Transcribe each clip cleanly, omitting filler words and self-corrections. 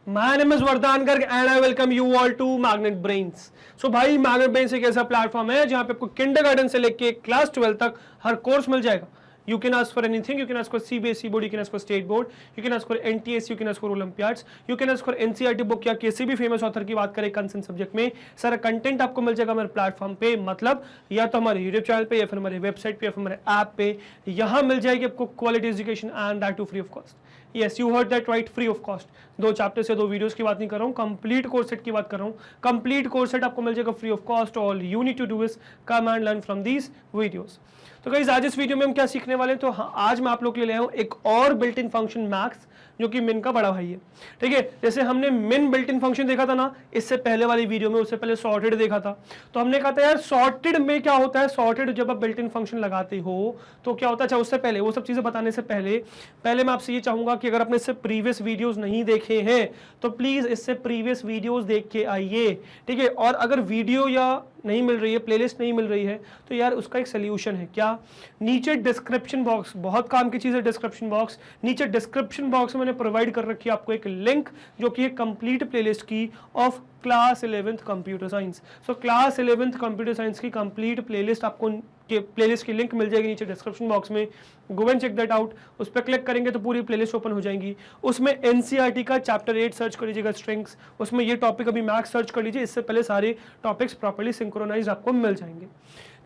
My name is वरदान Garg and I welcome you all to Magnet Brains. So भाई Magnet Brains एक ऐसा platform है जहाँ पे आपको किंडरगार्टन से लेके क्लास 12 तक हर कोर्स मिल जाएगा. You can ask for anything. You can ask for CBSE board, you can ask for state board, you can ask for NTS, you can ask for Olympiads, you can ask for NCERT book या किसी भी famous author की बात करें concern subject में सारा content आपको मिल जाएगा हमारे प्लेटफॉर्म पे. मतलब या तो हमारे यूट्यूब चैनल पे या फिर हमारे वेबसाइट पे या फिर हमारे ऐप पे यहाँ मिल जाएगी आपको quality education and that too free of cost. Yes you heard that right, free of cost. 2 chapter से 2 वीडियोस की बात नहीं कर रहा हूँ, कंप्लीट कोर्स सेट की बात कर रहा हूँ. कंप्लीट कोर्स सेट आपको मिल जाएगा free of cost. All you need to do is come and learn from these videos. तो गाइस आज इस वीडियो में हम क्या सीखने वाले हैं, तो आज मैं आप लोग के लिए ले आया हूं एक और बिल्ट इन फंक्शन मैक्स जो कि मिन का बड़ा भाई है. ठीक है, जैसे हमने मिन बिल्ट इन फंक्शन देखा था ना इससे पहले वाली वीडियो में, उससे पहले सॉर्टेड देखा था. तो हमने कहा था यार सॉर्टेड में क्या होता है, सॉर्टेड जब आप बिल्ट इन फंक्शन लगाते हो तो क्या होता है. अच्छा उससे पहले वो सब चीजें बताने से पहले मैं आपसे ये चाहूंगा कि अगर आपने इससे प्रीवियस वीडियोस नहीं देखे हैं तो प्लीज इससे प्रीवियस वीडियोस देख के आइए. ठीक है, और अगर वीडियो या नहीं मिल रही है, प्लेलिस्ट नहीं मिल रही है, तो यार उसका एक सोल्यूशन है. क्या, नीचे डिस्क्रिप्शन बॉक्स, बहुत काम की चीज है डिस्क्रिप्शन बॉक्स. नीचे डिस्क्रिप्शन बॉक्स में मैंने प्रोवाइड कर रखी है आपको एक लिंक जो कि है कंप्लीट प्लेलिस्ट की of class 11th computer science. So class 11th computer science की कंप्लीट प्लेलिस्ट आपको प्लेलिस्ट की लिंक मिल जाएगी नीचे डिस्क्रिप्शन बॉक्स में. Go and check that out. उस पर क्लिक करेंगे तो पूरी प्लेलिस्ट ओपन हो जाएंगी. उसमें एनसीईआरटी का चैप्टर 8 सर्च कर लीजिएगा स्ट्रिंग्स. उसमें ये टॉपिक अभी मैक्स सर्च कर लीजिए. इससे पहले सारे टॉपिक्स प्रॉपर्ली सिंक्रोनाइज आपको मिल जाएंगे.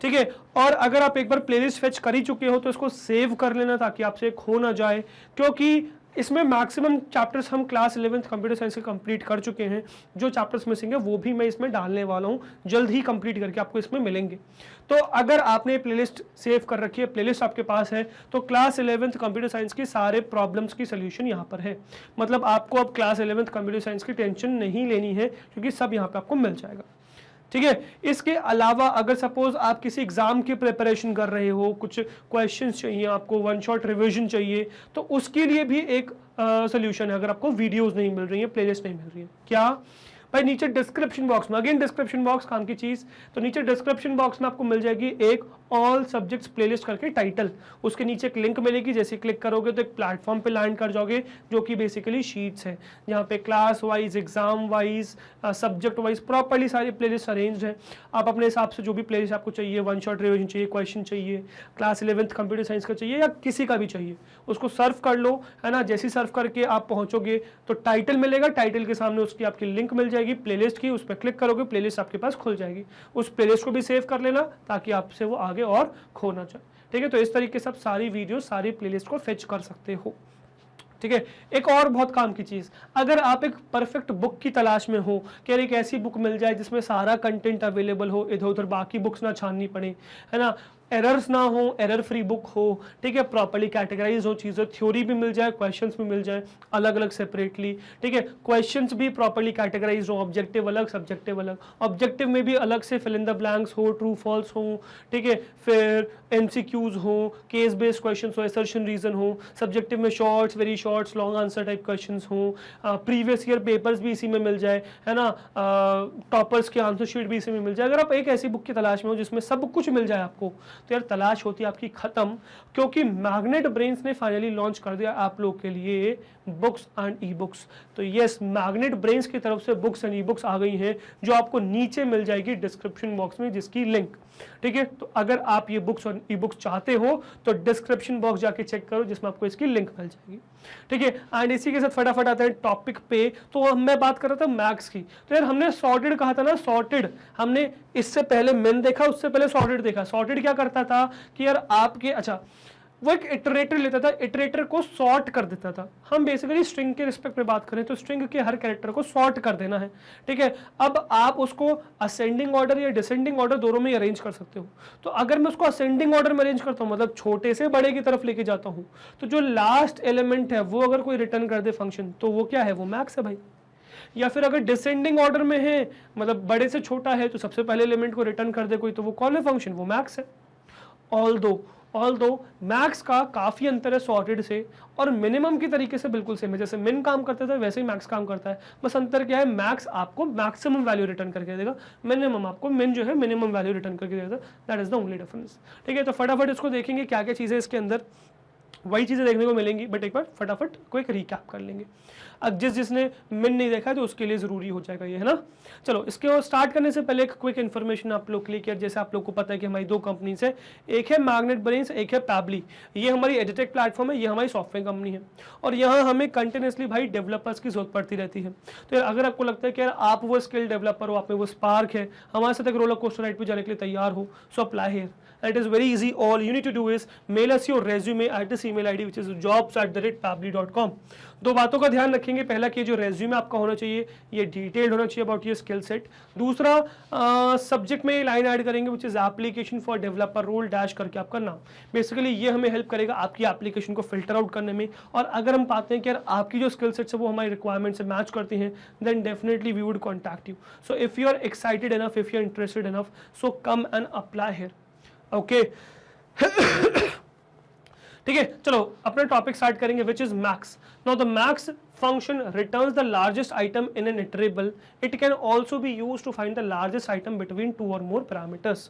ठीक है, और अगर आप एक बार प्लेलिस्ट फेच कर ही चुके हो तो इसको सेव कर लेना ताकि आपसे खो ना जाए, क्योंकि इसमें मैक्सिमम चैप्टर्स हम क्लास 11th कंप्यूटर साइंस के कंप्लीट कर चुके हैं. जो चैप्टर्स मिसिंग है वो भी मैं इसमें डालने वाला हूं, जल्द ही कंप्लीट करके आपको इसमें मिलेंगे. तो अगर आपने प्लेलिस्ट सेव कर रखी है, प्लेलिस्ट आपके पास है, तो क्लास 11th कंप्यूटर साइंस की सारे प्रॉब्लम्स की सोल्यूशन यहाँ पर है. मतलब आपको अब क्लास 11th कंप्यूटर साइंस की टेंशन नहीं लेनी है क्योंकि सब यहाँ पे आपको मिल जाएगा. ठीक है, इसके अलावा अगर सपोज आप किसी एग्जाम की प्रिपरेशन कर रहे हो, कुछ क्वेश्चंस चाहिए आपको, वन शॉट रिवीजन चाहिए, तो उसके लिए भी एक सोल्यूशन है. अगर आपको वीडियोस नहीं मिल रही है, प्लेलिस्ट नहीं मिल रही है, क्या भाई, नीचे डिस्क्रिप्शन बॉक्स में, अगेन डिस्क्रिप्शन बॉक्स काम की चीज, तो नीचे डिस्क्रिप्शन बॉक्स में आपको मिल जाएगी एक ऑल सब्जेक्ट्स प्लेलिस्ट करके टाइटल. उसके नीचे एक लिंक मिलेगी, जैसे क्लिक करोगे तो एक प्लेटफॉर्म पे लैंड कर जाओगे जो कि बेसिकली शीट्स है, जहाँ पे class wise, exam wise, subject wise properly सारी प्लेलिस्ट अरेंज है. आप अपने हिसाब से जो भी प्लेलिस्ट आपको चाहिए, वन शॉट रिविजन चाहिए, क्वेश्चन चाहिए, क्लास 11th कंप्यूटर साइंस का चाहिए या किसी का भी चाहिए, उसको सर्व कर लो, है ना. जैसे सर्व करके आप पहुंचोगे तो टाइटल मिलेगा, टाइटल के सामने उसकी आपकी लिंक मिल जाएगी प्लेलिस्ट की. उस पर क्लिक करोगे, प्लेलिस्ट आपके पास खुल जाएगी. उस प्लेलिस्ट को भी सेव कर लेना ताकि आपसे वो आगे और खो ना जाए. ठीक है, तो इस तरीके से आप सारी वीडियो, सारी प्लेलिस्ट को फेच कर सकते हो. ठीक है, एक और बहुत काम की चीज, अगर आप एक परफेक्ट बुक की तलाश में हो कि एक ऐसी बुक मिल जाए जिसमें सारा कंटेंट अवेलेबल हो, इधर उधर बाकी बुक्स ना छाननी पड़े, है ना, एरर्स ना हो, एरर फ्री बुक हो, ठीक है, प्रॉपर्ली कैटेगराइज हो चीज़ें, थ्योरी भी मिल जाए, क्वेश्चंस भी मिल जाए अलग अलग सेपरेटली. ठीक है, क्वेश्चंस भी प्रॉपर्ली कैटेगराइज हो, ऑब्जेक्टिव अलग, सब्जेक्टिव अलग. ऑब्जेक्टिव में भी अलग से फिल इन द ब्लैंक्स हो, ट्रू फॉल्स हो, ठीक है, फिर एमसीक्यूज हो, केस बेस्ड क्वेश्चंस हो, असर्शन रीजन हो. सब्जेक्टिव में shorts, very shorts, long answer type questions हो. प्रीवियस ईयर पेपर्स भी इसी में मिल जाए, है ना, टॉपर्स की आंसर शीट भी इसी में मिल जाए. अगर आप एक ऐसी बुक की तलाश में हो जिसमें सब कुछ मिल जाए आपको, तो यार तलाश होती है आपकी खत्म, क्योंकि मैग्नेट ब्रेन्स ने फाइनली लॉन्च कर दिया आप लोग के लिए बुक्स एंड ई बुक्स. तो यस, मैग्नेट ब्रेन्स की तरफ से बुक्स एंड ई बुक्स आ गई हैं जो आपको नीचे मिल जाएगी डिस्क्रिप्शन बॉक्स में, जिसकी लिंक. ठीक है, तो अगर आप ये बुक्स और ई बुक्स चाहते हो तो डिस्क्रिप्शन बॉक्स जाके चेक करो जिसमें आपको इसकी लिंक मिल जाएगी. ठीक है, एंड इसी के साथ फटाफट आते हैं टॉपिक पे. तो मैं बात कर रहा था मैक्स की. तो यार हमने सॉर्टेड कहा था ना, सॉर्टेड हमने इससे पहले मेन देखा, उससे पहले सॉर्टेड देखा. सॉर्टेड क्या करता था कि यार आपके, अच्छा वो एक इटरेटर लेता था, इटरेटर को सॉर्ट कर देता था. हम बेसिकली स्ट्रिंग के रिस्पेक्ट में बात करें तो स्ट्रिंग के हर कैरेक्टर को सॉर्ट कर देना है. ठीक है, अब आप उसको असेंडिंग ऑर्डर या डिसेंडिंग ऑर्डर दोनों में अरेंज कर सकते हो. तो अगर मैं उसको असेंडिंग ऑर्डर में अरेंज करता हूँ, मतलब छोटे से बड़े की तरफ लेके जाता हूँ, तो जो लास्ट एलिमेंट है वो अगर कोई रिटर्न कर दे फंक्शन, तो वो क्या है, वो मैक्स है भाई. या फिर अगर डिसेंडिंग ऑर्डर में है, मतलब बड़े से छोटा है, तो सबसे पहले एलिमेंट को रिटर्न कर दे कोई, तो वो कौन है फंक्शन, वो मैक्स है. ऑल दो मैक्स का काफी अंतर है सॉर्टेड से, और मिनिमम की तरीके से बिल्कुल सेम है. जैसे मिन काम करता था वैसे ही मैक्स काम करता है. बस अंतर क्या है, मैक्स आपको मैक्सिमम वैल्यू रिटर्न करके देगा, मिनिमम आपको मिन जो है मिनिमम वैल्यू रिटर्न करके देगा. That is the only difference. ठीक है, तो फटाफट इसको देखेंगे क्या क्या चीजें इसके अंदर. वही चीज़ें देखने को मिलेंगी, बट एक बार फटाफट क्विक रिकैप कर लेंगे। अब जिसने मिन नहीं देखा है तो उसके लिए ज़रूरी हो जाएगा ये, है ना। चलो इसके स्टार्ट करने से पहले एक क्विक इन्फॉर्मेशन आप लोग के लिए किया, जैसे आप लोग को पता है कि हमारी दो कंपनीज है, एक है मैग्नेट ब्रेन्स, एक है पैबली। ये हमारी एडिटेक प्लेटफॉर्म है, ये हमारी सॉफ्टवेयर कंपनी है, और यहाँ हमें कंटिन्यूसली भाई डेवलपर्स की जरूरत पड़ती रहती है। तो यार अगर आपको लगता है कि यार आप वो स्किल डेवलपर हो, आप में वो स्पार्क है, हमारे साथ एक रोलर कोस्टर राइड पे जाने के लिए तैयार हो, so apply here. It is very easy. All you need to do is mail us your resume at this email ID which is jobs@pably.com. दो बातों का ध्यान रखेंगे, पहला कि जो रेज्यूमे आपका होना चाहिए ये डिटेल्ड होना चाहिए अबाउट योर स्किल सेट। दूसरा सब्जेक्ट में लाइन ऐड करेंगे which is application for developer role dash करके आपका नाम। बेसिकली ये हमें हेल्प करेगा आपकी एप्लीकेशन को फिल्टर आउट करने में, और अगर हम पाते हैं कि यार आपकी जो स्किल सेट्स है वो हमारी रिक्वायरमेंट से मैच करती हैं, then definitely we would contact you. So if you are excited enough, if you are interested enough, so come and apply here. Okay ठीक है, चलो अपना टॉपिक स्टार्ट करेंगे which is max. Now the max function returns the largest item in an iterable. It can also be used to find the largest item between two or more parameters.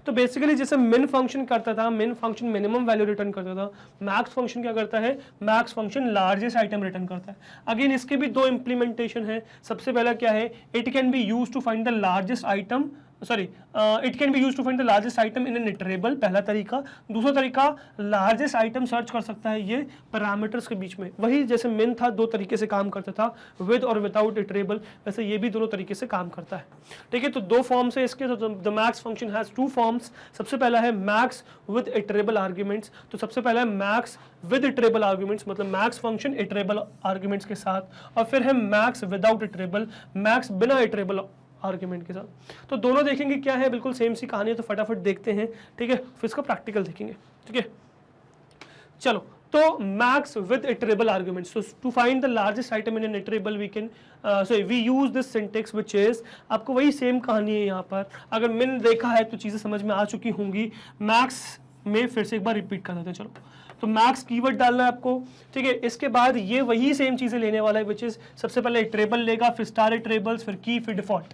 तो basically जैसे min function करता था, min function minimum value return करता था, max function क्या करता है, max function largest item return करता है। अगेन इसके भी दो इंप्लीमेंटेशन है। सबसे पहला क्या है, it can be use to find the largest item, it can be use to find the largest item in an iterable, पहला तरीका। दूसरा तरीका लार्जेस्ट आइटम सर्च कर सकता है ये पैरामीटर्स के बीच में। वही जैसे min था दो तरीके से काम करता था, विद और विदाउट इटरेबल, वैसे ये भी दोनों तरीके से काम करता है। ठीक है, तो दो फॉर्म्स है इसके। तो the max function has two forms. सबसे पहला है मैक्स विद इटरेबल आर्ग्यूमेंट्स। तो सबसे पहला है मैक्स विद इटरेबल आर्ग्यूमेंट्स, मतलब मैक्स फंक्शन इटरेबल आर्ग्यूमेंट्स के साथ, और फिर है मैक्स विदाउट इटरेबल, मैक्स बिना इटरेबल आर्ग्यूमेंट के साथ। तो दोनों देखेंगे क्या है, बिल्कुल सेम सी कहानी है, तो फटाफट देखते हैं। ठीक है, फिर इसका प्रैक्टिकल देखेंगे। ठीक है, चलो तो max with iterable arguments. So to find the largest item in an iterable we can we use this syntax which is, आपको वही सेम कहानी है यहाँ पर। अगर मिन देखा है तो चीजें समझ में आ चुकी होंगी। मैक्स में फिर से एक बार रिपीट कर देते हैं। चलो तो मैक्स कीवर्ड डालना है आपको। ठीक है, इसके बाद ये वही सेम चीजें लेने वाला है विच इज, सबसे पहले इटरेबल लेगा, फिर स्टार इटरेबल्स, फिर की, फिर डिफॉल्ट।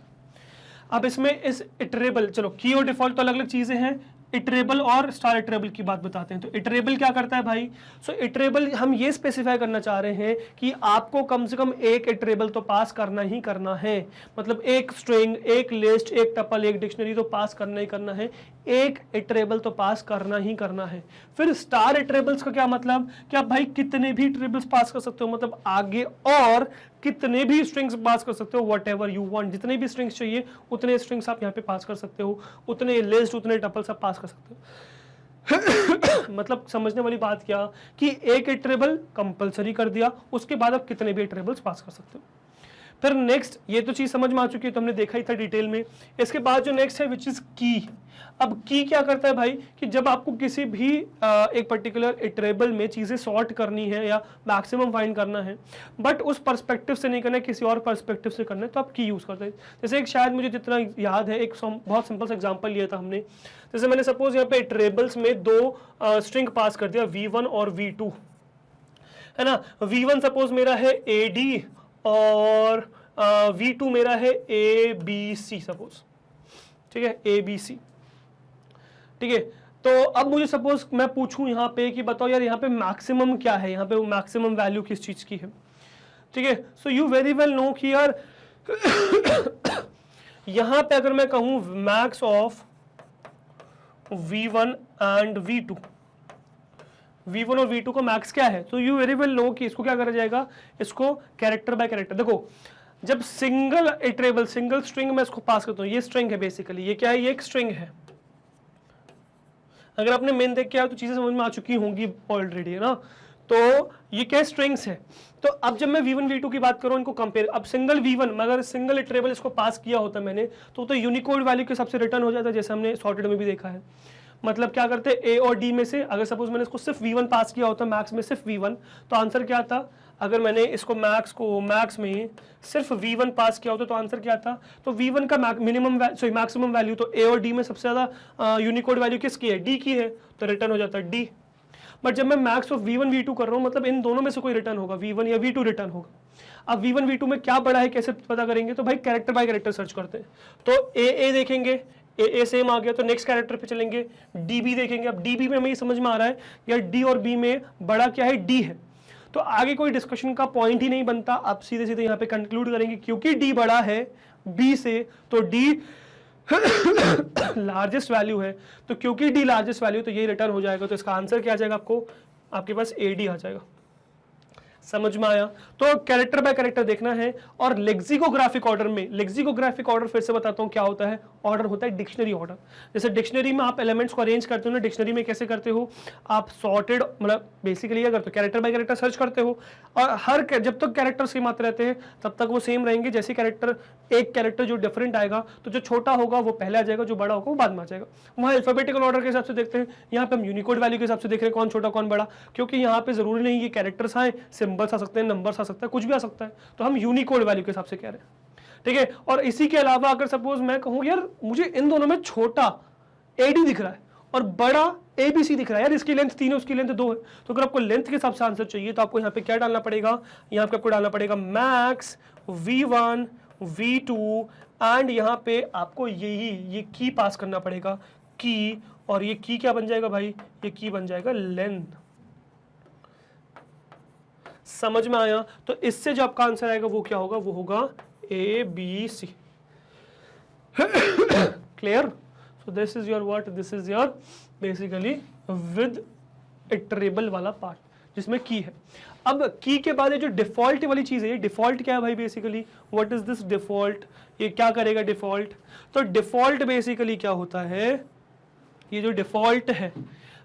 अब इसमें इस इटरेबल, चलो की और डिफॉल्ट तो अलग अलग चीजें हैं, इटरेबल और स्टार इटरेबल की बात बताते हैं। तो इटरेबल क्या करता है भाई, सो इटरेबल हम ये स्पेसिफाई करना चाह रहे हैं कि आपको कम से कम एक इटरेबल तो पास करना ही करना है, मतलब एक स्ट्रिंग, एक लिस्ट, एक टपल, एक डिक्शनरी तो पास करना ही करना है, एक इटरेबल तो पास करना ही करना है। फिर स्टार इटरेबल्स का क्या मतलब, कि आप भाई कितने भी इटरेबल्स पास कर सकते हो, मतलब आगे और कितने भी स्ट्रिंग्स पास कर सकते हो, वट एवर यू वांट, जितने भी स्ट्रिंग्स चाहिए उतने स्ट्रिंग्स आप यहाँ पे पास कर सकते हो, उतने लिस्ट, उतने टपल्स आप पास कर सकते हो। मतलब समझने वाली बात क्या, कि एक इटरेबल कंपलसरी कर दिया, उसके बाद आप कितने भी इटरेबल्स पास कर सकते हो। फिर नेक्स्ट, ये तो चीज समझ में आ चुकी है, तो हमने देखा ही था डिटेल में। इसके बाद जो नेक्स्ट है विच इज की। अब की क्या करता है भाई, कि जब आपको किसी भी एक पर्टिकुलर इटरेबल में चीजें सॉर्ट करनी है या मैक्सिमम फाइंड करना है, बट उस पर्सपेक्टिव से नहीं करना है, किसी और पर्सपेक्टिव से करना है, तो आप की यूज करते हैं। जैसे एक शायद मुझे जितना याद है, एक बहुत सिंपल सा एग्जांपल लिया था हमने। जैसे मैंने सपोज यहाँ पे इटरेबल्स में दो स्ट्रिंग पास कर दिया, v1 और v2, है ना। v1 सपोज मेरा है ad और v2 मेरा है abc सपोज, ठीक है, abc। ठीक है, तो अब मुझे सपोज मैं पूछूं यहाँ पे कि बताओ यार यहाँ पे मैक्सिमम क्या है, यहाँ पे मैक्सिमम वैल्यू किस चीज की है। ठीक है, so you very well know कि यार यहाँ पे अगर मैं कहूँ max of v1 and v2, v1 और v2 का मैक्स क्या है, तो यू वेरी वेल नो कि इसको क्या करा जाएगा, इसको कैरेक्टर बाय कैरेक्टर। देखो जब सिंगल इटरेबल, सिंगल स्ट्रिंग में इसको पास करता हूँ, ये स्ट्रिंग है बेसिकली, ये क्या है, ये एक स्ट्रिंग है। अगर आपने मेन देख के आया तो चीजें समझ में आ चुकी होंगी ऑलरेडी, है ना। तो ये क्या स्ट्रिंग्स है। तो अब जब मैं v1 v2 की बात करूं, इनको कंपेयर, अब सिंगल v1 मगर सिंगल इटरेबल इसको पास किया होता मैंने, तो यूनिकोड वैल्यू के हिसाब से रिटर्न हो जाता है, जैसे हमने सॉर्टेड में भी देखा है। मतलब क्या करते हैं, ए और डी में से अगर सपोज मैंने इसको सिर्फ v1 पास किया होता, मैक्स में सिर्फ v1, तो आंसर क्या था। अगर मैंने इसको मैक्स में सिर्फ v1 पास किया होता तो आंसर क्या था, तो v1 का मैक्सिमम वैल्यू, तो ए और डी में सबसे ज्यादा यूनिकोड वैल्यू किसकी है, डी की है, तो रिटर्न हो जाता है डी। बट जब मैं मैक्स ऑफ v1 v2 कर रहा हूँ, मतलब इन दोनों में से कोई रिटर्न होगा, v1 या v2 रिटर्न होगा। अब v1 v2 में क्या बड़ा है, कैसे पता करेंगे, तो भाई कैरेक्टर बाय कैरेक्टर सर्च करते हैं। तो ए देखेंगे, ए सेम आ गया तो नेक्स्ट कैरेक्टर पे चलेंगे, डी बी देखेंगे। अब डी बी में हमें ये समझ में आ रहा है यार डी और बी में बड़ा क्या है, डी है, तो आगे कोई डिस्कशन का पॉइंट ही नहीं बनता, आप सीधे सीधे यहाँ पे कंक्लूड करेंगे क्योंकि डी बड़ा है बी से तो डी लार्जेस्ट वैल्यू है, तो क्योंकि डी लार्जेस्ट वैल्यू तो ये रिटर्न हो जाएगा। तो इसका आंसर क्या आ जाएगा, आपको आपके पास ए डी आ जाएगा। समझ में आया? तो कैरेक्टर बाय कैरेक्टर देखना है। और लेक्सिकोग्राफिक ऑर्डर में, लेक्सिकोग्राफिक ऑर्डर फिर से बताता हूं क्या होता है, ऑर्डर होता है डिक्शनरी ऑर्डर। जैसे डिक्शनरी में आप एलिमेंट्स को अरेंज करते हो ना, डिक्शनरी में कैसे करते हो आप, सॉर्टेड मतलब बेसिकली अगर तो कैरेक्टर बाय कैरेक्टर सर्च करते हो, और हर जब तक कैरेक्टर सेम आते रहते हैं तब तक वो सेम रहेंगे। जैसे कैरेक्टर एक कैरेक्टर जो डिफरेंट आएगा तो जो छोटा होगा वो पहले आ जाएगा, जो बड़ा होगा वो बाद में आ जाएगा। वहाँ अल्फाबेटिकल ऑर्डर के हिसाब से देखते हैं, यहाँ पे हम यूनिकोड वैल्यू के हिसाब से देख रहे हैं कौन छोटा कौन बड़ा, क्योंकि यहाँ पे जरूरी नहीं ये कैरेक्टर्स आए, सिंबल्स आ सकते हैं, नंबर्स आ सकता है, कुछ भी आ सकता है, तो हम यूनिकोड वैल्यू के हिसाब से कह रहे हैं। ठीक है, और इसी के अलावा अगर सपोज मैं कहूँ यार मुझे इन दोनों में छोटा एडी दिख रहा है और बड़ा एबीसी दिख रहा है, यार इसकी लेंथ 3 है उसकी लेंथ 2 है, तो अगर आपको लेंथ के हिसाब से आंसर चाहिए तो आपको यहाँ पे क्या डालना पड़ेगा, यहाँ पे आपको डालना पड़ेगा मैक्स v1 v2 एंड यहाँ पे आपको ये की पास करना पड़ेगा, की, और ये की क्या बन जाएगा भाई, ये की बन जाएगा लेंथ। समझ में आया? तो इससे जो आपका आंसर आएगा वो क्या होगा, वो होगा A B C. Clear? So this is your what, this is your basically with iterable वाला पार्ट जिसमें की है। अब की के बाद ये जो डिफॉल्ट वाली चीज है, ये डिफॉल्ट क्या है भाई, basically what is this default, ये क्या करेगा डिफॉल्ट, तो डिफॉल्ट बेसिकली क्या होता है, ये जो डिफॉल्ट है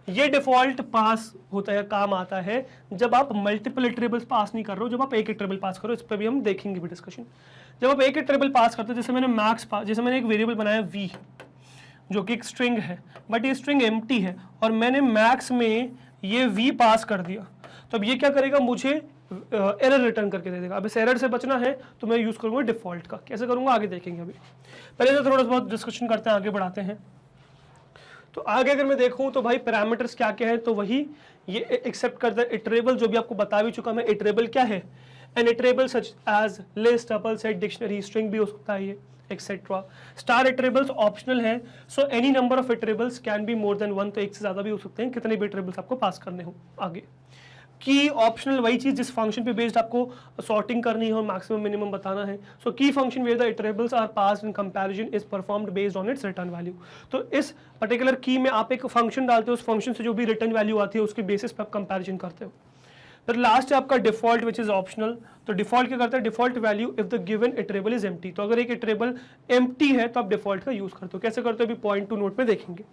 ये डिफॉल्ट पास होता है, काम आता है जब आप मल्टीपल इटरेबल्स पास नहीं कर रहे हो, जब आप एक इटरेबल पास करो, इस पर भी हम देखेंगे भी डिस्कशन। जब आप एक इटरेबल पास करते हो, जैसे मैंने मैक्स पास, जैसे मैंने एक वेरिएबल बनाया v जो कि एक स्ट्रिंग है, बट ये स्ट्रिंग एम्प्टी है और मैंने मैक्स में ये v पास कर दिया, तो अब ये क्या करेगा, मुझे एरर रिटर्न करके दे देगा। अब इस एरर से बचना है तो मैं यूज करूंगा डिफॉल्ट का। कैसे करूंगा आगे देखेंगे, अभी पहले तो थोड़ा बहुत डिस्कशन करते हैं, आगे बढ़ाते हैं। तो आगे अगर मैं देखूं तो भाई पैरामीटर्स क्या क्या है, तो वही ये एक्सेप्ट करता है इटरेबल, जो भी आपको बता भी चुका मैं। इटरेबल क्या है, an iterable such as list, tuple, set, dictionary, string भी हो सकता है ये, एक्सेट्रा। स्टार इटरेबल्स ऑप्शनल है, so any number of iterables can be more than 1, तो एक से ज्यादा भी हो सकते हैं, कितने भी इटरेबल्स आपको पास करने हो। आगे की ऑप्शनल, वही चीज जिस फंक्शन पे बेस्ड आपको सॉर्टिंग करनी है और मैक्सिमम मिनिमम बताना है। So key function where the iterables are passed in comparison is performed based on its return value. तो इस पर्टिकुलर की में आप एक फंक्शन डालते हो, उस फंक्शन से जो भी रिटर्न वैल्यू आती है उसके बेसिस पे आप कंपैरिजन करते हो। फिर लास्ट है आपका डिफॉल्ट विच इज ऑप्शनल। तो डिफॉल्ट क्या करता है, default value if the given iterable is empty, तो अगर एक इटरेबल एम्प्टी है तो आप डिफॉल्ट का यूज करते हो। कैसे करते हो अभी पॉइंट टू नोट में देखेंगे।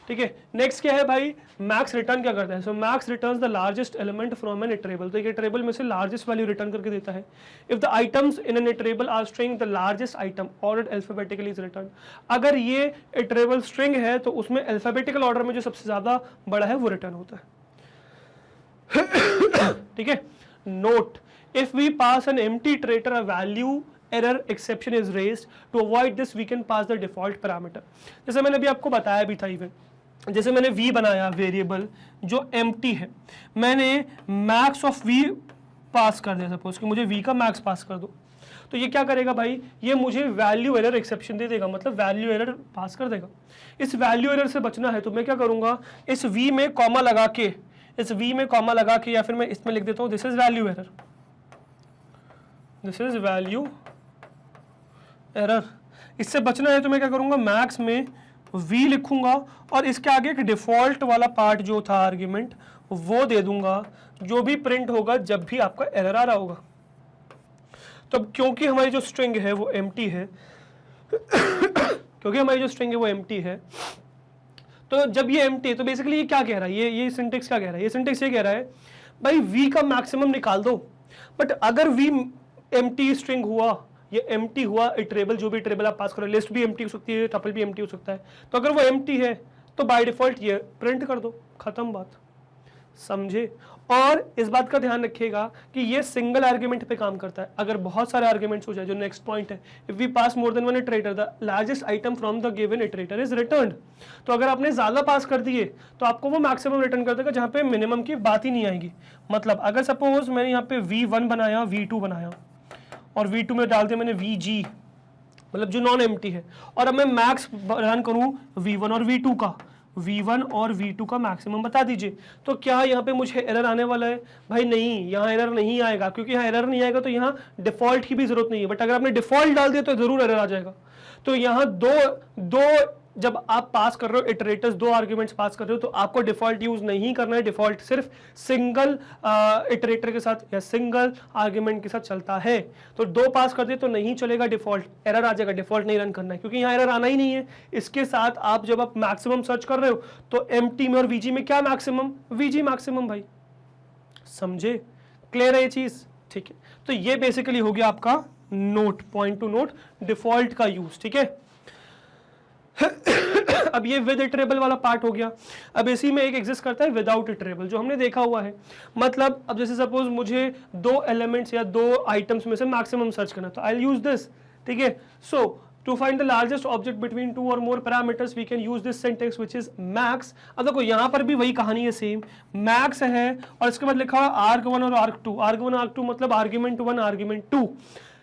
ठीक है, नेक्स्ट क्या है भाई, मैक्स रिटर्न क्या करता है, so max returns the largest element from an iterable, तो एक इटरेबल में से लार्जेस्ट वैल्यू रिटर्न करके देता है। If the items in an iterable are string, the largest item ordered alphabetically is return. अगर ये इटरेबल स्ट्रिंग है तो उसमें अल्फाबेटिकल ऑर्डर में जो सबसे ज्यादा बड़ा है वो रिटर्न होता है। ठीक है, note, if we pass an empty iterator a value error exception is raised, to avoid this we can pass the default parameter. जैसे मैंने अभी आपको बताया भी था, इवन जैसे मैंने v बनाया वेरिएबल जो एम्प्टी है, मैंने मैक्स ऑफ v पास कर दिया, सपोज कि मुझे v का मैक्स पास कर दो, तो ये क्या करेगा भाई, ये मुझे वैल्यू एरर एक्सेप्शन दे देगा, मतलब वैल्यू एरर पास कर देगा। इस वैल्यू एरर से बचना है तो मैं क्या करूंगा, इस v में कॉमा लगा के, इस v में कॉमा लगा के, या फिर मैं इसमें लिख देता हूं this is value error, this is value error. इससे बचना है तो मैं क्या करूंगा, मैक्स में v लिखूंगा और इसके आगे एक डिफॉल्ट वाला पार्ट जो था आर्ग्यूमेंट वो दे दूंगा, जो भी प्रिंट होगा जब भी आपका एरर आ रहा होगा। तो क्योंकि हमारी जो स्ट्रिंग है वो एम्प्टी है क्योंकि हमारी जो स्ट्रिंग है वो एम्प्टी है, तो जब ये एम्प्टी है तो बेसिकली ये क्या कह रहा है, ये सिंटेक्स क्या कह रहा है, ये सिंटेक्स ये कह रहा है भाई v का मैक्सिमम निकाल दो, बट अगर v एम्प्टी स्ट्रिंग हुआ, ये एम्प्टी हुआ इटरेबल, जो भी इटरेबल आप पास करो, लिस्ट भी एम्प्टी हो सकती है, टपल भी एम्प्टी हो सकता है, तो अगर वो एम्प्टी है तो बाय डिफॉल्ट ये प्रिंट कर दो, खत्म बात। समझे? और इस बात का ध्यान रखिएगा कि ये सिंगल आर्ग्यूमेंट पे काम करता है। अगर बहुत सारे आर्ग्यूमेंट्स हो जाए, जो नेक्स्ट पॉइंट है, if we pass more than one iterator the largest item from the given iterator is returned, तो अगर आपने ज्यादा पास कर दिए तो आपको वो मैक्सिमम रिटर्न कर देगा, जहां पे मिनिमम की बात ही नहीं आएगी। मतलब अगर सपोज मैंने यहाँ पे v1 बनाया, v2 बनाया और v2 में डाल दिया मैंने vg, मतलब जो नॉन एम्प्टी है, और अब मैं मैक्स रन करूं V1 और V2 का, V1 और V2 का मैक्सिमम बता दीजिए, तो क्या यहाँ पे मुझे एरर आने वाला है? भाई नहीं, यहाँ एरर नहीं आएगा, क्योंकि यहाँ एरर नहीं आएगा तो यहाँ डिफॉल्ट की भी जरूरत नहीं है, बट अगर आपने डिफॉल्ट डाल दिया तो जरूर एरर आ जाएगा। तो यहाँ दो जब आप पास कर रहे हो इटरेटर्स, दो आर्ग्यूमेंट्स पास कर रहे हो, तो आपको डिफॉल्ट यूज नहीं करना है। डिफॉल्ट सिर्फ सिंगल इटरेटर के साथ या सिंगल आर्ग्यूमेंट के साथ चलता है। तो दो पास कर दे तो नहीं चलेगा, डिफॉल्ट एरर आ जाएगा, डिफॉल्ट नहीं रन करना है, क्योंकि यहाँ एरर आना ही नहीं है। इसके साथ आप जब आप मैक्सिमम सर्च कर रहे हो तो एम्प्टी में और वीजी में क्या मैक्सिमम? वीजी मैक्सिमम भाई, समझे? क्लियर है ये चीज? ठीक है, तो ये बेसिकली हो गया आपका note, point two note default का यूज। ठीक है, अब ये विद इटरेबल वाला पार्ट हो गया। अब इसी में एक एग्जिस्ट करता है विदाउट इटरेबल, जो हमने देखा हुआ है। मतलब अब जैसे सपोज मुझे दो एलिमेंट्स या दो आइटम्स में से मैक्सिमम सर्च करना, तो आई विल यूज दिस। ठीक है, so to find the largest object between two or more parameters we can use this syntax which is max. अब देखो यहाँ पर भी वही कहानी है, सेम मैक्स है और इसके बाद लिखा हुआ arg1 और arg2। arg1 arg2 मतलब आर्ग्यूमेंट 1 आर्ग्यूमेंट 2।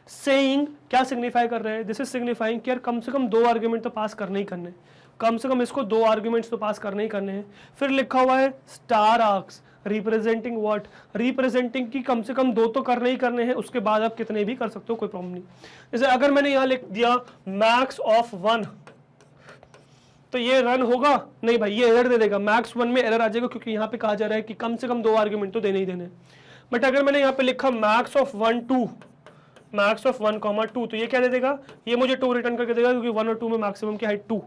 सेइंग क्या सिग्निफाई कर रहे हैं? दिस इज सिग्निफाइंग कि यार कम से कम दो आर्ग्यूमेंट तो पास करने ही करने, कम से कम इसको दो आर्ग्यूमेंट्स तो पास करने ही करने हैं। फिर लिखा हुआ है star arcs representing what? Representing की कम से कम दो तो करने ही करने हैं, उसके बाद आप कितने भी कर सकते हो, कोई प्रॉब्लम नहीं। जैसे अगर मैंने यहाँ लिख दिया मैक्स ऑफ 1, तो ये रन होगा? नहीं भाई, ये एरर दे देगा, मैक्स 1 में एरर आ जाएगा, क्योंकि यहाँ पे कहा जा रहा है कि कम से कम दो आर्ग्यूमेंट तो देने ही देने। बट अगर मैंने यहाँ पे लिखा मैक्स ऑफ 1 2, मैक्स ऑफ 1 2, तो ये क्या दे देगा? ये मुझे 2 रिटर्न करके देगा, क्योंकि 1 और 2 में मैक्सिमम क्या है? 2।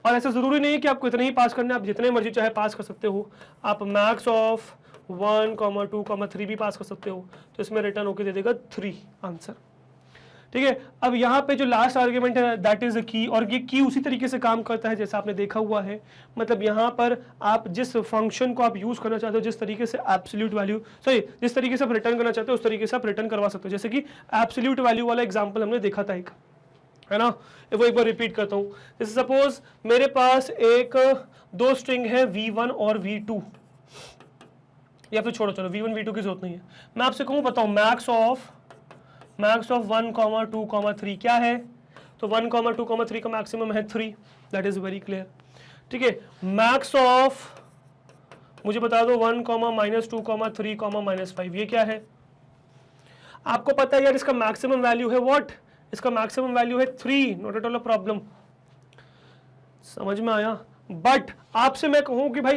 और ऐसा जरूरी नहीं है कि आपको इतने ही पास करना है, आप जितने मर्जी चाहे पास कर सकते हो। आप मैक्स ऑफ 1 2 3 भी पास कर सकते हो, तो इसमें रिटर्न होके दे देगा 3 आंसर। ठीक है, अब यहाँ पे जो लास्ट आर्ग्यूमेंट है दैट इज अ की, और ये की उसी तरीके से काम करता है जैसा आपने देखा हुआ है। मतलब यहाँ पर आप जिस फंक्शन को आप यूज करना चाहते हो, जिस तरीके से एब्सोल्यूट वैल्यू, सॉरी जिस तरीके से आप रिटर्न करना चाहते हो उस तरीके से आप रिटर्न करवा सकते हो। जैसे कि एब्सोल्यूट वैल्यू वाला एग्जाम्पल हमने देखा था एक, है ना, वो एक बार रिपीट करता हूं। जैसे सपोज मेरे पास एक दो स्ट्रिंग है V1 और V2, या फिर छोड़ो चलो V1 V2 की जरूरत नहीं है। मैं आपसे कहूँ बताओ मैक्स ऑफ 1 2 3 क्या है? तो 1 2 3 का मैक्सिमम है 3, दैट इज वेरी क्लियर। ठीक है, मैक्स ऑफ मुझे बता दो 1 -2 3 -5, ये क्या है? आपको पता है यार इसका मैक्सिमम वैल्यू है व्हाट? इसका मैक्सिमम वैल्यू है 3, not at all a problem. समझ में आया? बट आपसे मैं कहूं कि भाई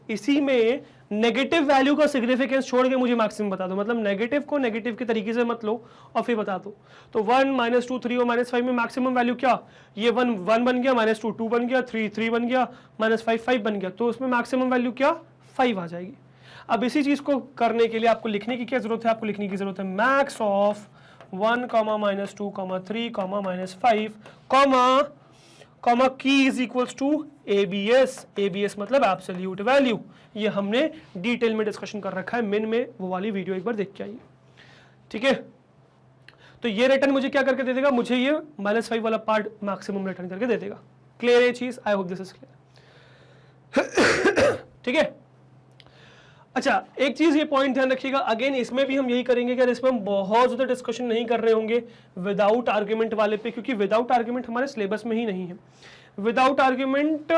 इसी में नेगेटिव वैल्यू का सिग्निफिकेंस छोड़ के मुझे मैक्सिमम बता दो, मतलब नेगेटिव को नेगेटिव के तरीके से मत लो और फिर बता दो। तो 1 -2 3 और -5 में मैक्सिमम वैल्यू क्या? ये 1 बन गया, -2 2 बन गया, 3 बन गया, -5 5 बन गया, तो उसमें मैक्सिमम वैल्यू क्या? 5 आ जाएगी। अब इसी चीज को करने के लिए आपको लिखने की क्या जरूरत है? आपको लिखने की जरूरत है मैक्स ऑफ 1 -2 3 -5 कॉमा की इज इक्वल्स टू ABS मतलब एब्सोल्यूट वैल्यू। ये हमने डिटेल में डिस्कशन कर रखा है मिन में, वो वाली वीडियो एक बार देख के आइए। ठीक है, तो ये रिटर्न मुझे क्या करके दे देगा? मुझे ये -5 वाला पार्ट मैक्सिमम रिटर्न करके दे देगा। क्लियर है चीज? I hope this is clear. ठीक है, अच्छा एक चीज ये पॉइंट ध्यान रखिएगा, अगेन इसमें भी हम यही करेंगे कि इसमें हम बहुत ज्यादा डिस्कशन नहीं कर रहे होंगे विदाउट आर्ग्यूमेंट वाले पे, क्योंकि विदाउट आर्ग्यूमेंट हमारे सिलेबस में ही नहीं है। विदाउट आर्ग्यूमेंट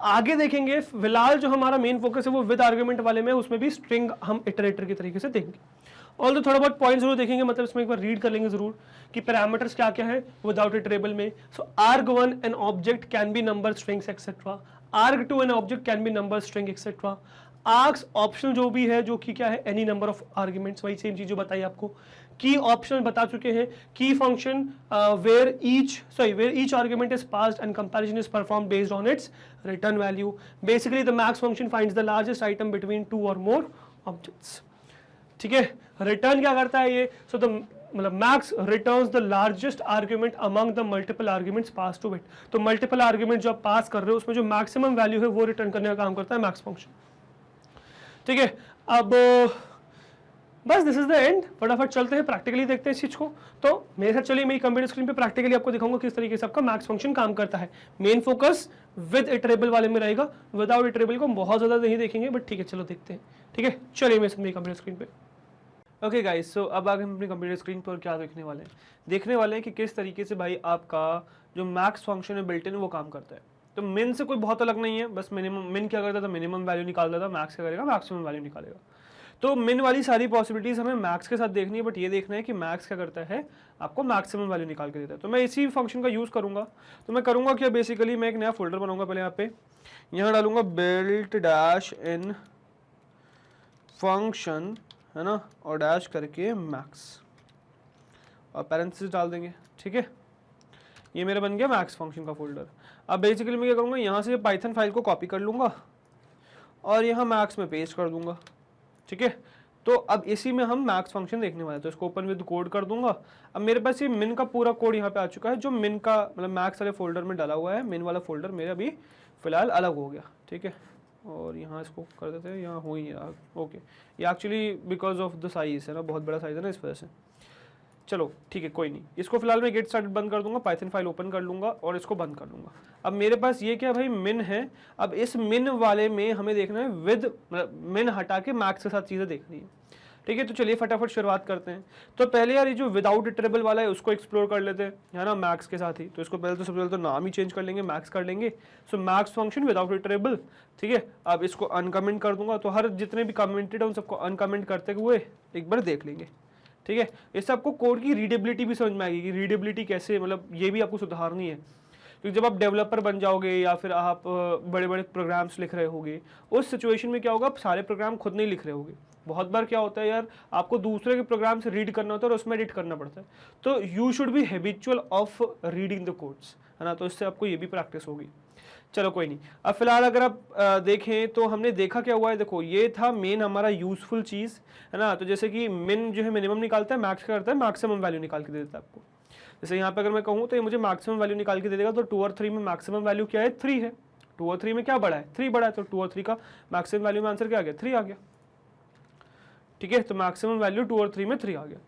आगे देखेंगे, फिलहाल जो हमारा मेन फोकस है वो विद आर्ग्यूमेंट वाले में, उसमें भी स्ट्रिंग हम इटरेटर के तरीके से देखेंगे। ऑल तो थोड़ा बहुत पॉइंट जरूर देखेंगे, मतलब इसमें एक बार रीड कर लेंगे जरूर कि पैरामीटर्स क्या क्या है विदाउट इटरेबल में। सो arg1 an object can be number strings etcetera, arg2 an object can be number string etcetera, arcs optional जो भी है, जो कि क्या है एनी नंबर ऑफ आर्ग्यूमेंट्स, वही सेम चीज जो बताई आपको। की ऑप्शनल बता चुके हैं, की function where each argument is passed and comparison is perform based on its return value. Basically the max function finds the largest item between 2 और मोर ऑब्जेक्ट्स। ठीक है, रिटर्न क्या करता है ये? सो द मतलब max returns the largest argument among the multiple arguments pass to it. तो multiple argument जो आप पास कर रहे हो उसमें जो मैक्सिमम वैल्यू है वो रिटर्न करने का काम करता है मैक्स फंक्शन। ठीक है, अब बस दिस इज द एंड। फटाफट चलते हैं प्रैक्टिकली देखते हैं इस चीज को। तो मेरे साथ चलिए, मेरी कंप्यूटर स्क्रीन पे प्रैक्टिकली आपको दिखाऊंगा किस तरीके से आपका मैक्स फंक्शन काम करता है। मेन फोकस विद इटरेबल वाले में रहेगा, विदाउट इटरेबल को हम बहुत ज्यादा नहीं देखेंगे, बट ठीक है चलो देखते हैं। ठीक है, चलिए मेरे कंप्यूटर स्क्रीन पे। ओके गाइस, सो अब आगे हम अपनी कंप्यूटर स्क्रीन पर क्या देखने वाले हैं कि किस तरीके से भाई आपका जो मैक्स फंक्शन है बिल्ट इन वो काम करता है। तो मिन से कोई बहुत अलग नहीं है, बस मिनिमम, मिन क्या करता था, मिनिमम वैल्यू निकालता था, मैक्स क्या करेगा, मैक्सिमम वैल्यू निकालेगा। तो मिन वाली सारी पॉसिबिलिटीज हमें मैक्स के साथ देखनी है, बट ये देखना है कि मैक्स क्या करता है, आपको मैक्सिमम वैल्यू निकाल के देता है। तो मैं इसी फंक्शन का यूज करूंगा। तो मैं करूंगा क्या, बेसिकली मैं एक नया फोल्डर बनाऊंगा, पहले यहाँ पे यहाँ डालूंगा बिल्ट डैश इन फंक्शन, है ना, और डैश करके मैक्स और पैरेंथेसिस डाल देंगे। ठीक है, ये मेरा बन गया मैक्स फंक्शन का फोल्डर। अब बेसिकली मैं क्या करूँगा, यहाँ से पाइथन फाइल को कॉपी कर लूँगा और यहाँ मैक्स में पेस्ट कर दूंगा। ठीक है, तो अब इसी में हम मैक्स फंक्शन देखने वाले हैं, तो इसको ओपन विद कोड कर दूंगा। अब मेरे पास ये मिन का पूरा कोड यहाँ पे आ चुका है, जो मिन का मतलब मैक्स वाले फोल्डर में डाला हुआ है। मिन वाला फोल्डर मेरा अभी फिलहाल अलग हो गया। ठीक है, और यहाँ इसको कर देते हैं, यहाँ हो ही ओके, ये actually because of the size है ना, बहुत बड़ा साइज है ना, इस वजह से। चलो ठीक है, कोई नहीं, इसको फिलहाल मैं गेट स्टार्टेड बंद कर दूंगा, पाइथन फाइल ओपन कर लूंगा और इसको बंद कर दूंगा। अब मेरे पास ये क्या भाई, मिन है। अब इस मिन वाले में हमें देखना है विद, मतलब मिन हटा के मैक्स के साथ चीज़ें देखनी है। ठीक है, तो चलिए फटाफट शुरुआत करते हैं। तो पहले यार ये जो विदाउट इटरेबल वाला है उसको एक्सप्लोर कर लेते हैं, है ना, मैक्स के साथ ही। तो इसको पहले तो सबसे पहले तो नाम ही चेंज कर लेंगे, मैक्स कर लेंगे। सो मैक्स फंक्शन विदाउट इटरेबल। ठीक है, अब इसको अनकमेंट कर दूंगा, तो हर जितने भी कमेंटेड है उन सबको अनकमेंट करते हुए एक बार देख लेंगे। ठीक है, इससे आपको कोड की रीडेबिलिटी भी समझ में आएगी कि रीडेबिलिटी कैसे, मतलब ये भी आपको सुधारनी है। क्योंकि जब आप डेवलपर बन जाओगे या फिर आप बड़े बड़े प्रोग्राम्स लिख रहे होगे, उस सिचुएशन में क्या होगा, आप सारे प्रोग्राम खुद नहीं लिख रहे होगे। बहुत बार क्या होता है यार, आपको दूसरे के प्रोग्राम से रीड करना होता है और उसमें एडिट करना पड़ता है। तो you should be habitual of reading the codes, है ना, तो इससे आपको ये भी प्रैक्टिस होगी। चलो कोई नहीं, अब फिलहाल अगर आप देखें तो हमने देखा क्या हुआ है, देखो ये था मेन हमारा यूजफुल चीज़, है ना। तो जैसे कि मिन जो है मिनिमम निकालता है, मैक्स करता है मैक्सिमम वैल्यू निकाल के दे देता है आपको। जैसे यहाँ पे अगर मैं कहूँ तो ये मुझे मैक्सिमम वैल्यू निकाल के दे देगा। तो 2 और 3 में मैक्सिमम वैल्यू क्या है, 3 है। 2 और 3 में क्या बड़ा है, 3 बड़ा है। तो 2 और 3 का मैक्सिमम वैल्यू में आंसर क्या आ गया, 3 आ गया। ठीक है, तो मैक्सिमम वैल्यू 2 और 3 में 3 आ गया।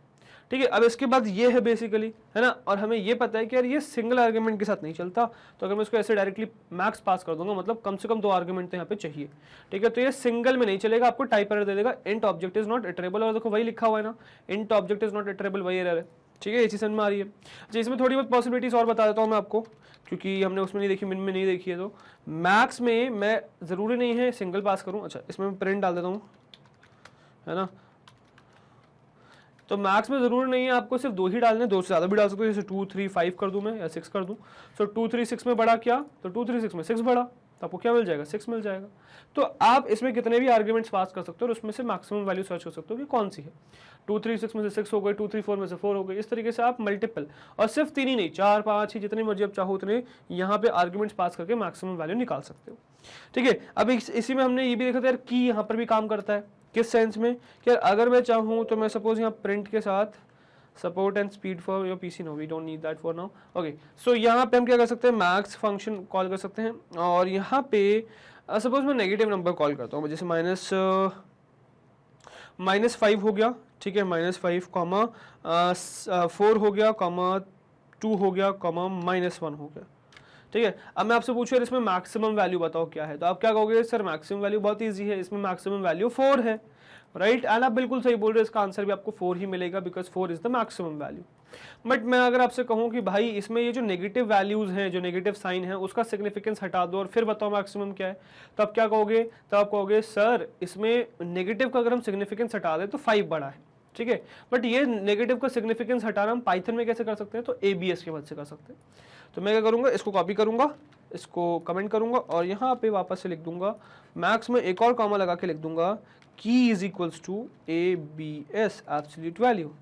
ठीक है, अब इसके बाद ये है बेसिकली, है ना, और हमें ये पता है कि यार ये सिंगल आर्गुमेंट के साथ नहीं चलता। तो अगर मैं इसको ऐसे डायरेक्टली मैक्स पास कर दूंगा, मतलब कम से कम 2 आर्गुमेंट तो यहाँ पे चाहिए। ठीक है, तो ये सिंगल में नहीं चलेगा, आपको टाइप एरर दे देगा, int object is not iterable. और देखो वही लिखा हुआ है ना, int object is not iterable, वही एरर है। ठीक है, ये चीज़ समझ में आ रही है। अच्छा, इसमें थोड़ी बहुत पॉसिबिलिटीज और बता देता हूँ मैं आपको, क्योंकि हमने उसमें नहीं देखी, मिन में नहीं देखी है। तो मैक्स में मैं ज़रूरी नहीं है सिंगल पास करूँ। अच्छा, इसमें मैं प्रिंट डाल देता हूँ, है ना। तो मैक्स में ज़रूरी नहीं है आपको सिर्फ 2 ही डालने, 2 से ज़्यादा भी डाल सकते हो। जैसे 2 3 5 कर दूँ मैं, या 6 कर दूँ। सो 2 3 6 में बढ़ा क्या, तो 2 3 6 में 6 बढ़ा, तो आपको क्या मिल जाएगा, 6 मिल जाएगा। तो आप इसमें कितने भी आर्ग्यूमेंट्स पास कर सकते हो और उसमें से मैक्सिमम वैल्यू सर्च कर सकते हो कि कौन सी है। 2 3 6 में से 6 हो गए, 2 3 4 में से 4 हो गए। इस तरीके से आप मल्टीपल, और सिर्फ 3 ही नहीं, 4 5 ही, जितनी मर्जी आप चाहो उतने यहाँ पे आर्ग्यूमेंट्स पास करके मैक्सिमम वैल्यू निकाल सकते हो। ठीक है, अब इसी में हमने ये भी देखा था यार की यहाँ पर भी काम करता है। किस सेंस में कि अगर मैं चाहूँ तो मैं सपोज यहाँ प्रिंट के साथ support and speed for your PC, no we don't need that for now. Okay, so यहाँ पे हम क्या कर सकते हैं, मैक्स फंक्शन कॉल कर सकते हैं। और यहाँ पे सपोज मैं नेगेटिव नंबर कॉल करता हूँ, जैसे -5 हो गया। ठीक है, -5 कॉमा 4 हो गया, कॉमा 2 हो गया, कॉमा -1 हो गया। ठीक है, अब मैं आपसे पूछूँ इसमें मैक्सिमम वैल्यू बताओ क्या है, तो आप क्या कहोगे, सर मैक्सिमम वैल्यू बहुत ईजी है, इसमें मैक्सिमम वैल्यू 4 है, राइट। एंड आप बिल्कुल सही बोल रहे हैं, इसका आंसर भी आपको 4 ही मिलेगा, because 4 is the maximum value. But मैं अगर आपसे कहूँ कि भाई इसमें ये जो नेगेटिव वैल्यूज हैं, जो नेगेटिव साइन है, उसका सिग्निफिकेंस हटा दो और फिर बताओ मैक्सिमम क्या है, तो आप क्या कहोगे, तो आप कहोगे सर इसमें नेगेटिव का अगर हम सिग्निफिकेंस हटा दें तो 5 बड़ा है। ठीक है, बट ये नेगेटिव का सिग्निफिकेंस हटाना हम पाइथन में कैसे कर सकते हैं, तो ABS की मदद से कर सकते हैं। तो मैं क्या करूँगा, इसको कॉपी करूँगा, इसको कमेंट करूँगा और यहाँ पे वापस से लिख दूंगा, मैक्स में एक और कॉमा लगा के लिख दूंगा, key is equals to ABS absolute value.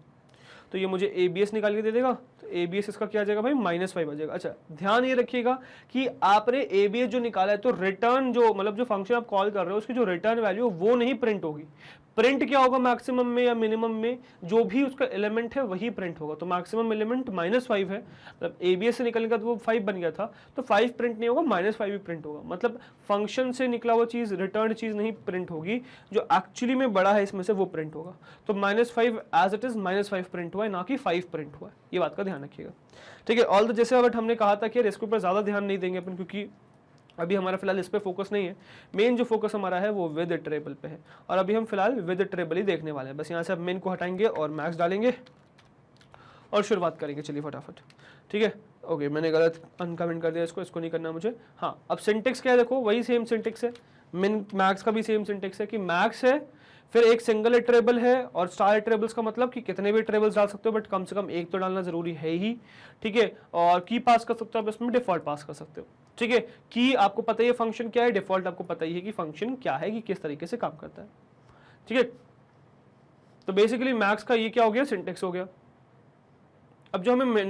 तो ये मुझे ABS निकाल के दे देगा। तो ABS इसका क्या आ जाएगा भाई, -5 आ जाएगा। अच्छा, ध्यान ये रखिएगा कि आपने ABS जो निकाला है तो रिटर्न जो, मतलब जो फंक्शन आप कॉल कर रहे हो उसकी जो रिटर्न वैल्यू वो नहीं प्रिंट होगी। प्रिंट क्या होगा मैक्सिमम में या मिनिमम में, जो भी उसका एलिमेंट है वही प्रिंट होगा। तो मैक्सिमम एलिमेंट -5 है, मतलब ABS से निकलने का तो वो 5 बन गया था, तो 5 प्रिंट नहीं होगा, -5 भी प्रिंट होगा। मतलब फंक्शन से निकला हुआ चीज़, रिटर्न चीज़ नहीं प्रिंट होगी, जो एक्चुअली में बड़ा है इसमें से वो प्रिंट होगा। तो -5 एज इट इज -5 प्रिंट हुआ है, ना कि 5 प्रिंट हुआ है, ये बात का ध्यान रखिएगा। ठीक है, ऑल द जैसे बट हमने कहा था कि इसके ऊपर ज़्यादा ध्यान नहीं देंगे अपन, क्योंकि अभी हमारा फिलहाल इस पे फोकस नहीं है, मेन जो फोकस हमारा है वो विद ट्रेबल पे है, और अभी हम फिलहाल विद ट्रेबल ही देखने वाले हैं। बस यहाँ से अब मेन को हटाएंगे और मैक्स डालेंगे और शुरुआत करेंगे। चलिए फटाफट, ठीक है। ओके, मैंने गलत अनकमेंट कर दिया इसको, इसको नहीं करना मुझे। हाँ, अब सिंटेक्स क्या है, देखो वही सेम सिंटेक्स है, मिन मैक्स का भी सेम सिंटेक्स है कि मैक्स है, फिर एक सिंगल इटरेबल है, और स्टार इटरेबल्स का मतलब कि कितने भी इटरेबल्स डाल सकते हो, बट कम से कम एक तो डालना जरूरी है ही, ठीक है। और की पास कर सकते हो आप, इसमें डिफॉल्ट पास कर सकते हो, ठीक है। की आपको पता ही है फंक्शन क्या है, डिफॉल्ट आपको पता ही है कि फंक्शन क्या है, कि किस तरीके से काम करता है, ठीक है। तो बेसिकली मैक्स का ये क्या हो गया, सिंटेक्स हो गया। अब जो हमें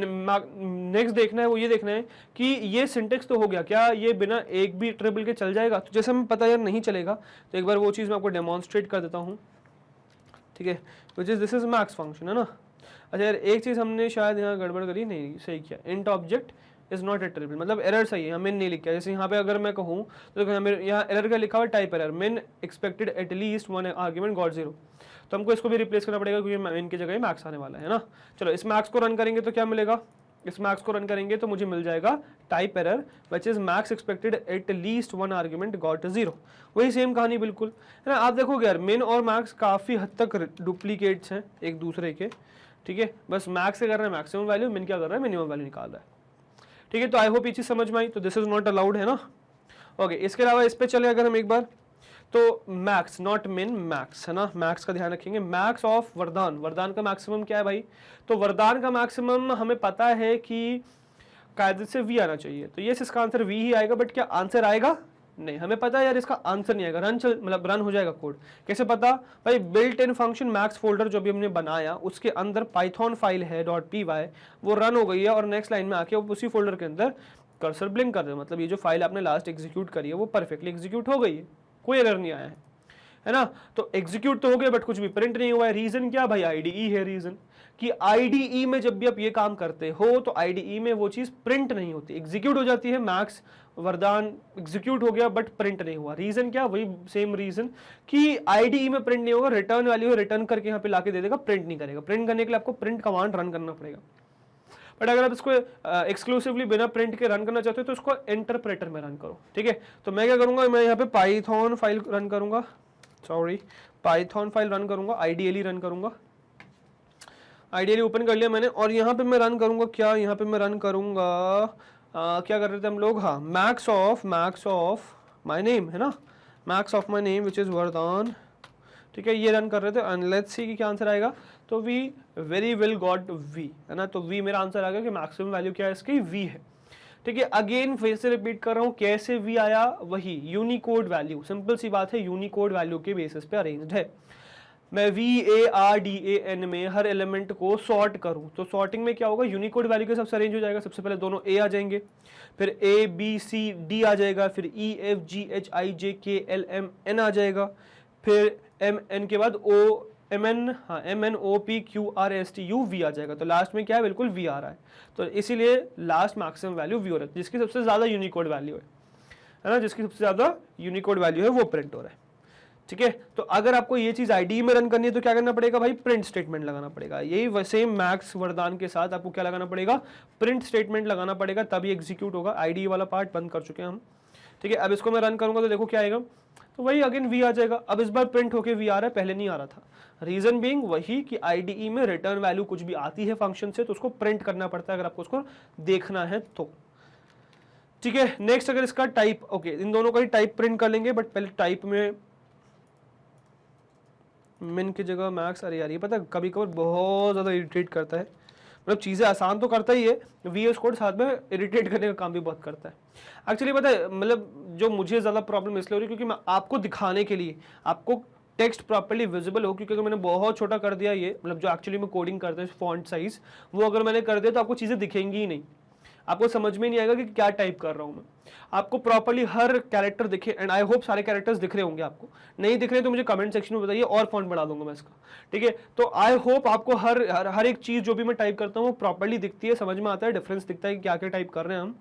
नेक्स्ट देखना है वो ये देखना है कि ये सिंटेक्स तो हो गया, क्या ये बिना एक भी ट्रिबल के चल जाएगा। तो जैसे हमें पता यार नहीं चलेगा, तो एक बार वो चीज़ मैं आपको डेमोन्स्ट्रेट कर देता हूँ, ठीक है। Which is this is max function, है ना। अच्छा यार, एक चीज़ हमने शायद यहाँ गड़बड़ करी, नहीं सही किया, int object is not a iterable, मतलब एरर सही है, हमें नहीं लिखा। जैसे यहाँ पे अगर मैं कहूँ तो यहाँ एरर का लिखा हुआ टाइप एरर, मिन expected at least one argument got 0, तो हमको इसको भी रिप्लेस करना पड़ेगा क्योंकि मिन की जगह मैक्स आने वाला है ना। चलो इस मैक्स को रन करेंगे तो क्या मिलेगा, इस मैक्स को रन करेंगे तो मुझे मिल जाएगा type error which is max expected at least one argument got 0। वही सेम कहानी बिल्कुल, है ना। आप देखोगे यार मिन और मैक्स काफ़ी हद तक डुप्लीकेट्स हैं एक दूसरे के, ठीक है। बस मैक्स क्या कर रहा है मैक्सिमम वैल्यू, मिन क्या कर रहा है मिनिमम वैल्यू निकाल रहा है, ठीक है। तो आई होप ये चीज़ समझ में आई। तो दिस इज नॉट अलाउड, है ना। ओके, इसके अलावा इस पे चले अगर हम एक बार, तो मैक्स नॉट मिन, मैक्स, है ना। मैक्स का ध्यान रखेंगे। मैक्स ऑफ वरदान, वरदान का मैक्सिमम क्या है भाई, तो वरदान का मैक्सिमम हमें पता है कि कायदे से वी आना चाहिए, तो ये इसका आंसर वी ही आएगा, बट क्या आंसर आएगा, नहीं, हमें पता है यार इसका आंसर नहीं आएगा, मतलब रन हो जाएगा कोड। कैसे पता भाई, built in function max folder जो भी हमने बनाया उसके अंदर पाइथन फाइल है .py, वो रन हो गई है, और नेक्स्ट लाइन में आके उसी फोल्डर के अंदर कर्सर ब्लिंक कर दे, मतलब ये जो फाइल आपने लास्ट एग्जीक्यूट करी है वो परफेक्टली एग्जीक्यूट हो गई है, कोई एरर नहीं आया है ना। तो एग्जीक्यूट तो हो गया बट कुछ भी प्रिंट नहीं हुआ है। रीजन क्या भाई, आईडीई है रीजन, कि आईडीई में जब भी आप ये काम करते हो तो आईडीई में वो चीज प्रिंट नहीं होती, एग्जीक्यूट हो जाती है। मैक्स वरदान एग्जीक्यूट हो गया बट प्रिंट नहीं हुआ। रीजन क्या, वही सेम रीजन कि आईडीई में प्रिंट नहीं होगा, रिटर्न वैल्यू रिटर्न करके यहाँ पे लाके दे देगा, प्रिंट नहीं करेगा। प्रिंट करने के लिए आपको प्रिंट कमांड रन करना पड़ेगा, बट अगर आप इसको एक्सक्लूसिवली बिना प्रिंट के रन करना चाहते हो तो इसको इंटरप्रेटर में रन करो, ठीक है। तो मैं क्या करूंगा, मैं यहाँ पे पाइथन फाइल रन करूंगा, सॉरी पाइथन फाइल रन करूंगा, आइडियली रन करूंगा, आइडियली ओपन कर लिया मैंने, और यहाँ पे मैं रन करूंगा क्या, यहाँ पे मैं रन करूंगा क्या कर रहे थे हम लोग, हाँ मैक्स ऑफ माई नेम, है ना, max of my name which is वरदान, ठीक है। ये रन कर रहे थे, एंड लेट्स सी कि क्या आंसर आएगा। तो we very well got we, है ना। तो वी मेरा आंसर आ गया कि मैक्सिमम वैल्यू क्या है इसकी, वी है, ठीक है। अगेन फिर से रिपीट कर रहा हूं, कैसे वी आया, वही यूनिकोड वैल्यू, सिंपल सी बात है, यूनिकोड वैल्यू के बेसिस पे अरेंज्ड है। मैं VARDAN में हर एलिमेंट को सॉर्ट करूं तो सॉर्टिंग में क्या होगा, यूनिकोड वैल्यू के सबसे अरेंज हो जाएगा। सबसे पहले दोनों A आ जाएंगे, फिर ABCD आ जाएगा, फिर EFGHIJKLMN आ जाएगा, फिर MN के बाद MNOPQRSTUV आ जाएगा। तो लास्ट में क्या है, बिल्कुल V आ रहा है, तो इसीलिए लास्ट मैक्सिमम वैल्यू V हो रहा है, जिसकी सबसे ज्यादा यूनिकोड वैल्यू है ना, जिसकी सबसे ज्यादा यूनिकोड वैल्यू है वो प्रिंट हो रहा है, ठीक है। तो अगर आपको ये चीज आईडी में रन करनी है तो क्या करना पड़ेगा भाई, प्रिंट स्टेटमेंट लगाना पड़ेगा। यही सेम मैक्स वरदान के साथ आपको क्या लगाना पड़ेगा, प्रिंट स्टेटमेंट लगाना पड़ेगा, तभी एग्जीक्यूट होगा। आईडी वाला पार्ट बंद कर चुके हैं हम, ठीक है। अब इसको मैं रन करूंगा तो देखो क्या आएगा, तो वही अगेन वी आ जाएगा। अब इस बार प्रिंट होके वी आ रहा है, पहले नहीं आ रहा था। रीजन बीइंग वही कि आईडीई में रिटर्न वैल्यू कुछ भी आती है फंक्शन से तो उसको प्रिंट करना पड़ता है अगर आपको उसको देखना है तो, ठीक है। नेक्स्ट अगर इसका टाइप, ओके इन दोनों का ही टाइप प्रिंट कर लेंगे, बट पहले टाइप में मिन की जगह मैक्स, अरे यार ये पता कभी कभार बहुत ज्यादा इरिटेट करता है, मतलब चीजें आसान तो करता ही है, VS कोड साथ में इरिटेट करने का काम भी बहुत करता है। एक्चुअली पता है मतलब जो मुझे ज्यादा प्रॉब्लम इसलिए हो रही है क्योंकि मैं आपको दिखाने के लिए, आपको टेक्स्ट प्रॉपर्ली विजिबल हो, क्योंकि अगर मैंने बहुत छोटा कर दिया ये, मतलब जो एक्चुअली में कोडिंग करते हैं फॉन्ट साइज, वो अगर मैंने कर दिया तो आपको चीजें दिखेंगी ही नहीं, आपको समझ में नहीं आएगा कि क्या टाइप कर रहा हूं मैं। आपको प्रॉपर्ली हर कैरेक्टर दिखे, एंड आई होप सारे कैरेक्टर्स दिख रहे होंगे। आपको नहीं दिख रहे तो मुझे कमेंट सेक्शन में बताइए और फॉन्ट बढ़ा दूंगा मैं इसका, ठीक है। तो आई होप आपको हर एक चीज जो भी मैं टाइप करता हूँ वो प्रॉपर्ली दिखती है, समझ में आता है, डिफरेंस दिखता है कि क्या क्या टाइप कर रहे हैं हम,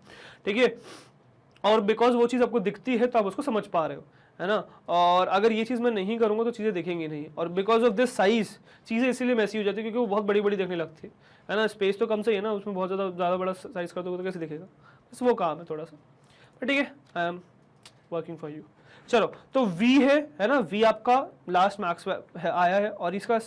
ठीक है। और बिकॉज वो चीज आपको दिखती है तो आप उसको समझ पा रहे हो, है ना। और अगर ये चीज मैं नहीं करूंगा तो चीजें दिखेंगी नहीं, और बिकॉज ऑफ दिस साइज चीजें इसीलिए मैसी हो जाती है क्योंकि वो बहुत बड़ी बड़ी दिखने लगती है ना। स्पेस तो कम से ही है ना, उसमें बहुत ज्यादा बड़ा साइज कर दोगे तो कैसे दिखेगा, बस वो काम है थोड़ा सा, ठीक है। Working for you. चलो तो v है ना, v आपका लास्ट मार्क्स आया है और इसका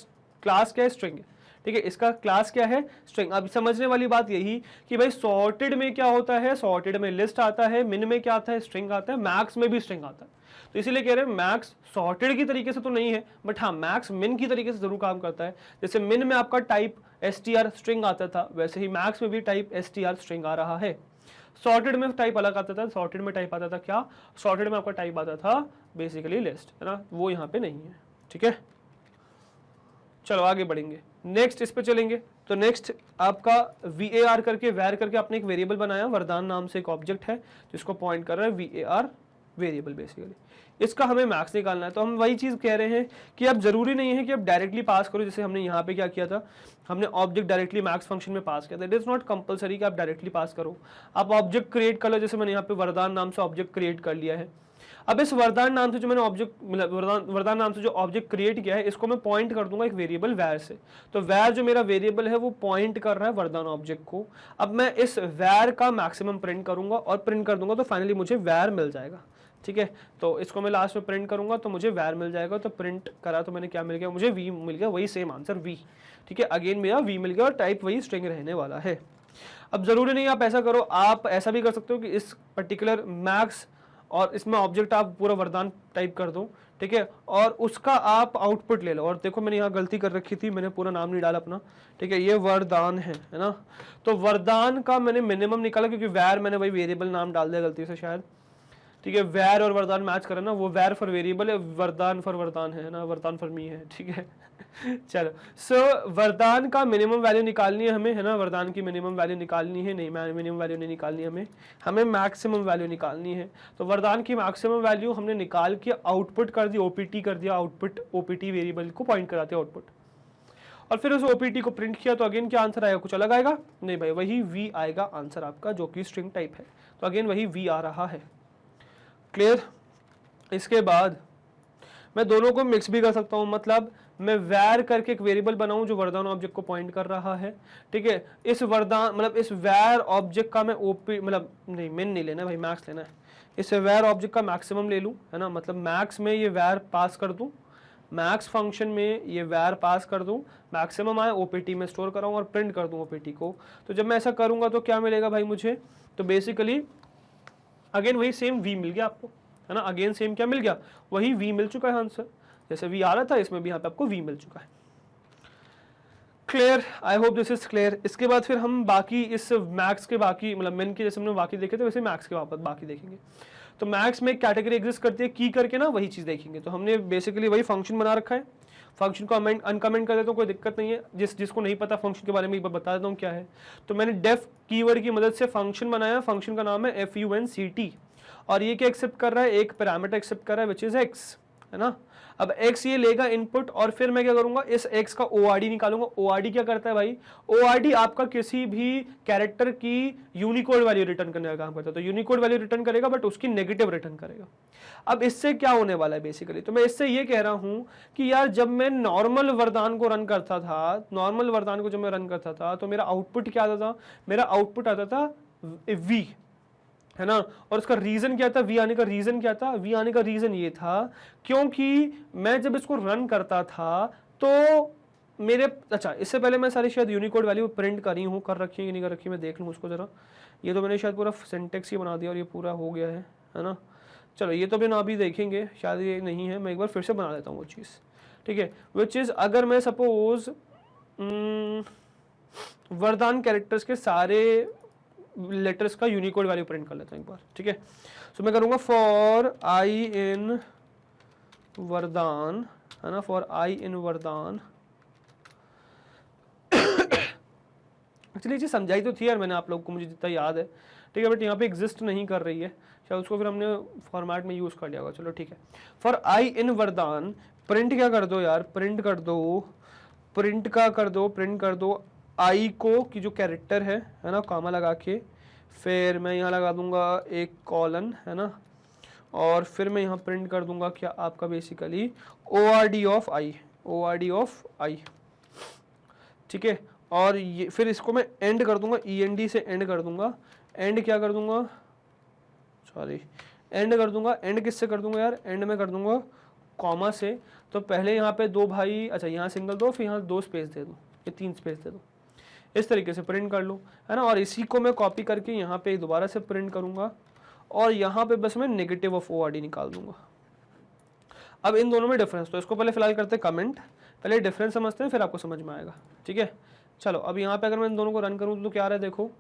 क्लास क्या है, स्ट्रिंग है, ठीक है, इसका क्लास क्या है, स्ट्रिंग। अब समझने वाली बात यही कि भाई सॉर्टेड में क्या होता है, सॉर्टेड में लिस्ट आता है, मिन में क्या आता है, स्ट्रिंग आता है, मैक्स में भी स्ट्रिंग आता है। तो इसीलिए कह रहे हैं मैक्स सॉर्टेड की तरीके से तो नहीं है, बट हाँ मैक्स मिन की तरीके से जरूर काम करता है। जैसे मिन में आपका टाइप str स्ट्रिंग आता था, वैसे ही मैक्स में भी टाइप str स्ट्रिंग आ रहा है। सॉर्टेड में टाइप अलग आता था, सॉर्टेड में टाइप आता था क्या, सॉर्टेड में आपका टाइप आता था बेसिकली लिस्ट, है ना, वो यहाँ पे नहीं है, ठीक है। चलो आगे बढ़ेंगे, नेक्स्ट इस पे चलेंगे। तो नेक्स्ट आपका var करके var करके आपने एक वेरिएबल बनाया, वरदान नाम से एक ऑब्जेक्ट है जिसको पॉइंट कर रहा है var वेरिएबल बेसिकली। इसका हमें मैक्स निकालना है। तो हम वही चीज कह रहे हैं कि अब जरूरी नहीं है कि आप डायरेक्टली पास करो, जैसे हमने यहाँ पे क्या किया था, हमने ऑब्जेक्ट डायरेक्टली मैक्स फंक्शन में पास किया था। इट इज नॉट कंपलसरी कि आप डायरेक्टली पास करो, आप ऑब्जेक्ट क्रिएट कर लो। जैसे मैंने यहाँ पे वरदान नाम से ऑब्जेक्ट क्रिएट कर लिया है। अब इस वरदान नाम से जो मैंने ऑब्जेक्ट मतलब वरदान नाम से जो ऑब्जेक्ट क्रिएट किया है, इसको मैं पॉइंट कर दूंगा एक वेरिएबल वैर से। तो वैर जो मेरा वेरिएबल है वो पॉइंट कर रहा है वरदान ऑब्जेक्ट को। अब मैं इस वैर का मैक्सिमम प्रिंट करूंगा और प्रिंट कर दूंगा, तो फाइनली मुझे वैर मिल जाएगा, ठीक है। तो इसको मैं लास्ट में प्रिंट करूंगा तो मुझे वैर मिल जाएगा। तो प्रिंट करा तो मैंने क्या मिल गया, मुझे v मिल गया, वही सेम आंसर v, ठीक है। अगेन मेरा v मिल गया और टाइप वही स्ट्रिंग रहने वाला है। अब जरूरी नहीं आप ऐसा करो, आप ऐसा भी कर सकते हो कि इस पर्टिकुलर मैक्स और इसमें ऑब्जेक्ट आप पूरा वरदान टाइप कर दो, ठीक है, और उसका आप आउटपुट ले लो। और देखो मैंने यहाँ गलती कर रखी थी, मैंने पूरा नाम नहीं डाला अपना, ठीक है, ये वरदान है ना। तो वरदान का मैंने मिनिमम निकाला क्योंकि वैर मैंने वही वेरिएबल नाम डाल दिया गलती से शायद, ठीक है। वैर और वरदान मैच करे ना, वो वैर फॉर वेरिएबल है, वरदान फॉर वरदान है ना, वरदान फॉर मी है, ठीक है। चलो सो वरदान का मिनिमम वैल्यू निकालनी है हमें, है ना, वरदान की मिनिमम वैल्यू निकालनी है, नहीं मिनिमम वैल्यू नहीं निकालनी हमें मैक्सिमम वैल्यू निकालनी है। तो वरदान की मैक्सिमम वैल्यू हमने निकाल के आउटपुट कर दी, ओपीटी कर दिया, आउटपुट ओपीटी वेरिएबल को पॉइंट कराते आउटपुट, और फिर उस ओपीटी को प्रिंट किया। तो अगेन क्या आंसर आएगा, कुछ अलग आएगा नहीं भाई, वही वी आएगा आंसर आपका, जो कि स्ट्रिंग टाइप है। तो अगेन वही वी आ रहा है, क्लियर। इसके बाद मैं दोनों को मिक्स भी कर सकता हूं, मतलब मैं वैर करके एक वेरिएबल बनाऊं जो वरदान ऑब्जेक्ट को पॉइंट कर रहा है, ठीक है। इस वरदान मतलब इस वैर ऑब्जेक्ट का मैं ओपी मतलब नहीं मिन नहीं लेना भाई, मैक्स लेना है। इस वैर ऑब्जेक्ट का मैक्सिमम ले लूं, है ना, मतलब मैक्स में ये वैर पास कर दूं, मैक्स फंक्शन में ये वैर पास कर दूं, मैक्सिमम आए ओपीटी में स्टोर कराऊं और प्रिंट कर दूं ओपीटी को। तो जब मैं ऐसा करूंगा तो क्या मिलेगा भाई मुझे, तो बेसिकली अगेन वही सेम v मिल गया आपको, है ना, अगेन सेम क्या मिल गया, वही v मिल चुका है आंसर, जैसे v आ रहा था इसमें भी यहाँ पे आपको v मिल चुका है। Clear, I hope this is clear. इसके बाद फिर हम बाकी इस मैक्स के बाकी मतलब मिन के जैसे हमने बाकी देखे थे वैसे मैक्स के वापस बाकी देखेंगे। तो मैक्स में एक कैटेगरी एग्जिस्ट करती है की करके ना, वही चीज देखेंगे। तो हमने बेसिकली वही फंक्शन बना रखा है, फंक्शन को अनकमेंट कर देता हूँ, कोई दिक्कत नहीं है। जिसको नहीं पता फंक्शन के बारे में एक बार बता देता हूँ क्या है। तो मैंने डेफ कीवर्ड की मदद से फंक्शन बनाया, फंक्शन का नाम है funct, और ये क्या एक्सेप्ट कर रहा है, एक पैरामीटर एक्सेप्ट कर रहा है विच इज x, है ना। अब x ये लेगा इनपुट, और फिर मैं क्या करूंगा, इस x का ORD निकालूंगा। ORD क्या करता है भाई, ORD आपका किसी भी कैरेक्टर की यूनिकोड वैल्यू रिटर्न करने का काम करता है। तो यूनिकोड वैल्यू रिटर्न करेगा बट उसकी नेगेटिव रिटर्न करेगा। अब इससे क्या होने वाला है बेसिकली, तो मैं इससे ये कह रहा हूं कि यार जब मैं नॉर्मल वरदान को रन करता था, नॉर्मल वरदान को जब मैं रन करता था तो मेरा आउटपुट क्या आता था, मेरा आउटपुट आता था v, है ना। और उसका रीजन क्या था, वी आने का रीजन क्या था, वी आने का रीजन ये था क्योंकि मैं जब इसको रन करता था तो मेरे, अच्छा इससे पहले मैं सारी शायद यूनिकोड वैल्यू प्रिंट करी हूँ, कर रखी है कि नहीं कर रखी, मैं देख लूँ उसको जरा। ये तो मैंने शायद पूरा सिंटेक्स ही बना दिया और ये पूरा हो गया है ना। चलो ये तो भी ना भी देखेंगे, शायद ये नहीं है, मैं एक बार फिर से बना लेता हूँ वो चीज़, ठीक है। विच इज़ अगर मैं सपोज वरदान कैरेक्टर्स के सारे लेटर्स का यूनिकोड वैल्यू प्रिंट कर लेता हूं एक बार, ठीक है। सो मैं करूंगा फॉर आई इन वरदान, है ना, फॉर आई इन वरदान। एक्चुअली ये समझाई तो थी यार मैंने आप लोग को, मुझे जितना याद है, ठीक है, बट यहाँ पे एग्जिस्ट नहीं कर रही है शायद, उसको फिर हमने फॉर्मेट में यूज कर लिया होगा। चलो ठीक है, फॉर आई इन वरदान प्रिंट क्या कर दो यार, प्रिंट कर दो, प्रिंट का कर दो, प्रिंट कर दो आई को की जो कैरेक्टर है ना, कॉमा लगा के, फिर मैं यहाँ लगा दूंगा एक कॉलन, है ना, और फिर मैं यहाँ प्रिंट कर दूंगा क्या आपका basically ORD of I, ORD of I, ठीक है। और ये फिर इसको मैं एंड कर दूंगा, END से एंड कर दूंगा, एंड क्या कर दूंगा, सॉरी एंड कर दूंगा, एंड किससे कर दूंगा यार, एंड में कर दूंगा कॉमा से। तो पहले यहाँ पे 2 भाई, अच्छा यहाँ सिंगल दो, फिर यहाँ 2 स्पेस दे दो, ये 3 स्पेस दे दो, इस तरीके से प्रिंट कर लो, है ना। और इसी को मैं कॉपी करके यहाँ पे दोबारा से प्रिंट करूँगा और यहाँ पे बस मैं नेगेटिव ऑफ ORD निकाल दूंगा। अब इन दोनों में डिफरेंस, तो इसको पहले फिलहाल करते हैं कमेंट, पहले डिफरेंस समझते हैं फिर आपको समझ में आएगा, ठीक है। चलो अब यहाँ पे अगर मैं इन दोनों को रन करूँ तो क्या आ रहा है देखो,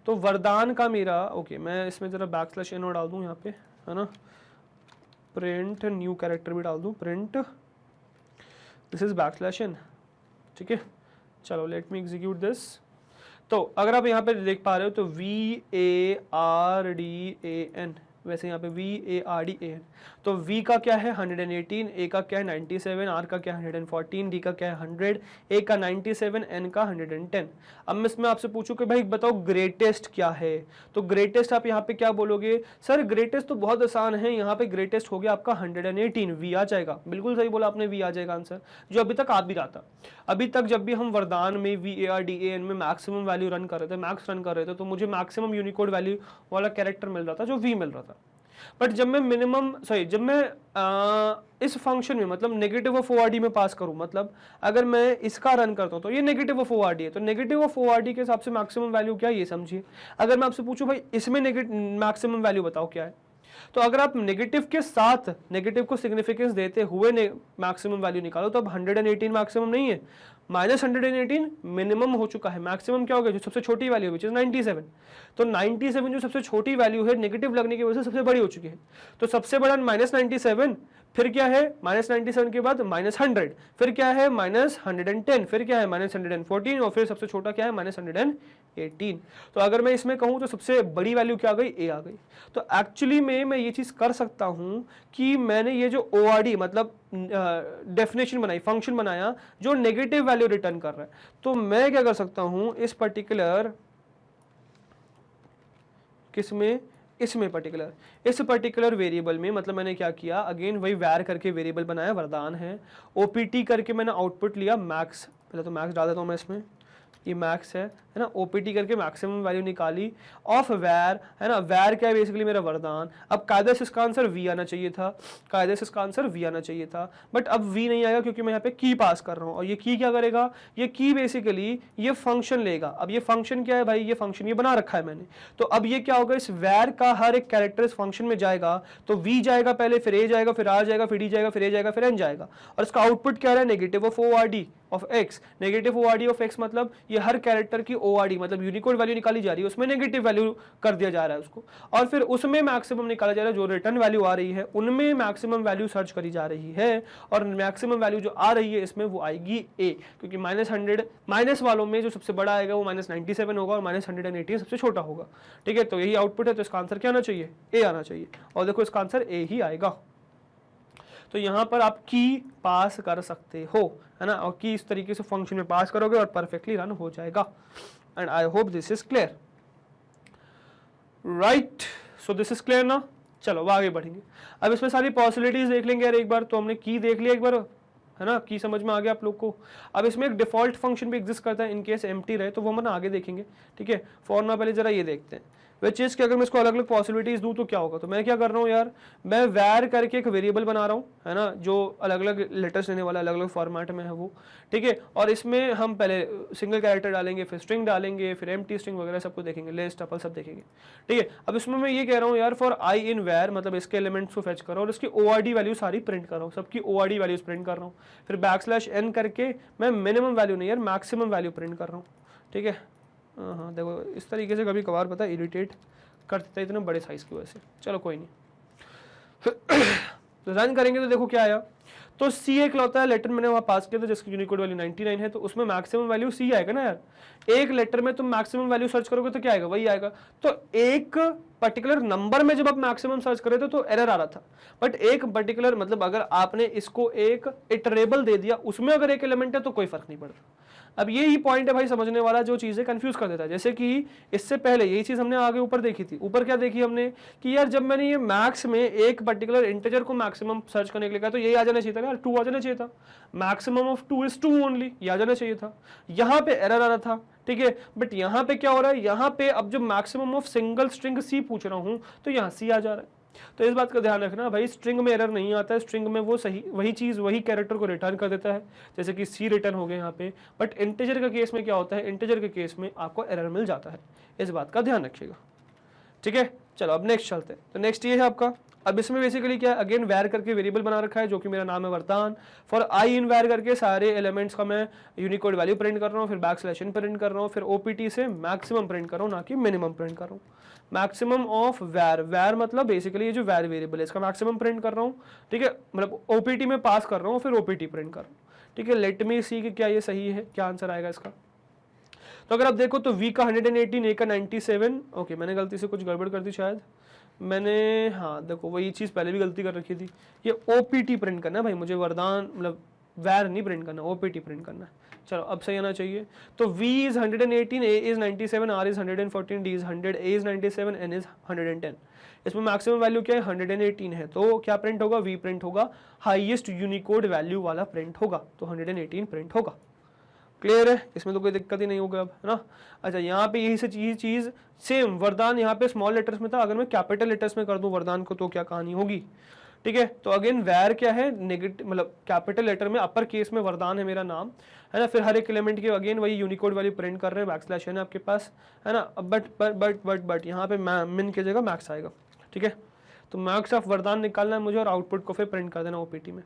तो वरदान का मेरा ओके, मैं इसमें जरा बैकस्लैश n डाल दूँ यहाँ पे, है ना, प्रिंट न्यू कैरेक्टर भी डाल दूँ, print this is backslash n, ठीक है। चलो लेट मी एग्जीक्यूट दिस। तो अगर आप यहाँ पे देख पा रहे हो तो VARDAN, वैसे यहाँ पे VARDAN, तो V का क्या है 118, A का क्या है 97, R का क्या है 114, D का क्या है 100, A का 97, N का 110। अब मैं इसमें आपसे पूछूं कि भाई बताओ ग्रेटेस्ट क्या है, तो ग्रेटेस्ट आप यहाँ पे क्या बोलोगे, सर ग्रेटेस्ट तो बहुत आसान है, यहाँ पे ग्रेटेस्ट हो गया आपका 118, V आ जाएगा, बिल्कुल सही बोला आपने, V आ जाएगा आंसर, जो अभी तक आ भी रहा था। अभी तक जब भी हम वरदान में VARDAN में मैक्सिमम वैल्यू रन कर रहे थे, मैक्स रन कर रहे थे, तो मुझे मैक्सिमम यूनिकोड वैल्यू वाला कैरेक्टर मिल रहा था जो V मिल रहा था। बट जब मैं मिनिमम सॉरी जब मैं इस फंक्शन में मतलब नेगेटिव ऑफ ORD में पास करूं, मतलब अगर मैं इसका रन करता हूं तो ये नेगेटिव ऑफ ORD है, तो नेगेटिव ऑफ ORD के हिसाब से मैक्सिमम वैल्यू क्या है ये समझिए। अगर मैं आपसे पूछूं भाई इसमें मैक्सिमम वैल्यू बताओ क्या है, तो अगर आप नेगेटिव के साथ नेगेटिव को सिग्निफिकेंस देते हुए मैक्सिमम वैल्यू निकालो तो अब 118 मैक्सिमम नहीं है, -118 मिनिमम हो चुका है, मैक्सिमम क्या हो गया जो सबसे छोटी वैल्यू है विच इज 97। तो 97 जो सबसे छोटी वैल्यू है नेगेटिव लगने की वजह से सबसे बड़ी हो चुकी है, तो सबसे बड़ा -97, फिर क्या है -97 के बाद -100, फिर क्या है -110, फिर क्या है -114 और फिर सबसे छोटा क्या है -118। तो अगर मैं इसमें कहूं तो सबसे बड़ी वैल्यू क्या आ गई, A आ गई। तो एक्चुअली में मैं ये चीज कर सकता हूं कि मैंने ये जो ORD मतलब डेफिनेशन बनाई, फंक्शन बनाया जो नेगेटिव वैल्यू रिटर्न कर रहा है, तो मैं क्या कर सकता हूं इस पर्टिकुलर किसमें, इसमें इस पर्टिकुलर वेरिएबल में, मतलब मैंने क्या किया अगेन वही वैर करके वेरिएबल बनाया, वरदान है, OPT करके मैंने आउटपुट लिया मैक्स, पहले तो मैक्स डाल देता हूं मैं इसमें, ये मैक्स है ना, OPT करके मैक्सिमम वैल्यू निकाली ऑफ वैर, है ना, वैर क्या है बेसिकली मेरा वरदान। अब कायदे से इसका आंसर V आना चाहिए था, कायदे से इसका आंसर V आना चाहिए था, बट अब V नहीं आएगा क्योंकि मैं यहाँ पे की पास कर रहा हूँ, और ये की क्या करेगा, ये की बेसिकली ये फंक्शन लेगा। अब ये फंक्शन क्या है भाई, ये फंक्शन ये बना रखा है मैंने, तो अब ये क्या होगा, इस वैर का हर एक कैरेक्टर इस फंक्शन में जाएगा, तो V जाएगा पहले, फिर A जाएगा, फिर R जाएगा, फिर D जाएगा, फिर A जाएगा, फिर N जाएगा, और इसका आउटपुट क्या है negative of ORD of X। Negative ORD of X मतलब ये हर कैरेक्टर की ORD मतलब यूनिकोड वैल्यू निकाली जा रही है, उसमें नेगेटिव वैल्यू कर दिया जा रहा है उसको, और फिर उसमें मैक्सिमम निकाला जा रहा है, जो रिटर्न वैल्यू आ रही है उनमें मैक्सिमम वैल्यू सर्च करी जा रही है, और मैक्सिमम वैल्यू जो आ रही है इसमें वो आएगी A, क्योंकि -100 माइनस वालों में जो सबसे बड़ा आएगा वो -97 होगा और -118 सबसे छोटा होगा, ठीक है। तो यही आउटपुट है, तो इसका आंसर क्या आना चाहिए, A आना चाहिए, और देखो इसका आंसर A ही आएगा। तो यहाँ पर आप की पास कर सकते हो, है ना, और की इस तरीके से फंक्शन में पास करोगे और परफेक्टली रन हो जाएगा। And I hope this is clear, right. So this is clear ना। चलो आगे बढ़ेंगे, अब इसमें सारी पॉसिबिलिटीज देख लेंगे यार एक बार। तो हमने की देख लिया एक बार, है ना, की समझ में आ गया आप लोग को। अब इसमें एक डिफॉल्ट फंक्शन भी एग्जिस्ट करता है इन केस एम्प्टी रहे, तो वो हम आगे देखेंगे, ठीक है। फॉर नाउ पहले जरा ये देखते हैं वे चीज़ कि अगर मैं इसको अलग अलग पॉसिबिलिटीज दूं तो क्या होगा। तो मैं क्या कर रहा हूँ यार, मैं वैर करके एक वेरिएबल बना रहा हूँ, है ना, जो अलग अलग लेटर्स लेने वाला अलग अलग फॉर्मेट में है वो, ठीक है। और इसमें हम पहले सिंगल कैरेक्टर डालेंगे, फिर स्ट्रिंग डालेंगे, फिर एम्प्टी स्ट्रिंग वगैरह सबको देखेंगे, लिस्ट टपल सब देखेंगे, ठीक है। अब इसमें मैं ये कह रहा हूँ यार फॉर आई इन वैर, मतलब इसके एलिमेंट्स को फेच कर रहा हूँ और इसकी ORD वैल्यू सारी प्रिंट कर रहा हूँ, सबकी ORD वैल्यूज प्रिंट कर रहा हूँ। फिर \n करके मैं मिनिमम वैल्यू नहीं यार मैक्सिमम वैल्यू प्रिंट कर रहा हूँ, ठीक है। हाँ देखो इस तरीके से कभी कभार पता है इरिटेट कर देता है इतने बड़े साइज की वजह से, चलो कोई नहीं। तो रन करेंगे तो देखो क्या आया, तो C एक लौता है लेटर मैंने वहां पास किया था जिसकी यूनिकोड वैल्यू 99 है, तो उसमें मैक्सिमम वैल्यू C आएगा ना यार। एक लेटर में तुम मैक्सिमम वैल्यू सर्च करोगे तो क्या आएगा, वही आएगा। तो एक पर्टिकुलर नंबर में जब आप मैक्सिमम सर्च कर रहे थे तो एरर आ रहा था, बट एक पर्टिकुलर मतलब अगर आपने इसको एक इटरेबल दे दिया उसमें अगर एक एलिमेंट है तो कोई फर्क नहीं पड़ता। अब ये ही पॉइंट है भाई समझने वाला, जो चीजें कंफ्यूज कर देता है। जैसे कि इससे पहले यही चीज हमने आगे ऊपर देखी थी, ऊपर क्या देखी हमने कि यार जब मैंने ये मैक्स में एक पर्टिकुलर इंटीजर को मैक्सिमम सर्च करने के लिए कहा तो यही आ जाना चाहिए था यार, 2 आ जाना चाहिए था, मैक्सिमम ऑफ 2 इज 2 ओनली, ये आ जाना चाहिए था। यहाँ पे एरर आ रहा था, ठीक है। बट यहाँ पे क्या हो रहा है, यहाँ पे अब जब maximum of single string C पूछ रहा हूँ तो यहाँ C आ जा रहा है, तो इस बात का ध्यान रखना भाई, स्ट्रिंग में एरर नहीं आता है, स्ट्रिंग में वो सही वही चीज़ वही कैरेक्टर को रिटर्न कर देता है, जैसे कि सी रिटर्न हो गए यहाँ पे। बट इंटीजर के केस में क्या होता है, इंटीजर के केस में आपको एरर मिल जाता है, इस बात का ध्यान रखिएगा, ठीक है। चलो अब नेक्स्ट चलते हैं। तो नेक्स्ट ये है आपका, अब इसमें बेसिकली क्या है, अगेन वैर करके वेरिएबल बना रखा है जो कि मेरा नाम है वरदान। फॉर आई इन वैर करके सारे एलिमेंट्स का मैं यूनिकोड वैल्यू प्रिंट कर रहा हूँ, फिर बैकस्लैश प्रिंट कर रहा हूँ, फिर ओपीटी से मैक्सिमम प्रिंट कर रहा हूँ, ना कि मिनिमम प्रिंट कर रहा हूँ। मैक्सिमम ऑफ वैर, वैर मतलब बेसिकली ये जो वैर वेरिएबल है इसका मैक्सिमम प्रिंट कर रहा हूँ, ठीक है, मतलब ओपीटी में पास कर रहा हूँ, फिर ओपीटी प्रिंट कर रहा हूँ, ठीक है। लेट मी सी कि क्या ये सही है, क्या आंसर आएगा इसका। तो अगर आप देखो तो v का 118, a का 97, ओके मैंने गलती से कुछ गड़बड़ कर दी शायद मैंने, हाँ देखो वही चीज़ पहले भी गलती कर रखी थी, ये ओपीटी प्रिंट करना है भाई मुझे, वरदान मतलब वैर नहीं प्रिंट करना, ओपीटी प्रिंट करना है। चलो अब सही आना चाहिए। तो v is 118, a is 97, r is 114, d is 100, a is 97, n is 110। इसमें मैक्सिमम वैल्यू क्या है, 118 है, तो क्या प्रिंट होगा, v प्रिंट होगा, हाईएस्ट यूनिकोड वैल्यू वाला प्रिंट होगा, तो 118 प्रिंट होगा। क्लियर है, इसमें तो कोई दिक्कत ही नहीं होगा अब, है ना। अच्छा यहाँ पे यही से चीज सेम, वरदान यहाँ पे स्मॉल लेटर्स में था, अगर मैं कैपिटल लेटर्स में कर दूं वरदान को तो क्या कहानी होगी, ठीक है। तो अगेन वैर क्या है, नेगेटिव मतलब कैपिटल लेटर में अपर केस में वरदान है मेरा नाम, है ना। फिर हर एक एलिमेंट के अगेन वही यूनिकोड वैल्यू प्रिंट कर रहे हैं, बैकस्लैश है ना आपके पास, है ना। बट यहाँ पे मिन की जगह मैक्स आएगा, ठीक है। तो मैक्स ऑफ वरदान निकालना है मुझे और आउटपुट को फिर प्रिंट कर देना ओपीटी में।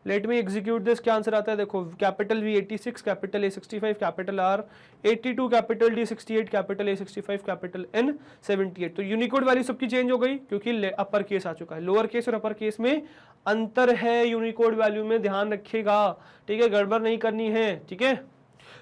लेट मी एग्जीक्यूट दिस, क्या आंसर आता है देखो, capital V 86, capital A 65, capital R 82, capital D 68, capital A 65, capital N 78। तो यूनिकोड वैल्यू सबकी चेंज हो गई क्योंकि अपर केस आ चुका है, लोअर केस और अपर केस में अंतर है यूनिकोड वैल्यू में, ध्यान रखिएगा, ठीक है, गड़बड़ नहीं करनी है, ठीक है।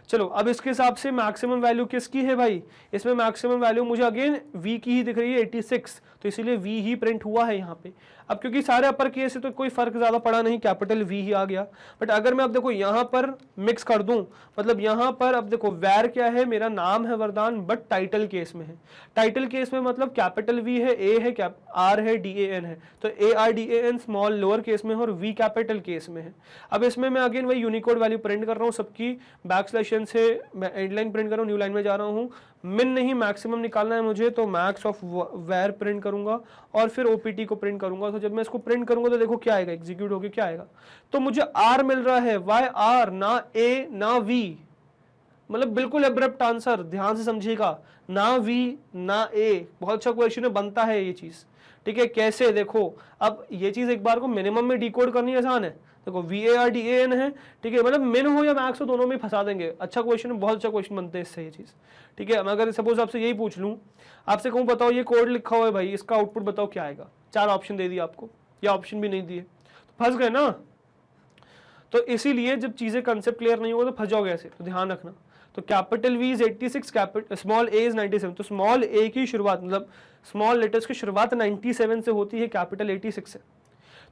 चलो अब इसके हिसाब से मैक्सिमम वैल्यू किसकी है भाई, इसमें मैक्सिमम वैल्यू मुझे अगेन v की ही दिख रही है 86, तो इसीलिए v ही प्रिंट हुआ है यहाँ पे। अब क्योंकि सारे अपर केस है तो कोई फर्क ज्यादा पड़ा नहीं, कैपिटल v ही आ गया। बट अगर मैं अब देखो यहाँ पर मिक्स कर दूं, मतलब यहाँ पर अब देखो वैर क्या है, मेरा नाम है वरदान बट टाइटल केस में है, टाइटल केस में मतलब कैपिटल v है, a है, r है, dan है, तो ARDAN स्मॉल लोअर केस में है और v कैपिटल केस में है। अब इसमें मैं अगेन वही यूनिकोड वैल्यू प्रिंट कर रहा हूँ सबकी, बैकस्लैश से मैं एंड लाइन प्रिंट कर रहा हूँ, न्यू लाइन में जा रहा हूँ, मिन नहीं मैक्सिमम निकालना है मुझे, तो मैक्स ऑफ वैर प्रिंट करूंगा और फिर ओपीटी को प्रिंट करूंगा। तो जब मैं इसको प्रिंट करूंगा तो देखो क्या आएगा, एग्जीक्यूट होके क्या आएगा, तो मुझे आर मिल रहा है, वाई आर, ना ए ना वी, मतलब बिल्कुल एब्रप्ट आंसर, ध्यान से समझिएगा, ना वी ना ए। बहुत अच्छा क्वेश्चन है, बनता है ये चीज, ठीक है। कैसे देखो, अब ये चीज एक बार को मिनिमम में डिकोड करनी आसान है, देखो VARDAN है, ठीक है, मतलब मिन हो या मैक्स हो दोनों में फंसा देंगे। अच्छा क्वेश्चन है, बहुत अच्छा क्वेश्चन बनते हैं इससे ये चीज, ठीक है। मैं अगर सपोज आपसे यही पूछ लूं, आपसे कहूं बताओ ये कोड लिखा हुआ है भाई, इसका आउटपुट बताओ क्या आएगा, 4 ऑप्शन दे दिए आपको या ऑप्शन भी नहीं दिए, तो फंस गए ना। तो इसीलिए जब चीजें कंसेप्ट क्लियर नहीं होगा तो फंस जाओगे ऐसे, तो ध्यान रखना। तो capital V is 86, capital small a is 97, तो स्मॉल a की शुरुआत मतलब स्मॉल लेटर्स की शुरुआत 97 से होती है, कैपिटल 86 से।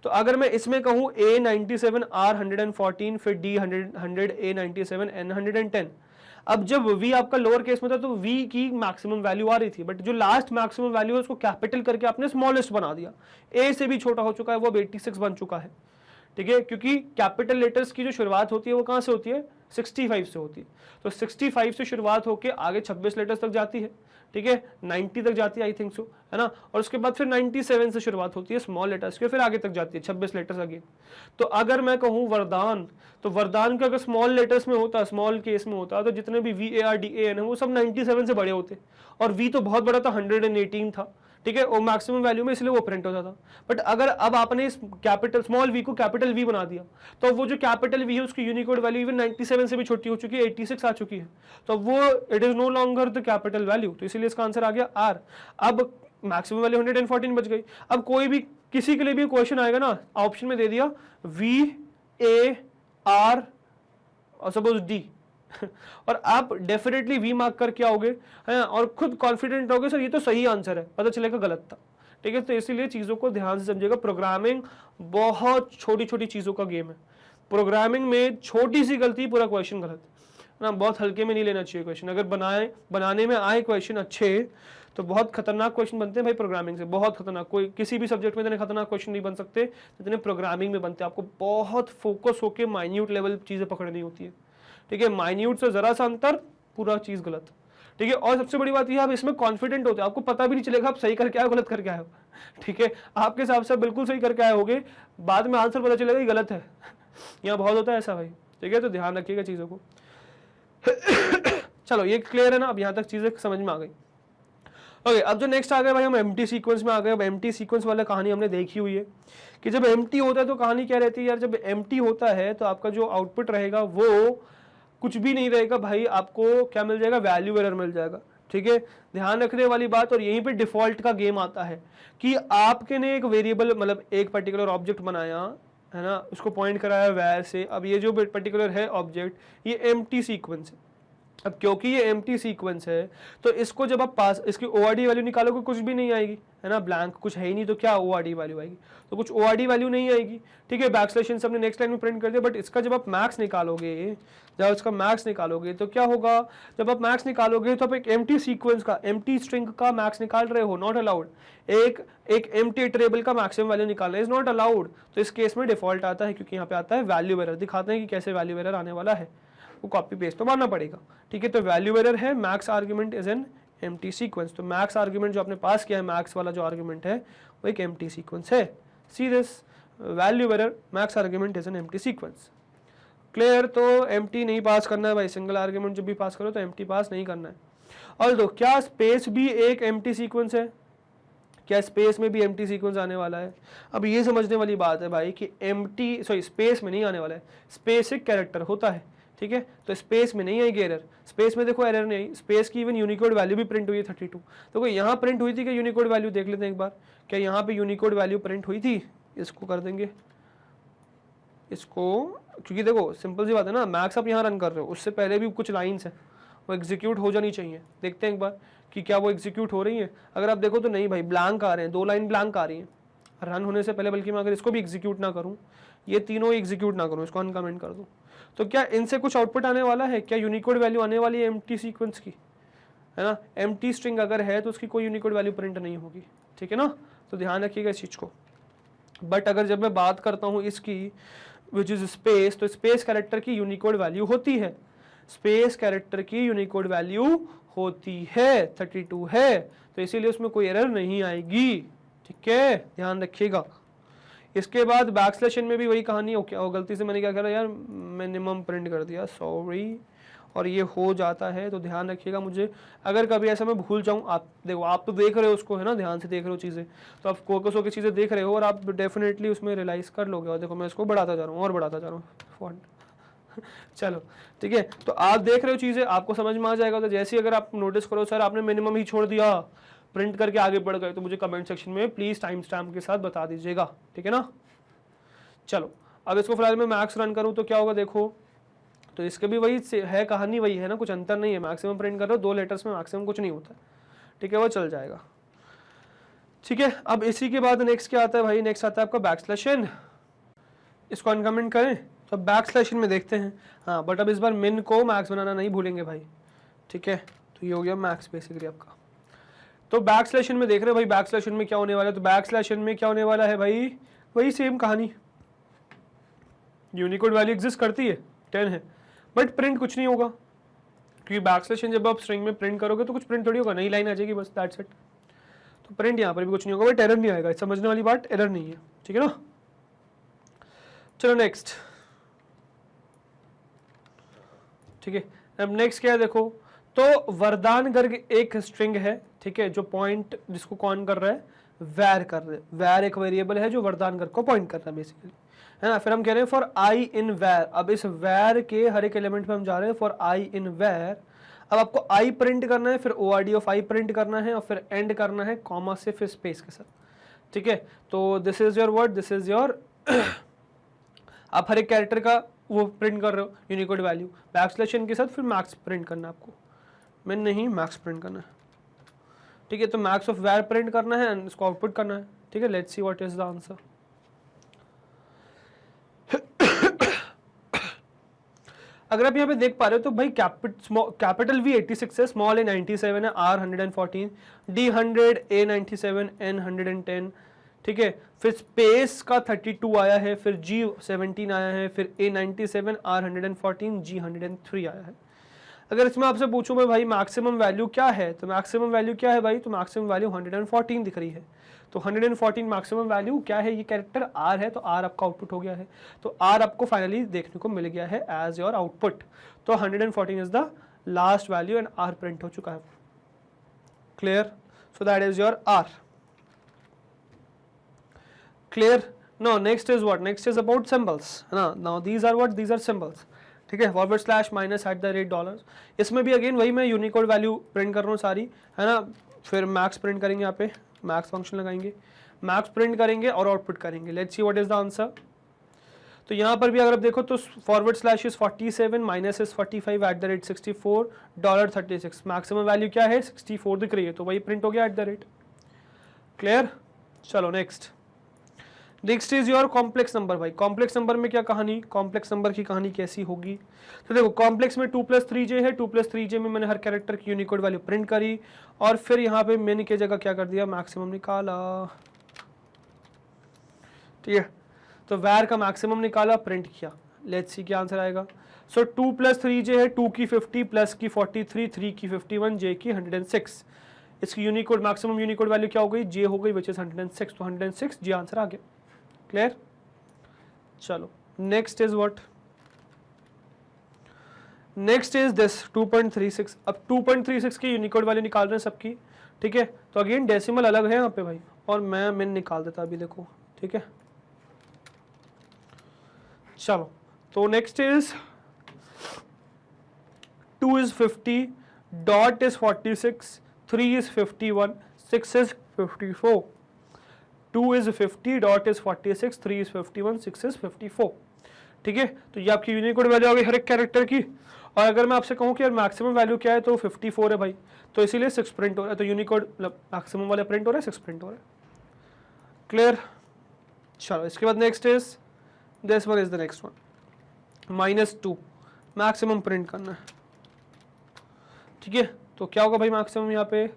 तो अगर मैं इसमें कहूं A 97, R 114, फिर D 100, A 97, N 110। अब जब V आपका लोअर केस में था तो V की मैक्सिमम वैल्यू आ रही थी, बट जो लास्ट मैक्सिमम वैल्यू है उसको कैपिटल करके आपने स्मॉलेस्ट बना दिया, A से भी छोटा हो चुका है, वो अब 86 बन चुका है, ठीक है। क्योंकि कैपिटल लेटर्स की जो शुरुआत होती है वो कहां से होती है, 65 से होती है, तो 65 से शुरुआत होकर आगे 26 लेटर्स तक जाती है, ठीक है, 90 तक जाती है आई थिंक सो, है ना। और उसके बाद फिर 97 से शुरुआत होती है स्मॉल लेटर्स की, फिर आगे तक जाती है 26 लेटर्स अगेन। तो अगर मैं कहूँ वरदान, तो वरदान का अगर स्मॉल लेटर्स में होता, स्मॉल केस में होता, तो जितने भी VARDAN है वो सब 97 से बड़े होते, और V तो बहुत बड़ा था, 118 था, ठीक है, और मैक्सिमम वैल्यू में इसलिए वो प्रिंट होता था। बट अगर अब आपने इस कैपिटल स्मॉल v को कैपिटल V बना दिया, तो वो जो कैपिटल V है उसकी यूनिकोड वैल्यू इवन 97 से भी छोटी हो चुकी है, 86 आ चुकी है, तो वो it is no longer the capital value, तो इसीलिए इसका आंसर आ गया R। अब मैक्सिमम वैल्यू 114 बच गई। अब कोई भी किसी के लिए भी क्वेश्चन आएगा ना, ऑप्शन में दे दिया VAR और सपोज D और आप डेफिनेटली V मार्क करके आओगे, है, और खुद कॉन्फिडेंट रहोगे सर ये तो सही आंसर है, पता चलेगा गलत था, ठीक है। तो इसीलिए चीजों को ध्यान से समझिएगा, प्रोग्रामिंग बहुत छोटी छोटी चीजों का गेम है, प्रोग्रामिंग में छोटी सी गलती पूरा क्वेश्चन गलत है ना, बहुत हल्के में नहीं लेना चाहिए क्वेश्चन। अगर बनाने में आए क्वेश्चन अच्छे तो बहुत खतरनाक क्वेश्चन बनते हैं भाई प्रोग्रामिंग से, बहुत खतरनाक, कोई किसी भी सब्जेक्ट में इतने खतरनाक क्वेश्चन नहीं बन सकते जितने प्रोग्रामिंग में बनते हैं। आपको बहुत फोकस होकर माइन्यूट लेवल चीजें पकड़नी होती है, ठीक है, माइन्यूट से जरा सा अंतर पूरा चीज गलत, ठीक है। और सबसे बड़ी बात यह आप इसमें कॉन्फिडेंट होते हो, आपको पता भी नहीं चलेगा आप सही करके आए हो गलत करके आए हो, ठीक है। आपके हिसाब से बिल्कुल सही करके आए होगे, बाद में आंसर पता चलेगा ये गलत है। यहाँ बहुत होता है ऐसा भाई, ठीक है। तो ध्यान रखिएगा चीज़ों को। चलो ये क्लियर है ना, अब यहाँ तक चीज़ें समझ में आ गई। ओके, अब जो नेक्स्ट आ गए भाई हम एम्प्टी सीक्वेंस में आ गए। अब एम्प्टी सीक्वेंस वाला कहानी हमने देखी हुई है कि जब एम्प्टी होता है तो कहानी क्या रहती है यार, जब एम्प्टी होता है तो आपका जो आउटपुट रहेगा वो कुछ भी नहीं रहेगा भाई, आपको क्या मिल जाएगा, वैल्यू एरर मिल जाएगा, ठीक है। ध्यान रखने वाली बात, और यहीं पे डिफॉल्ट का गेम आता है कि आपके ने एक वेरिएबल मतलब एक पर्टिकुलर ऑब्जेक्ट बनाया है ना, उसको पॉइंट कराया वैर से। अब ये जो पर्टिकुलर है ऑब्जेक्ट ये एम्प्टी सीक्वेंस है। अब क्योंकि ये एम्प्टी सीक्वेंस है तो इसको जब आप पास इसकी ओआरडी वैल्यू निकालोगे कुछ भी नहीं आएगी, है ना, ब्लैंक कुछ है ही नहीं, तो क्या ओआरडी वैल्यू आएगी, तो कुछ ओआरडी वैल्यू नहीं आएगी, ठीक है। बैकस्लैश से हमने नेक्स्ट लाइन में प्रिंट कर दिया, बट इसका जब आप मैक्स निकालोगे, जब इसका मैक्स निकालोगे तो क्या होगा, जब आप मैक्स निकालोगे तो आप एक एम्प्टी सीक्वेंस का, एम्प्टी स्ट्रिंग का मैक्स निकाल रहे हो, नॉट अलाउड। एक एम्प्टी इटरेबल का मैक्सिमम वैल्यू निकालना इज नॉट अलाउड। तो इस केस में डिफॉल्ट आता है, क्योंकि यहाँ पे आता है वैल्यू एरर, दिखाते हैं कि कैसे वैल्यू एरर आने वाला है, वो कॉपी पेस्ट तो मारना पड़ेगा, ठीक है। तो वैल्यू एरर है, max argument is an empty sequence. तो मैक्स आर्गुमेंट जो आपने पास किया है, मैक्स वाला जो आर्गुमेंट है वो एक एम्प्टी सीक्वेंस है। See this, value error max argument is an empty sequence. Clear. तो एम्प्टी नहीं पास करना है भाई, सिंगल आर्गुमेंट जब भी पास करो तो एम्प्टी पास नहीं करना है। और दो, क्या स्पेस भी एक एम्प्टी सीक्वेंस है, क्या स्पेस में भी एम्प्टी सीक्वेंस आने वाला है। अब ये समझने वाली बात है भाई कि एम्प्टी स्पेस में नहीं आने वाला है, स्पेस एक कैरेक्टर होता है, ठीक है। तो स्पेस में नहीं आएगी एरर, स्पेस में देखो एरर नहीं आई, स्पेस की इवन यूनिकोड वैल्यू भी प्रिंट हुई है 32। तो कोई यहाँ प्रिंट हुई थी क्या यूनिकोड वैल्यू, देख लेते हैं एक बार, क्या यहाँ पे यूनिकोड वैल्यू प्रिंट हुई थी। इसको कर देंगे इसको, क्योंकि देखो सिंपल सी बात है ना, मैक्स आप यहाँ रन कर रहे हो, उससे पहले भी कुछ लाइन्स है वो एग्जीक्यूट हो जानी चाहिए। देखते हैं एक बार कि क्या वो एग्जीक्यूट हो रही है। अगर आप देखो तो नहीं भाई, ब्लैंक आ रहे हैं, 2 लाइन ब्लैंक आ रही हैं रन होने से पहले। बल्कि मैं अगर इसको भी एग्जीक्यूट ना करूँ, ये तीनों एग्जीक्यूट ना करूँ, इसको अनकमेंट कर दूँ, तो क्या इनसे कुछ आउटपुट आने वाला है, क्या यूनिकोड वैल्यू आने वाली है एम्प्टी सीक्वेंस की, है ना। एम्प्टी स्ट्रिंग अगर है तो उसकी कोई यूनिकोड वैल्यू प्रिंट नहीं होगी, ठीक है ना। तो ध्यान रखिएगा इस चीज़ को। बट अगर जब मैं बात करता हूँ इसकी विच इज स्पेस, तो स्पेस कैरेक्टर की यूनिकोड वैल्यू होती है, स्पेस कैरेक्टर की यूनिकोड वैल्यू होती है, 32 है, तो इसीलिए उसमें कोई एरर नहीं आएगी, ठीक है, ध्यान रखिएगा। इसके बाद बैकस्लैश एन में भी वही कहानी हो, क्या गलती से मैंने क्या करा यार, मिनिमम प्रिंट कर दिया, सॉरी, और ये हो जाता है। तो ध्यान रखिएगा, मुझे अगर कभी ऐसा मैं भूल जाऊँ, आप देखो आप तो देख रहे हो उसको, है ना, ध्यान से देख रहे हो चीज़ें, तो आप फोकस होकर चीज़ें देख रहे हो और आप डेफिनेटली उसमें रियलाइज़ कर लोगे। और देखो मैं इसको बढ़ाता जा रहा हूँ और बढ़ाता जा रहा हूँ फॉन्ट। चलो ठीक है, तो आप देख रहे हो चीज़ें, आपको समझ में आ जाएगा। तो जैसे ही अगर आप नोटिस करो सर आपने मिनिमम ही छोड़ दिया, प्रिंट करके आगे बढ़ गए, तो मुझे कमेंट सेक्शन में प्लीज़ टाइम स्टैम्प के साथ बता दीजिएगा, ठीक है ना। चलो अब इसको फिलहाल मैं मैक्स रन करूँ तो क्या होगा देखो, तो इसके भी वही है कहानी, वही है ना, कुछ अंतर नहीं है। मैक्सिमम प्रिंट कर रहे हो, 2 लेटर्स में मैक्सिमम कुछ नहीं होता, ठीक है, वो चल जाएगा, ठीक है। अब इसी के बाद नेक्स्ट क्या आता है भाई, नेक्स्ट आता है आपका बैकस्लैश एन। इसको अनकमेंट करें तो बैकस्लैश एन में देखते हैं, हाँ, बट अब इस बार मिन को मैक्स बनाना नहीं भूलेंगे भाई, ठीक है। तो ये हो गया मैक्स बेसिकली आपका। तो बैकस्लैश एन में देख रहे हो भाई, बैकस्लैश एन में क्या होने वाला है, तो बैकस्लैश एन में क्या होने वाला है भाई, वही सेम कहानी, यूनिकोड वैल्यू एग्जिस्ट करती है 10 है, बट प्रिंट कुछ नहीं होगा, क्योंकि बैकस्लैश एन जब आप स्ट्रिंग में प्रिंट करोगे तो कुछ प्रिंट थोड़ी होगा, नई लाइन आ जाएगी बस, दैट्स इट। तो प्रिंट यहाँ पर भी कुछ नहीं होगा, बट एरर नहीं आएगा, समझने वाली बात, एरर नहीं है, ठीक है ना। चलो नेक्स्ट, ठीक है। अब नेक्स्ट क्या है देखो, तो वरदान गर्ग एक स्ट्रिंग है, ठीक है, जो पॉइंट जिसको कौन कर रहा है, वैर कर रहे हैं, वैर एक वेरिएबल है जो वरदान गर्ग को पॉइंट कर रहा है बेसिकली, है ना। फिर हम कह रहे हैं फॉर आई इन वैर, अब इस वैर के हर एक एलिमेंट पे हम जा रहे हैं फॉर आई इन वैर। अब आपको आई प्रिंट करना है, फिर ORD ऑफ आई प्रिंट करना है, और फिर एंड करना है कॉमा से, फिर स्पेस के साथ, ठीक है। तो this is your word, this is your आप हर एक कैरेक्टर का वो प्रिंट कर रहे हो यूनिकोड वैल्यू, बैकस्लैश एन के साथ फिर मैक्स प्रिंट करना है आपको, मैं नहीं मैक्स प्रिंट करना है, ठीक है। तो मैक्स ऑफ वैर प्रिंट करना है एंड इसको आउटपुट करना है, ठीक है। Let's see what is the answer. अगर आप यहाँ पे देख पा रहे हो तो भाई कैपिटल V 86 है, स्मॉल A 97 है, R 114, D 100, A 97, N 110, ठीक है। फिर स्पेस का 32 आया है, फिर G 17 आया है, फिर A 97, R 114, G 103 आया है। अगर इसमें आपसे पूछूं मैं भाई मैक्सिमम वैल्यू क्या है, तो मैक्सिमम वैल्यू क्या है भाई, तो मैक्सिमम वैल्यू 114 दिख रही है। तो 114 मैक्सिमम वैल्यू क्या है, ये कैरेक्टर आर है, तो आर आपका आउटपुट हो गया है। तो आर आपको फाइनली देखने को मिल गया है एज योर आउटपुट। तो 114 is the last value and R print हो चुका है। Clear? So that is your R. Clear? No next is what, next is about symbols, है ना। Now these are what, these are symbols, ठीक है। Forward slash minus $, इसमें भी again वही मैं यूनिकोड वैल्यू प्रिंट कर रहा हूँ सारी, है ना। फिर मैक्स प्रिंट करेंगे, यहाँ पे मैक्स फंक्शन लगाएंगे, मैक्स प्रिंट करेंगे और आउटपुट करेंगे। Let's see what is the answer. तो यहाँ पर भी अगर आप देखो तो forward slash is 47 minus is 45 @64 $36, maximum value क्या है 64 दिख रही है, तो वही प्रिंट हो गया @। क्लियर? चलो next. Next is your complex number. भाई कॉम्प्लेक्स नंबर में क्या कहानी, कॉम्प्लेक्स नंबर की कहानी कैसी होगी, तो देखो कॉम्प्लेक्स में 2+3j है, 2+3j में मैंने हर कैरेक्टर की यूनिकोड वैल्यू प्रिंट करी और फिर यहाँ पे मैंने की जगह क्या कर दिया, मैक्सिमम निकाला। ठीक है, तो वैर का मैक्सिमम निकाला, प्रिंट किया। लेट्स सी क्या आंसर आएगा। सो 2+3j है, 2 की 50 प्लस की 43, 3 की 51, j की 106। इसकी यूनिकोड मैक्सिमम यूनिकोड वैल्यू क्या हो गई, j हो गई विच इज 106, तो 106 j आंसर आ गया। क्लियर? चलो next is what, next is this 2.36। अब 2.36 की यूनिकोड वैल्यू निकाल रहे हैं सबकी, ठीक है। तो अगेन डेसिमल अलग है यहाँ पे भाई, और मैं मिन निकाल देता अभी, देखो ठीक है। चलो तो next is 2 is 50, dot is 46, 3 is 51, 6 is 54। 2 is 50, dot is 46, 3 is 51, 6 is 54। ठीक है, तो ये आपकी यूनिकोड वैल्यू आ गई हर एक कैरेक्टर की। और अगर मैं आपसे कहूँ कि यार मैक्सिमम वैल्यू क्या है, तो 54 है भाई, तो इसीलिए 6 प्रिंट हो रहा है, तो यूनिकोड मतलब मैक्सिमम वाला प्रिंट हो रहा है, 6 प्रिंट हो रहा है। क्लियर? चलो इसके बाद next is this one is the next one, -2 maximum print करना है। ठीक है, तो क्या होगा भाई मैक्सिमम यहाँ पे,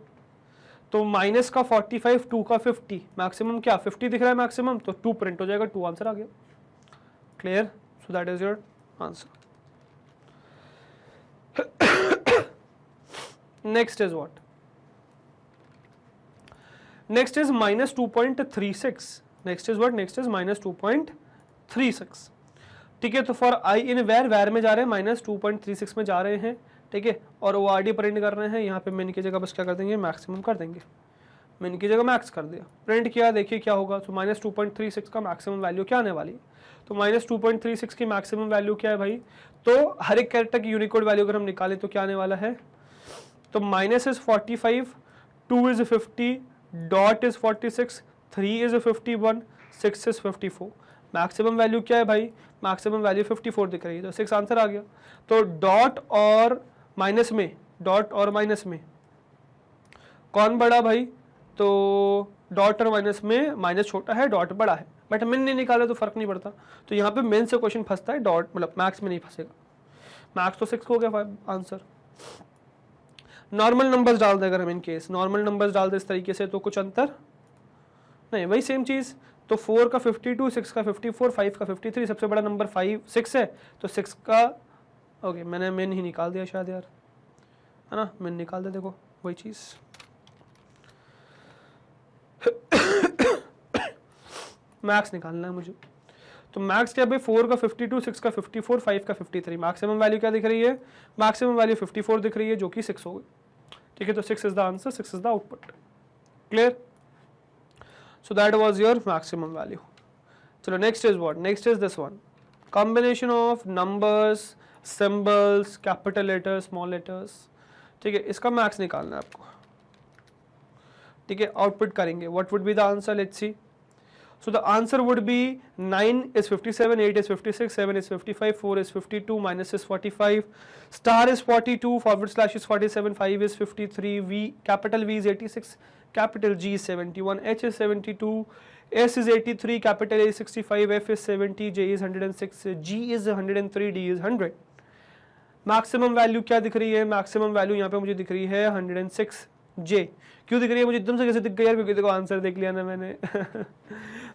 तो माइनस का 45, 2 का 50, मैक्सिमम क्या 50 दिख रहा है मैक्सिमम, तो 2 प्रिंट हो जाएगा, 2 आंसर आ गया। Clear? So that is your answer. Next is what, next is -2.36। Next is what, next is -2.36। ठीक है, तो फॉर आई इन वेर में जा रहे हैं, -2.36 में जा रहे हैं, ठीक है, और वो आरडी प्रिंट कर रहे हैं। यहाँ पे मिन की जगह बस क्या कर देंगे, मैक्सिमम कर देंगे, मिन की जगह मैक्स कर दिया, प्रिंट किया, देखिए क्या होगा। तो -2.36 का मैक्सिमम वैल्यू क्या आने वाली है, तो -2.36 की मैक्सिमम वैल्यू क्या है भाई, तो हर एक कैरेक्टर की यूनिकोड वैल्यू अगर हम निकालें तो क्या आने वाला है, तो minus is 45, 2 is 50, dot is 46, 3 is 51, 6 is 54। Maximum value क्या है भाई, मैक्सिमम वैल्यू 54 दिख रही है, तो 6 आंसर आ गया। तो डॉट और माइनस में, डॉट और माइनस में कौन बड़ा भाई, तो डॉट और माइनस में माइनस छोटा है, डॉट बड़ा है, बट मिन नहीं निकाले तो फर्क नहीं पड़ता। तो यहाँ पे मिन से क्वेश्चन फंसता है, डॉट मतलब मैक्स में नहीं फंसेगा। मैक्स तो 6 हो गया आंसर। नॉर्मल नंबर्स डाल दे अगर हम इन केस नॉर्मल नंबर्स डाल दे इस तरीके से, तो कुछ अंतर नहीं, वही सेम चीज। तो 4 का 52, 6 का 54, 5 का 53, सबसे बड़ा नंबर 6 है, तो 6 का ओके मैंने मिन ही निकाल दिया शायद यार, है ना, मिन निकाल दे, देखो वही चीज। मैक्स निकालना है मुझे, तो मैक्स क्या भाई, 4 का 52, 6 का 54, 5 का 53। मैक्सिमम वैल्यू क्या दिख रही है, मैक्सिमम वैल्यू 54 दिख रही है, जो कि 6 हो गई। ठीक है, तो 6 is the answer, 6 is the output. Clear? So that was your maximum value. चलो next is what? Next is this one. Combination of numbers, symbols, capital letters, small letters. ठीक है, इसका मैक्स निकालना है आपको। ठीक है, आउटपुट करेंगे। What would be the answer? Let's see. So the answer would be 9 is 57, 8 is 56, 7 is 55, 4 is 52, minus is 45, star is 42, forward slash is 47, 5 is 53, V, capital V is 86, capital G is 71, H is 72, S is 83, capital A is 65, F is 70, J is 106, G is 103, D is 100। Maximum value क्या दिख रही है, maximum value यहाँ पे मुझे दिख रही है 106 J। क्यों दिख रही है मुझे एकदम से, कैसे दिख गई यार, क्योंकि देखो आंसर देख लिया ना मैंने।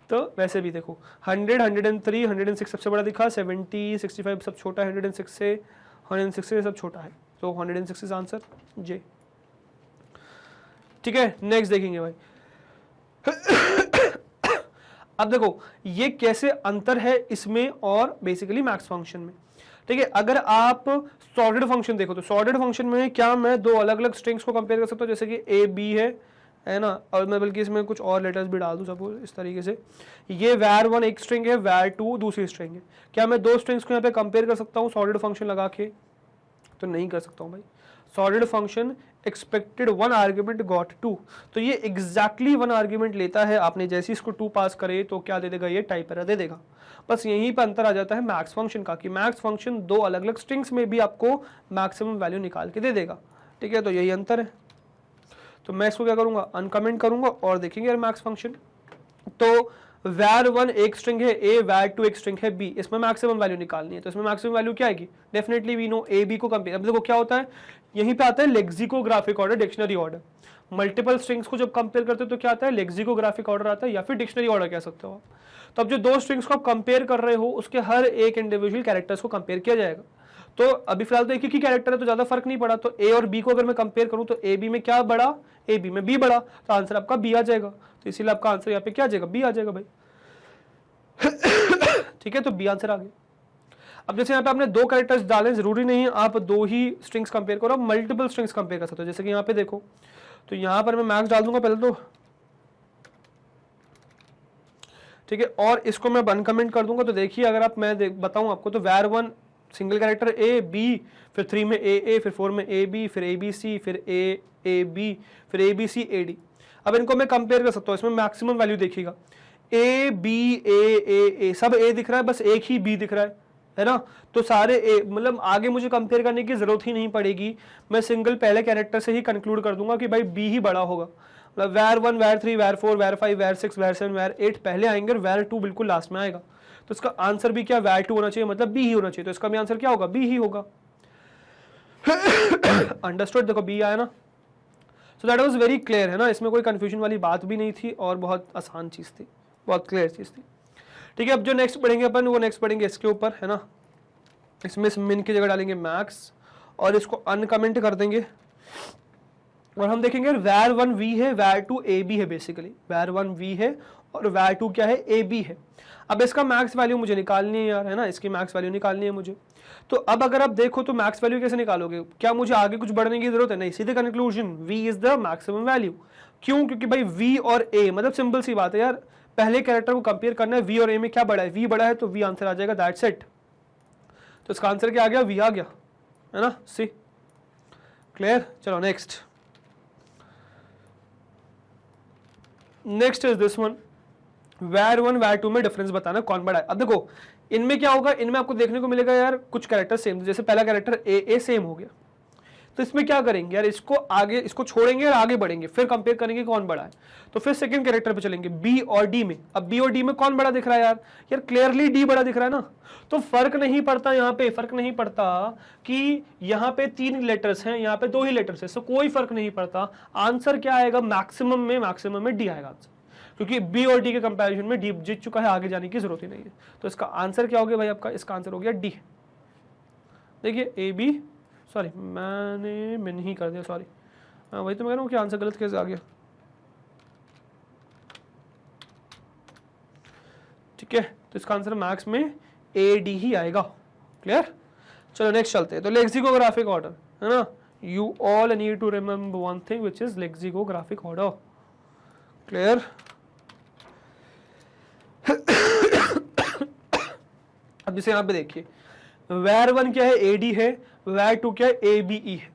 तो वैसे भी देखो 100, 103, 106 सबसे बड़ा दिखा, 70, 65 सब छोटा है 106 से, 106 से सब छोटा है। तो 106 इज आंसर जे। ठीक है, नेक्स्ट देखेंगे भाई। अब देखो ये कैसे अंतर है इसमें और बेसिकली मैक्स फंक्शन में। ठीक है, अगर आप सॉर्टेड फंक्शन देखो तो सॉर्टेड फंक्शन में क्या मैं दो अलग अलग स्ट्रिंग्स को कंपेयर कर सकता हूँ, जैसे कि ए बी है ना, और मैं बल्कि इसमें कुछ और लेटर्स भी डाल दूँ सपोज इस तरीके से। ये var1 एक स्ट्रिंग है, var2 दूसरी स्ट्रिंग है। क्या मैं दो स्ट्रिंग्स को यहाँ पे कंपेयर कर सकता हूँ सॉर्टेड फंक्शन लगा के? तो नहीं कर सकता हूँ भाई। Sorted function expected 1 argument got 2, तो ये एग्जैक्टली 1 आर्ग्यूमेंट लेता है। आपने जैसे इसको 2 पास करे तो क्या दे देगा, ये टाइप एरर दे देगा। बस यहीं पर अंतर आ जाता है मैक्स फंक्शन का, कि मैक्स फंक्शन दो अलग अलग स्ट्रिंग्स में भी आपको मैक्सिमम वैल्यू निकाल के दे देगा। ठीक है, तो यही अंतर है। तो मैं इसको क्या करूंगा, अनकमेंट करूंगा और देखेंगे यार मैक्स फंक्शन। तो var1 एक स्ट्रिंग है a, var2 एक स्ट्रिंग है b, इसमें मैक्सिमम वैल्यू निकालनी है। तो इसमें मैक्सिमम वैल्यू क्या आएगी, definitely we know a b को कंपेयर। अब देखो क्या होता है, यहीं पे आता है lexicographic order, dictionary order. Multiple strings को जब कंपेयर करते हो तो क्या आता है, लेक्सिकोग्राफिक ऑर्डर आता है या फिर डिक्शनरी ऑर्डर कह सकते हो आप। तो अब जो दो स्ट्रिंग्स को आप कंपेयर कर रहे हो उसके हर एक इंडिविजुअल कैरेक्टर्स को कंपेयर किया जाएगा। तो अभी फिलहाल तो एक ही कैरेक्टर है तो ज्यादा फर्क नहीं पड़ा। तो ए और बी को अगर मैं कंपेयर करूं तो ए बी में क्या बड़ा, ए बी में बी बड़ा, तो आंसर आपका बी आ जाएगा। तो इसीलिए आपका आंसर यहाँ पे क्या आ जाएगा, बी आ जाएगा भाई। ठीक है, तो बी आंसर आ गया। अब जैसे यहाँ पे आपने दो कैरेक्टर्स डाले, जरूरी नहीं आप दो ही स्ट्रिंग्स कंपेयर करो, आप मल्टीपल स्ट्रिंग्स कंपेयर कर सकते हो। जैसे कि यहाँ पे देखो, तो यहाँ पर मैं मैक्स डाल दूंगा पहले तो, ठीक है, और इसको मैं अनकमेंट कर दूंगा। तो देखिए अगर आप मैं बताऊं आपको, तो var1 single character A B, फिर 3 में ए, फिर 4 में ए बी, फिर ए बी सी, फिर ए बी, फिर ए बी सी ए डी। अब इनको मैं कंपेयर कर सकता हूँ, इसमें मैक्सिमम वैल्यू देखिएगा, ए बी ए सब ए दिख रहा है, बस एक ही बी दिख रहा है ना। तो सारे ए, मतलब आगे मुझे कंपेयर करने की जरूरत ही नहीं पड़ेगी, मैं सिंगल पहले कैरेक्टर से ही कंक्लूड कर दूंगा कि भाई बी ही बड़ा होगा। मतलब var1 var3 var4 var5 var6 var7 var8 पहले आएंगे और var2 बिल्कुल लास्ट में आएगा। तो इसका आंसर भी क्या, var2 होना चाहिए, मतलब बी ही होना चाहिए। तो इसका भी आंसर क्या होगा, बी ही होगा। अंडरस्टूड, देखो बी आया ना। So that was very clear, है ना, इसमें कोई कंफ्यूजन वाली बात भी नहीं थी और बहुत आसान चीज थी, बहुत क्लियर चीज थी। ठीक है, अब जो नेक्स्ट पढ़ेंगे अपन, वो नेक्स्ट पढ़ेंगे इसके ऊपर, है ना। इसमें मिन की जगह डालेंगे मैक्स और इसको अनकमेंट कर देंगे और हम देखेंगे var1 v है, var2 ab है। बेसिकली var1 v है और var2 क्या है, ab है। अब इसका मैक्स वैल्यू मुझे निकालनी है यार, है ना, इसकी मैक्स वैल्यू निकालनी है मुझे। तो अब अगर आप देखो तो मैक्स वैल्यू कैसे निकालोगे, क्या मुझे आगे कुछ बढ़ने की जरूरत है, नहीं, सीधे conclusion v is the maximum value. क्यों, क्योंकि भाई v और a, मतलब सिंपल सी बात है यार, पहले कैरेक्टर को कंपेयर करना है, v और a में क्या बड़ा है, v बड़ा है तो v आंसर आ जाएगा, दैट्स इट। तो इसका आंसर क्या आ गया, v आ गया, है ना, सी क्लियर। चलो next, next is this one, var1 var2 में डिफरेंस बताना कौन बड़ा है। अब देखो इनमें क्या होगा, इनमें आपको देखने को मिलेगा यार कुछ कैरेक्टर सेम, जैसे पहला कैरेक्टर ए सेम हो गया। तो इसमें क्या करेंगे यार, इसको आगे, इसको छोड़ेंगे और आगे बढ़ेंगे, फिर कंपेयर करेंगे कौन बड़ा है। तो फिर सेकंड कैरेक्टर पे चलेंगे, बी और डी में। अब बी और डी में कौन बड़ा दिख रहा है यार, यार क्लियरली डी बड़ा दिख रहा है ना। तो फर्क नहीं पड़ता, यहाँ पे फर्क नहीं पड़ता कि यहाँ पे 3 लेटर्स हैं, यहाँ पे 2 ही लेटर्स है, सो कोई फर्क नहीं पड़ता। आंसर क्या आएगा, मैक्सिमम में डी आएगा आंसर, क्योंकि बी और डी के कंपैरिजन में डी जीत चुका है, आगे जाने की जरूरत ही नहीं है। तो इसका आंसर क्या हो गया भाई आपका, इसका आंसर हो गया डी। देखिए ए बी, सॉरी मैंने नहीं कर दिया, सॉरी, वही तो मैं कह रहा हूँ कि आंसर गलत कैसे आ गया। ठीक है, तो इसका आंसर मैक्स में ए डी ही आएगा, क्लियर। चलो नेक्स्ट चलते हैं। तो लेक्सिकोग्राफिक ऑर्डर, है ना, you all need to remember one thing which is lexicographic order, clear. अब जैसे यहाँ पे देखिए, var1 क्या है, ad है, var2 क्या है, abe है।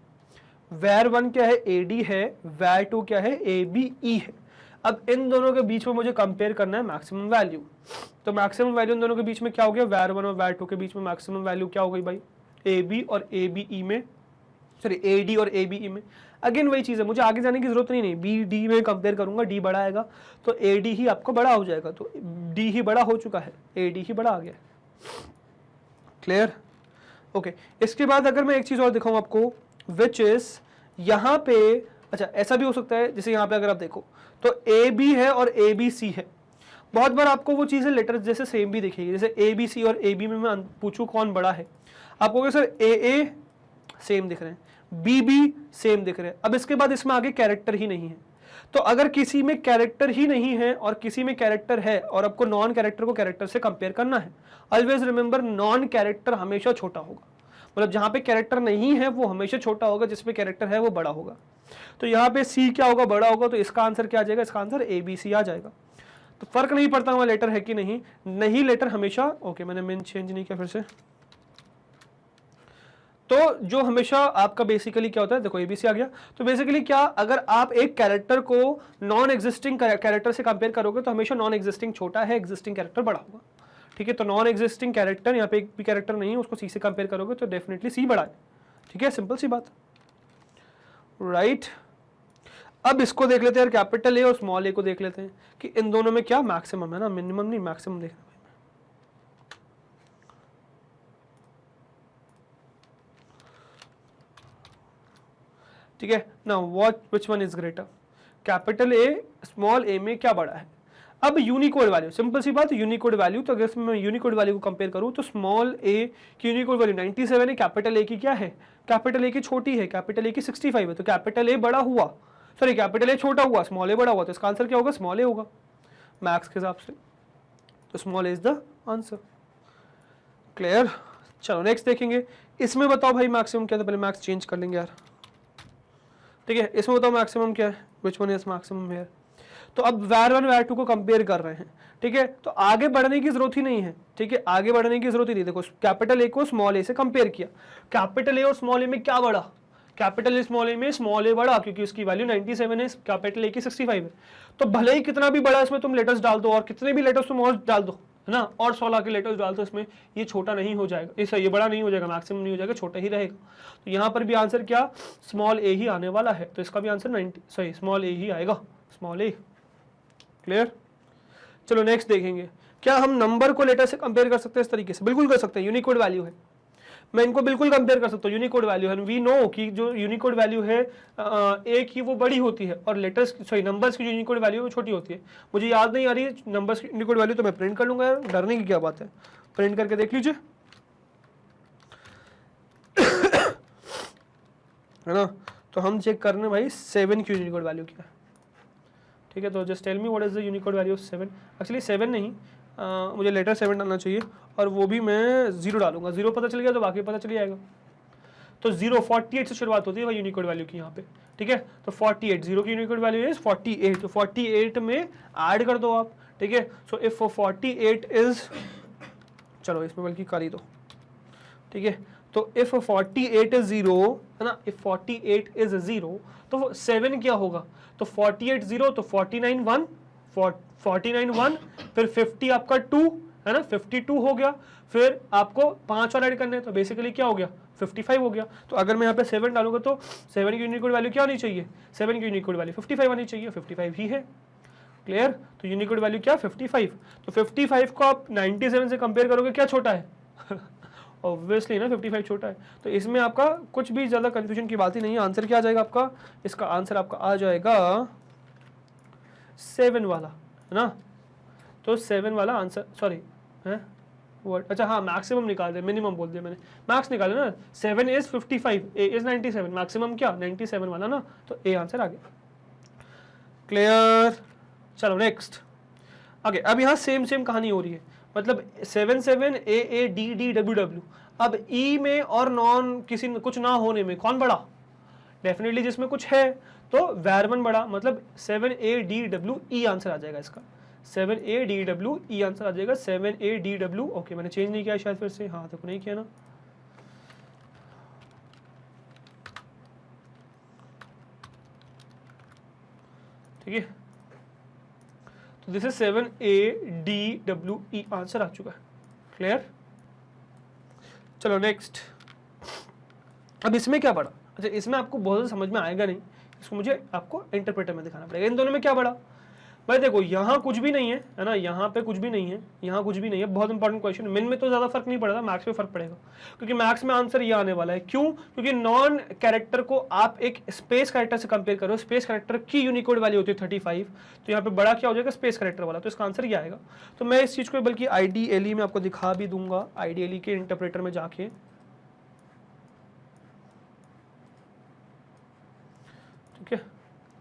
var1 क्या है, ad है, var2 क्या है, abe है। अब इन दोनों के बीच में मुझे कंपेयर करना है मैक्सिमम वैल्यू। तो मैक्सिमम वैल्यू इन दोनों के बीच में क्या हो गया, var1 और var2 के बीच में मैक्सिमम वैल्यू क्या हो गई भाई, ab और abe में, सॉरी ad और abe में। अगेन वही चीज़ है, मुझे आगे जाने की जरूरत नहीं, बी डी में कंपेयर करूंगा, डी बड़ा आएगा तो ए डी ही आपको बड़ा हो जाएगा। तो डी ही बड़ा हो चुका है, ए डी ही बड़ा आ गया, क्लियर। ओके, इसके बाद अगर मैं एक चीज़ और दिखाऊं आपको, विच इज यहाँ पे, अच्छा ऐसा भी हो सकता है, जैसे यहाँ पे अगर आप देखो तो ए बी है और ए बी सी है। बहुत बार आपको वो चीज़ें लेटर जैसे सेम भी दिखेगी, जैसे ए बी सी और ए बी में मैं पूछूं कौन बड़ा है, आप कहोगे सर ए सेम दिख रहे हैं, बी भी सेम दिख रहे हैं। अब इसके बाद इसमें आगे कैरेक्टर ही नहीं है, तो अगर किसी में कैरेक्टर ही नहीं है और किसी में कैरेक्टर है और आपको नॉन कैरेक्टर को कैरेक्टर से कंपेयर करना है, ऑलवेज रिमेंबर नॉन कैरेक्टर हमेशा छोटा होगा, मतलब जहां पे कैरेक्टर नहीं है वो हमेशा छोटा होगा, जिसमें कैरेक्टर है वो बड़ा होगा। तो यहाँ पे सी क्या होगा, बड़ा होगा, तो इसका आंसर क्या आ जाएगा, इसका आंसर ए बी सी आ जाएगा। तो फर्क नहीं पड़ता वहां लेटर है कि नहीं, नहीं लेटर हमेशा, ओके मैंने मेन चेंज नहीं किया फिर से। तो जो हमेशा आपका बेसिकली क्या होता है, देखो एबीसी आ गया, तो बेसिकली क्या, अगर आप एक कैरेक्टर को नॉन एग्जिस्टिंग कैरेक्टर से कंपेयर करोगे तो हमेशा नॉन एग्जिस्टिंग छोटा है, एग्जिस्टिंग कैरेक्टर बड़ा होगा, ठीक है। तो नॉन एग्जिस्टिंग कैरेक्टर, यहाँ पे एक भी कैरेक्टर नहीं है, उसको सी से कंपेयर करोगे तो डेफिनेटली सी बड़ा है, ठीक है, सिंपल सी बात, राइट। अब इसको देख लेते हैं, कैपिटल ए और स्मॉल ए को देख लेते हैं कि इन दोनों में क्या मैक्सिमम है ना, मिनिमम नहीं मैक्सिमम देखना। ठीक है ना, what which one is greater, capital A small A में क्या बड़ा है। अब यूनिकोड वैल्यू, सिंपल सी बात, यूनिकोड वैल्यू, तो अगर इसमें मैं यूनिकोड वैल्यू को कंपेयर करूं तो स्मॉल ए की यूनिकोड वैल्यू 97 है, कैपिटल ए की क्या है, कैपिटल ए की छोटी है, कैपिटल ए की 65 है, तो कैपिटल ए बड़ा हुआ, सॉरी कैपिटल ए छोटा हुआ, स्मॉल ए बड़ा हुआ, तो इसका आंसर क्या होगा, स्मॉल ए होगा मैक्स के हिसाब से, तो small A is the answer. Clear, चलो नेक्स्ट देखेंगे। इसमें बताओ भाई मैक्सिमम क्या था, पहले मैक्स चेंज कर लेंगे यार, ठीक है। इसमें बताओ मैक्सिमम क्या है, विच वन इज मैक्सिमम हियर। तो अब वैर 1 वैर 2 को कंपेयर कर रहे हैं, ठीक है, तो आगे बढ़ने की जरूरत ही नहीं है, ठीक है, आगे बढ़ने की जरूरत ही नहीं। देखो कैपिटल ए को स्मॉल ए से कंपेयर किया, कैपिटल ए और स्मॉल ए में क्या बड़ा, कैपिटल ए स्मॉल ए में स्मॉल ए बड़ा, क्योंकि उसकी वैल्यू 97 है, कैपिटल ए की 65 है। तो भले ही कितना भी बड़ा इसमें तुम लेटर्स डाल दो और कितने भी लेटर्स तुम और डाल दो, है ना, और 16 के लेटर्स डाल दो इसमें, ये छोटा नहीं हो जाएगा, ये बड़ा नहीं हो जाएगा, मैक्सिमम नहीं हो जाएगा, छोटा ही रहेगा। तो यहाँ पर भी आंसर क्या, स्मॉल ए ही आने वाला है, तो इसका भी आंसर 90 सॉरी स्मॉल ए ही आएगा, स्मॉल ए। क्लियर, चलो नेक्स्ट देखेंगे। क्या हम नंबर को लेटर से कंपेयर कर सकते हैं इस तरीके से, बिल्कुल कर सकते हैं, यूनिकोड वैल्यू है, मैं इनको बिल्कुल कंपेयर कर सकता हूँ, यूनिकोड वैल्यू है, वी नो कि जो यूनिकोड वैल्यू है ए की वो बड़ी होती है और लेटर्स सॉरी नंबर्स की जो यूनिकोड वैल्यू है वो छोटी होती है। मुझे याद नहीं आ रही है नंबर्स की यूनिकोड वैल्यू, तो मैं प्रिंट कर लूंगा यार, डरने की क्या बात है, प्रिंट करके देख लीजिए, है ना। तो हम चेक करने भाई 7 की यूनिकोड वैल्यू क्या है, ठीक है। तो just tell me what is the Unicode value of 7, actually 7 नहीं, मुझे लेटर 7 डालना चाहिए और वो भी मैं 0 डालूंगा, 0 पता चल गया तो बाकी पता चल जाएगा। तो 0 48 से शुरुआत होती है भाई यूनिकोड वैल्यू की यहाँ पे, ठीक है। तो 48 0 की यूनिकोड वैल्यू इज 48, तो 48 में ऐड कर दो आप, ठीक है। सो इफ 48 इज, चलो इसमें बल्कि कर ही दो, ठीक है। तो इफ 48 इज 0, है ना, इफ 48 इज 0 तो 7 क्या होगा, तो 48 0 तो 49 1, 49 1, फिर 50 आपका 2, है ना, 52 हो गया, फिर आपको 5 और ऐड करने, तो बेसिकली क्या हो गया 55 हो गया। तो अगर मैं यहाँ पे 7 डालूंगा तो 7 की यूनिकोड वैल्यू क्या होनी चाहिए, 7 की यूनिकोड वैल्यू 55 आनी चाहिए, 55 ही है। क्लियर, तो यूनिकोड वैल्यू क्या 55, तो 55 को आप 97 से कंपेयर करोगे, क्या छोटा है ऑब्वियसली ना 55 छोटा है। तो इसमें आपका कुछ भी ज्यादा कंफ्यूजन की बात ही नहीं है, आंसर क्या आ जाएगा आपका, इसका आंसर आपका आ जाएगा 7 वाला, है ना। तो 7 वाला आंसर, सॉरी है वर्ड, अच्छा हाँ मैक्सिमम निकाल दे, मिनिमम बोल दिया मैंने, मैक्स निकाले ना, 7 इज 55, ए इज 97, मैक्सिमम क्या 97 वाला ना, तो ए आंसर आ गया। क्लियर, चलो नेक्स्ट आगे। अब यहाँ सेम कहानी हो रही है, मतलब 7 7 A A D D W W. अब ई में और नॉन किसी कुछ ना होने में कौन बड़ा, डेफिनेटली जिसमें कुछ है, तो वैर 1 बड़ा, मतलब 7 A D W E answer आ जाएगा इसका, 7 A D W E answer आ जाएगा, 7 ए डी डब्ल्यू। ओके मैंने चेंज नहीं किया शायद फिर से, हाँ देखो नहीं किया ना, ठीक है। तो this is 7 A D W E answer आ चुका है। क्लियर, चलो नेक्स्ट। अब इसमें क्या पड़ा, अच्छा इसमें आपको बहुत समझ में आएगा नहीं, इसको मुझे आपको इंटरप्रेटर में दिखाना पड़ेगा। इन दोनों में क्या पड़ा भाई, देखो यहाँ कुछ भी नहीं है ना, यहाँ पे कुछ भी नहीं है, यहाँ कुछ भी नहीं है, बहुत इंपॉर्टेंट क्वेश्चन। मिन में तो ज्यादा फर्क नहीं पड़ेगा, मैथ्स में फर्क पड़ेगा, क्योंकि मैथ्स में आंसर ये आने वाला है। क्यों, क्योंकि नॉन कैरेक्टर को आप एक स्पेस कैरेक्टर से कंपेयर करो, स्पेस कैरेक्टर की यूनिकोड वैल्यू होती है 35, तो यहाँ पे बड़ा क्या हो जाएगा स्पेस कैरेक्टर वाला, तो इसका आंसर ये आएगा। तो मैं इस चीज को बल्कि आईडीएलई में आपको दिखा भी दूंगा, आईडीएलई के इंटरप्रेटर में जाके,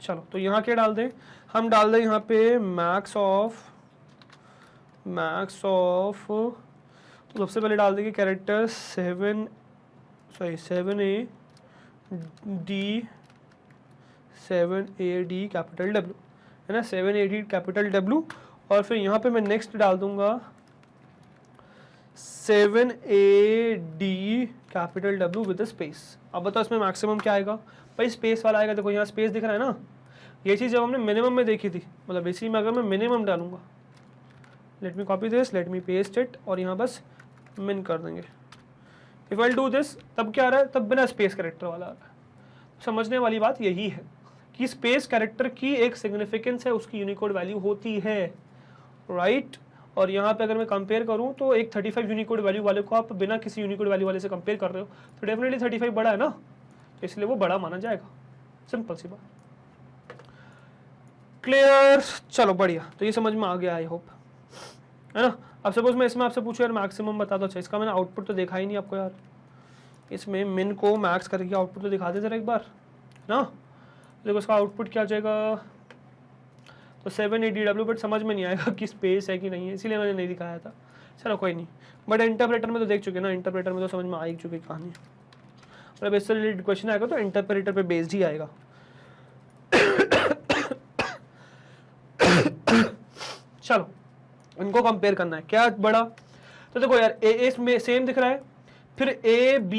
चलो तो यहाँ क्या डाल दें, हम डाल दें यहाँ पे मैक्स ऑफ तो सबसे पहले डाल देंगे कैरेक्टर 7AD कैपिटल W, है ना, 7AD कैपिटल W। और फिर यहाँ पे मैं नेक्स्ट डाल दूंगा 7AD capital W with space. अब बताओ इसमें मैक्सिमम क्या आएगा भाई, स्पेस वाला आएगा। देखो यहाँ स्पेस दिख रहा है ना, ये चीज़ जब हमने मिनिमम में देखी थी, मतलब इसी में अगर मैं मिनिमम डालूंगा, let me copy this, let me paste it, और यहाँ बस मिन कर देंगे। इफ आई डू दिस, तब क्या आ रहा है, तब बिना स्पेस कैरेक्टर वाला आ रहा है। समझने वाली बात यही है कि स्पेस कैरेक्टर की एक सिग्निफिकेंस है, उसकी यूनिकोड वैल्यू होती है, राइट। और यहाँ पे अगर मैं कंपेयर करूँ तो एक 35 यूनिकोड वैल्यू वाले को आप बिना किसी यूनिकोड वैल्यू वाले से कंपेयर कर रहे हो तो डेफिनेटली 35 बड़ा है ना, तो इसलिए वो बड़ा माना जाएगा। सिंपल सी बात, क्लियर। चलो बढ़िया, तो ये समझ में आ गया आई होप, है ना। अब सपोज मैं इसमें आपसे पूछूं यार मैक्सिमम बता दो, अच्छा इसका मैंने आउटपुट तो देखा ही नहीं आपको यार, इसमें मिन को मैक्स करके आउटपुट तो दिखा दे जरा एक बार ना। देखो इसका आउटपुट क्या जाएगा, तो 7ADW, बट समझ में नहीं आएगा कि स्पेस है कि नहीं है, इसीलिए मैंने नहीं दिखाया था। चलो कोई नहीं, बट इंटरप्रेटर में तो देख चुके ना, इंटरप्रेटर में तो समझ में आ ही चुकी कहानी। मतलब इससे रिलेटेड क्वेश्चन आएगा तो इंटरप्रेटर पे बेस्ड ही आएगा। चलो इनको कंपेयर करना है, क्या बड़ा, तो देखो यार ए में सेम दिख रहा है, फिर A B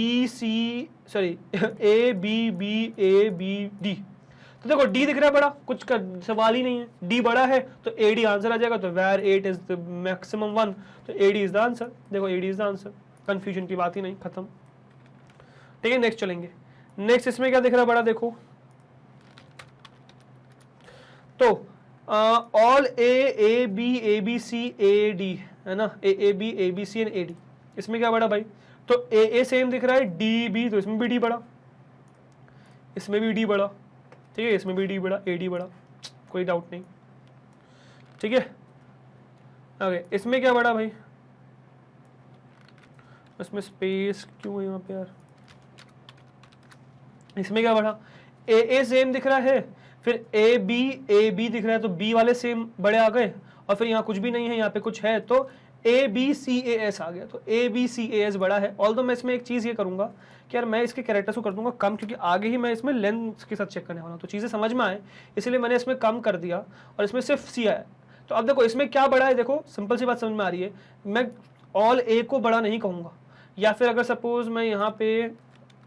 B A B D, तो देखो D दिख रहा है बड़ा, कुछ का सवाल ही नहीं है, D बड़ा है तो AD आंसर आ जाएगा। तो where 8 is the maximum one, तो AD is the answer। देखो AD is the answer, confusion की बात ही नहीं, खत्म। ठीक है, नेक्स्ट चलेंगे। नेक्स्ट इसमें क्या दिख रहा है बड़ा, देखो तो all A B B C A D, है ना, A B C and A D, इसमें क्या बड़ा भाई, तो A सेम दिख रहा है, D B, तो इसमें भी D बड़ा, इसमें भी D बड़ा, ठीक है, इसमें भी D बड़ा, AD बड़ा, कोई डाउट नहीं, ठीक है। ओके, इसमें क्या बड़ा भाई, इसमें स्पेस क्यों है यहाँ पे यार, इसमें क्या बड़ा, A सेम दिख रहा है, फिर A B दिख रहा है, तो B वाले सेम बड़े आ गए, और फिर यहाँ कुछ भी नहीं है, यहाँ पे कुछ है, तो ABCAS आ गया, तो ABCAS बड़ा है। ऑल्दो मैं इसमें एक चीज़ ये करूंगा कि यार मैं इसके कैरेक्टर्स को कर दूंगा कम, क्योंकि आगे ही मैं इसमें लेंथ के साथ चेक करने वाला हूँ, तो चीज़ें समझ में आए, इसलिए मैंने इसमें कम कर दिया और इसमें सिर्फ C आया। तो अब देखो इसमें क्या बड़ा है, देखो सिंपल सी बात समझ में आ रही है, मैं ऑल A को बड़ा नहीं कहूँगा, या फिर अगर सपोज मैं यहाँ पे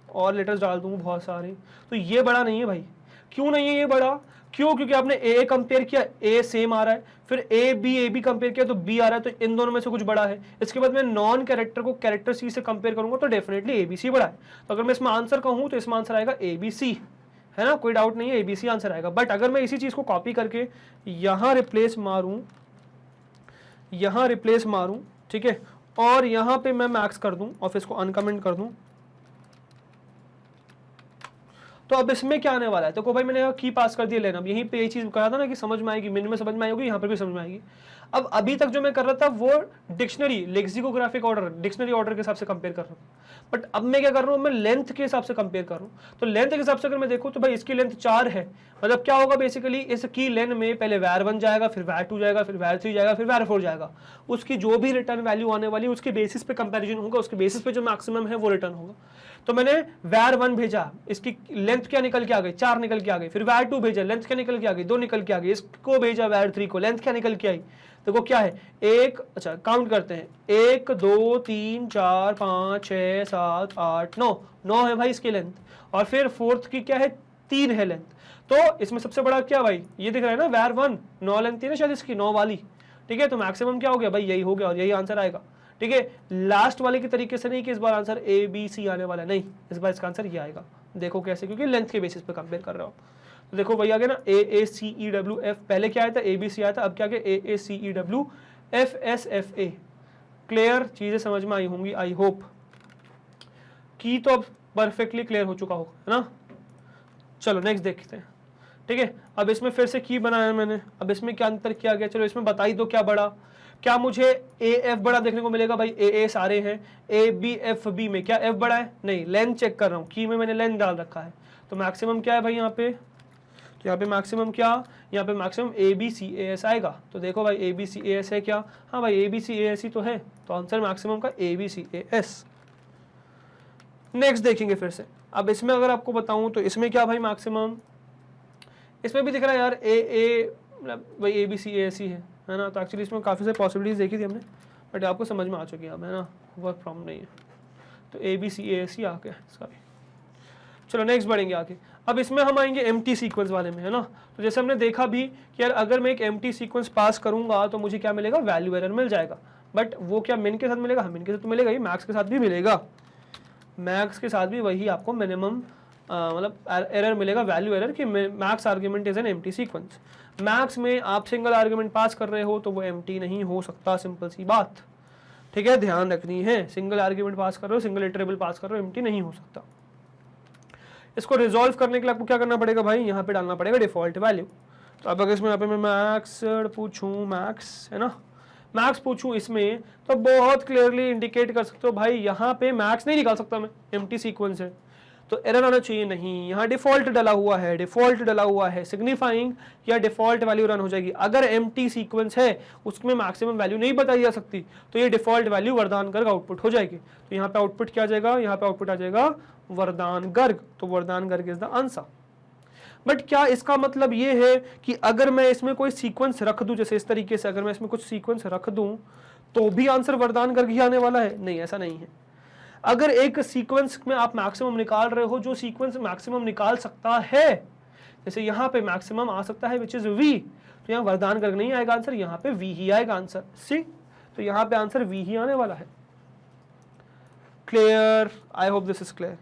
और लेटर्स डाल दूँ बहुत सारे, तो ये बड़ा नहीं है भाई। क्यों नहीं है ये बड़ा, क्यों, क्योंकि आपने ए कंपेयर किया, ए सेम आ रहा है, फिर ए बी कंपेयर किया तो बी आ रहा है, तो इन दोनों में से कुछ बड़ा है। इसके बाद मैं नॉन कैरेक्टर को कैरेक्टर सी से कंपेयर करूंगा तो डेफिनेटली ए बी सी बड़ा है। तो अगर मैं इसमें आंसर कहूं तो इसमें आंसर आएगा ए बी सी, है ना, कोई डाउट नहीं है, ए बी सी आंसर आएगा। बट अगर मैं इसी चीज को कॉपी करके यहाँ रिप्लेस मारूं, ठीक है, और यहाँ पे मैं मैक्स कर दूं और फिर इसको अनकमेंट कर दूं, तो अब इसमें क्या आने वाला है, तो भाई मैंने की पास कर दिया लेना। अब यहीं पे ये चीज कहा था ना कि समझ में आएगी, मिन में समझ में आएगी, यहाँ पर भी समझ में आएगी। अब अभी तक जो मैं कर रहा था वो dictionary lexicographic order, dictionary order के हिसाब से कंपेयर कर रहा हूँ, बट अब मैं क्या कर रहा हूँ, मैं लेंथ के हिसाब से कंपेयर कर रहा हूँ। तो लेंथ के हिसाब से अगर मैं देखूँ तो भाई इसकी लेंथ 4 है, मतलब क्या होगा बेसिकली, इसकी लेंथ में पहले वैर 1 जाएगा, फिर वैर 2 जाएगा, फिर वैर 3 जाएगा, फिर वैर 4 जाएगा। उसकी जो भी रिटर्न वैल्यू आने वाली है उसके बेसिस पे कंपैरिजन होगा, उसके बेसिस पे जो मैक्सिमम है वो रिटर्न होगा। तो मैंने वैर 1 भेजा, इसकी लेंथ क्या निकल के आ गई, 4 निकल के आ गई, फिर वैर 2 भेजा, लेंथ क्या निकल के आ गई, 2 निकल के आ गई, इसको भेजा वैर 3 को, लेंथ क्या निकल के आई, देखो क्या है, एक, अच्छा काउंट करते हैं, 1 2 3 4 5 6 7 8 9 है भाई इसकी लेंथ, और फिर फोर्थ की क्या है, 3 है लेंथ। तो इसमें सबसे बड़ा क्या भाई, ये दिख रहा है ना वैर 1, 9 लेंथ थी ना शायद इसकी, 9 वाली, ठीक है। तो मैक्सिमम क्या हो गया भाई, यही हो गया और यही आंसर आएगा, ठीक है। लास्ट वाले के तरीके से नहीं कि इस बार आंसर ए बी सी आने वाला, नहीं, इस बार इसका आंसर ये आएगा। देखो कैसे, क्योंकि लेंथ के बेसिस पे कंपेयर कर रहा हूँ। तो देखो भाई आ गया ना, AACEWF, पहले क्या आया था, ABC आया था, अब क्या गया AACEWFSFA। क्लियर, चीजें समझ में आई होंगी आई होप, की तो अब परफेक्टली क्लियर हो चुका होगा, है ना। चलो नेक्स्ट देखते हैं, ठीक है। अब इसमें फिर से की बनाया मैंने, अब इसमें क्या अंतर किया गया, चलो इसमें बताई दो क्या बड़ा, क्या मुझे AF बड़ा देखने को मिलेगा भाई, AA सारे हैं, ABFB में क्या F बड़ा है, नहीं, लेंथ चेक कर रहा हूँ, की में मैंने लेंथ डाल रखा है, तो मैक्सिमम क्या है भाई यहाँ पे, तो यहाँ पे मैक्सिमम क्या, यहाँ पे मैक्सिमम ABCAS आएगा। तो देखो भाई ABCAS है क्या, हाँ भाई ABCAS ही तो है, तो आंसर मैक्सिमम का ABCAS। नेक्स्ट देखेंगे फिर से। अब इसमें अगर आपको बताऊं तो इसमें क्या भाई मैक्सिमम, इसमें भी दिख रहा है यार मतलब भाई ABCAS ही है ना। तो एक्चुअली इसमें काफ़ी सारी पॉसिबिलिटीज देखी थी हमने, बट आपको समझ में आ चुकी है अब, है ना, वर्क प्रॉब्लम नहीं है। तो ABCAS ही आ गया इसका भी। चलो नेक्स्ट बढ़ेंगे आगे। अब इसमें हम आएंगे एम्प्टी सीक्वेंस वाले में, है ना। तो जैसे हमने देखा भी कि यार अगर मैं एक एम्प्टी सीक्वेंस पास करूंगा तो मुझे क्या मिलेगा, वैल्यू एरर मिल जाएगा। बट वो क्या मिन के साथ मिलेगा, हाँ मिन के साथ तो मिलेगा ही, मैक्स के साथ भी मिलेगा। मैक्स के साथ भी वही आपको मिनिमम मतलब एरर मिलेगा, वैल्यू एरर, कि max argument is an empty sequence. Max में आप सिंगल आर्ग्यूमेंट पास कर रहे हो तो वो एम्प्टी नहीं हो सकता, सिंपल सी बात, ठीक है, ध्यान रखनी है। सिंगल आर्ग्यूमेंट पास कर रहे हो, सिंगल इटरेबल पास कर रहे हो, एम्प्टी नहीं हो सकता। इसको रिजॉल्व करने के लिए आपको क्या करना पड़ेगा भाई, यहाँ पे डालना पड़ेगा डिफॉल्ट वैल्यू। तो अब अगर इसमें यहाँ पे मैं मैक्स पूछूं, मैक्स है ना, मैक्स पूछूं इसमें, तो बहुत क्लियरली इंडिकेट कर सकते हो भाई यहाँ पे मैक्स नहीं निकाल सकता मैं, एम्प्टी सीक्वेंस है तो एरर आना चाहिए नहीं। यहाँ डिफॉल्ट डला हुआ है, डिफॉल्ट डला हुआ है, सिग्निफाइंग या डिफॉल्ट वैल्यू रन हो जाएगी। अगर एम्प्टी सीक्वेंस है उसमें मैक्सिमम वैल्यू नहीं बताई जा सकती तो ये डिफॉल्ट वैल्यू वरदान गर्ग आउटपुट हो जाएगी। तो यहाँ पे आउटपुट क्या आ जाएगा, यहाँ पे आउटपुट आ जाएगा वरदान गर्ग। तो वरदान Garg is the answer. But क्या इसका मतलब ये है कि अगर मैं इसमें कोई सीक्वेंस रख दूं, जैसे इस तरीके से अगर मैं इसमें कुछ सीक्वेंस रख दूं तो भी आंसर वरदान गर्ग ही आने वाला है? नहीं, ऐसा नहीं है। अगर एक सीक्वेंस में आप मैक्सिमम निकाल रहे हो, जो सीक्वेंस मैक्सिमम निकाल सकता है, जैसे यहाँ पे मैक्सिमम आ सकता है विच इज V, तो यहाँ वरदान गर्ग नहीं आएगा आंसर, यहाँ पे V ही आएगा आंसर। सी, तो यहाँ पे आंसर V ही आने वाला है। Clear? I hope this is clear.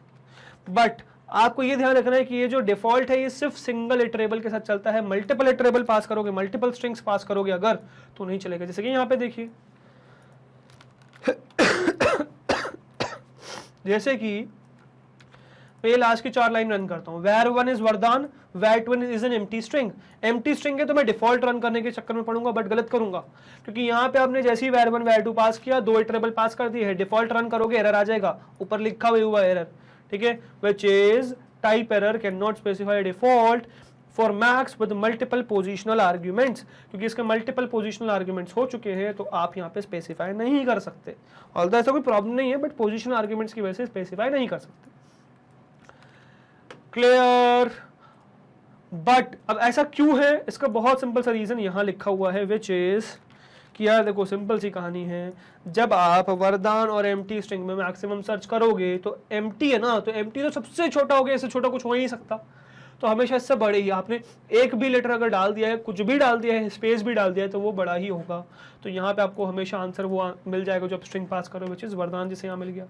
But आपको ये ध्यान रखना है कि ये जो डिफॉल्ट है ये सिर्फ सिंगल इटरेबल के साथ चलता है। मल्टीपल इटरेबल पास करोगे, मल्टीपल स्ट्रिंग्स पास करोगे अगर, तो नहीं चलेगा। जैसे कि यहाँ पे देखिए जैसे कि मैं लास्ट की 4 लाइन रन करता हूं, where 1 is वरदान, where 2 is an empty string। empty string है तो मैं डिफॉल्ट रन करने के चक्कर में पड़ूंगा, बट गलत करूंगा, क्योंकि यहाँ पे आपने जैसे ही where 1 where 2 पास किया, 2 इटरेबल पास कर दिए है, डिफॉल्ट रन करोगे एरर आ जाएगा, ऊपर लिखा हुआ एरर, ठीक है, which is type error cannot specify default for max with multiple positional arguments। क्योंकि इसके मल्टीपल पोजिशनल आर्ग्यूमेंट्स हो चुके हैं तो आप यहाँ पे स्पेसिफाई नहीं कर सकते। ऑल्दो ऐसा कोई प्रॉब्लम नहीं है, बट पोजिशनल आर्ग्यूमेंट्स की वजह से स्पेसिफाई नहीं कर सकते। क्लियर? बट अब ऐसा क्यों है, इसका बहुत सिंपल सा रीजन यहाँ लिखा हुआ है, विच इज कि यार देखो सिंपल सी कहानी है, जब आप वरदान और एम्प्टी स्ट्रिंग में मैक्सिमम सर्च करोगे तो एम्प्टी है ना, तो एम्प्टी तो सबसे छोटा हो गया, इससे छोटा कुछ हो ही नहीं सकता, तो हमेशा इससे बड़े ही। आपने एक भी लेटर अगर डाल दिया है, कुछ भी डाल दिया है, स्पेस भी डाल दिया है, तो वो बड़ा ही होगा। तो यहाँ पे आपको हमेशा आंसर वो मिल जाएगा जो आप स्ट्रिंग पास करो, विच इज वरदान, जिसे यहाँ मिल गया।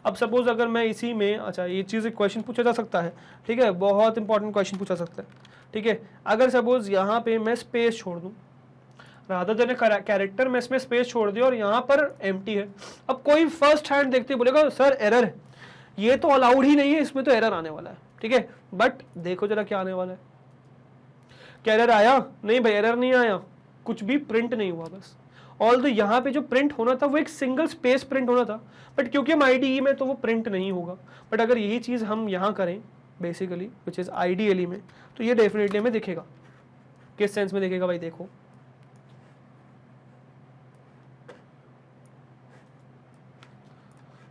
अब सपोज अगर मैं इसी में, अच्छा ये चीज़ एक क्वेश्चन पूछा जा सकता है, ठीक है, बहुत इंपॉर्टेंट क्वेश्चन पूछा सकता है, ठीक है, अगर सपोज यहाँ पे मैं स्पेस छोड़ दूँ, रादर देन कैरेक्टर में इसमें स्पेस छोड़ दिया और यहाँ पर एम्प्टी है, अब कोई फर्स्ट हैंड देखते बोलेगा सर एरर है, ये तो अलाउड ही नहीं है, इसमें तो एरर आने वाला है, ठीक है। बट देखो जरा क्या आने वाला है, क्या एरर आया? नहीं भाई, एरर नहीं आया, कुछ भी प्रिंट नहीं हुआ बस। ऑल्दो यहाँ पे जो प्रिंट होना था वो एक सिंगल स्पेस प्रिंट होना था, बट क्योंकि हम IDE में तो वो प्रिंट नहीं होगा। बट अगर यही चीज़ हम यहाँ करें बेसिकली, विच इज IDLE में, तो ये डेफिनेटली हमें दिखेगा। किस सेंस में दिखेगा भाई? देखो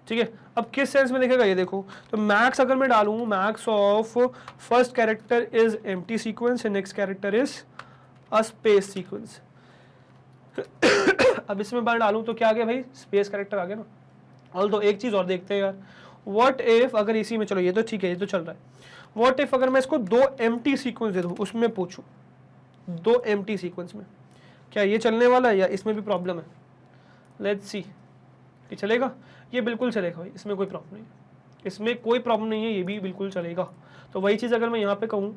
ठीक है, अब किस सेंस में दिखेगा ये देखो, तो मैक्स अगर मैं डालूं, max of first character is empty sequence and next character is a space sequence. अब इसमें मैं डालूं तो क्या आ गया भाई? स्पेस कैरेक्टर आ गया ना। ऑल्दो एक चीज और देखते हैं यार, व्हाट इफ अगर इसी में, चलो ये तो ठीक है, ये तो चल रहा है, व्हाट इफ अगर मैं इसको 2 एम्प्टी सीक्वेंस दे दूं, उसमें पूछूं 2 एम्प्टी सीक्वेंस में, क्या ये चलने वाला है या इसमें भी प्रॉब्लम है? लेट्स सी, ये चलेगा? ये बिल्कुल चलेगा भाई, इसमें कोई प्रॉब्लम नहीं, इसमें कोई प्रॉब्लम नहीं है, ये भी बिल्कुल चलेगा। तो वही चीज़ अगर मैं यहाँ पे कहूँ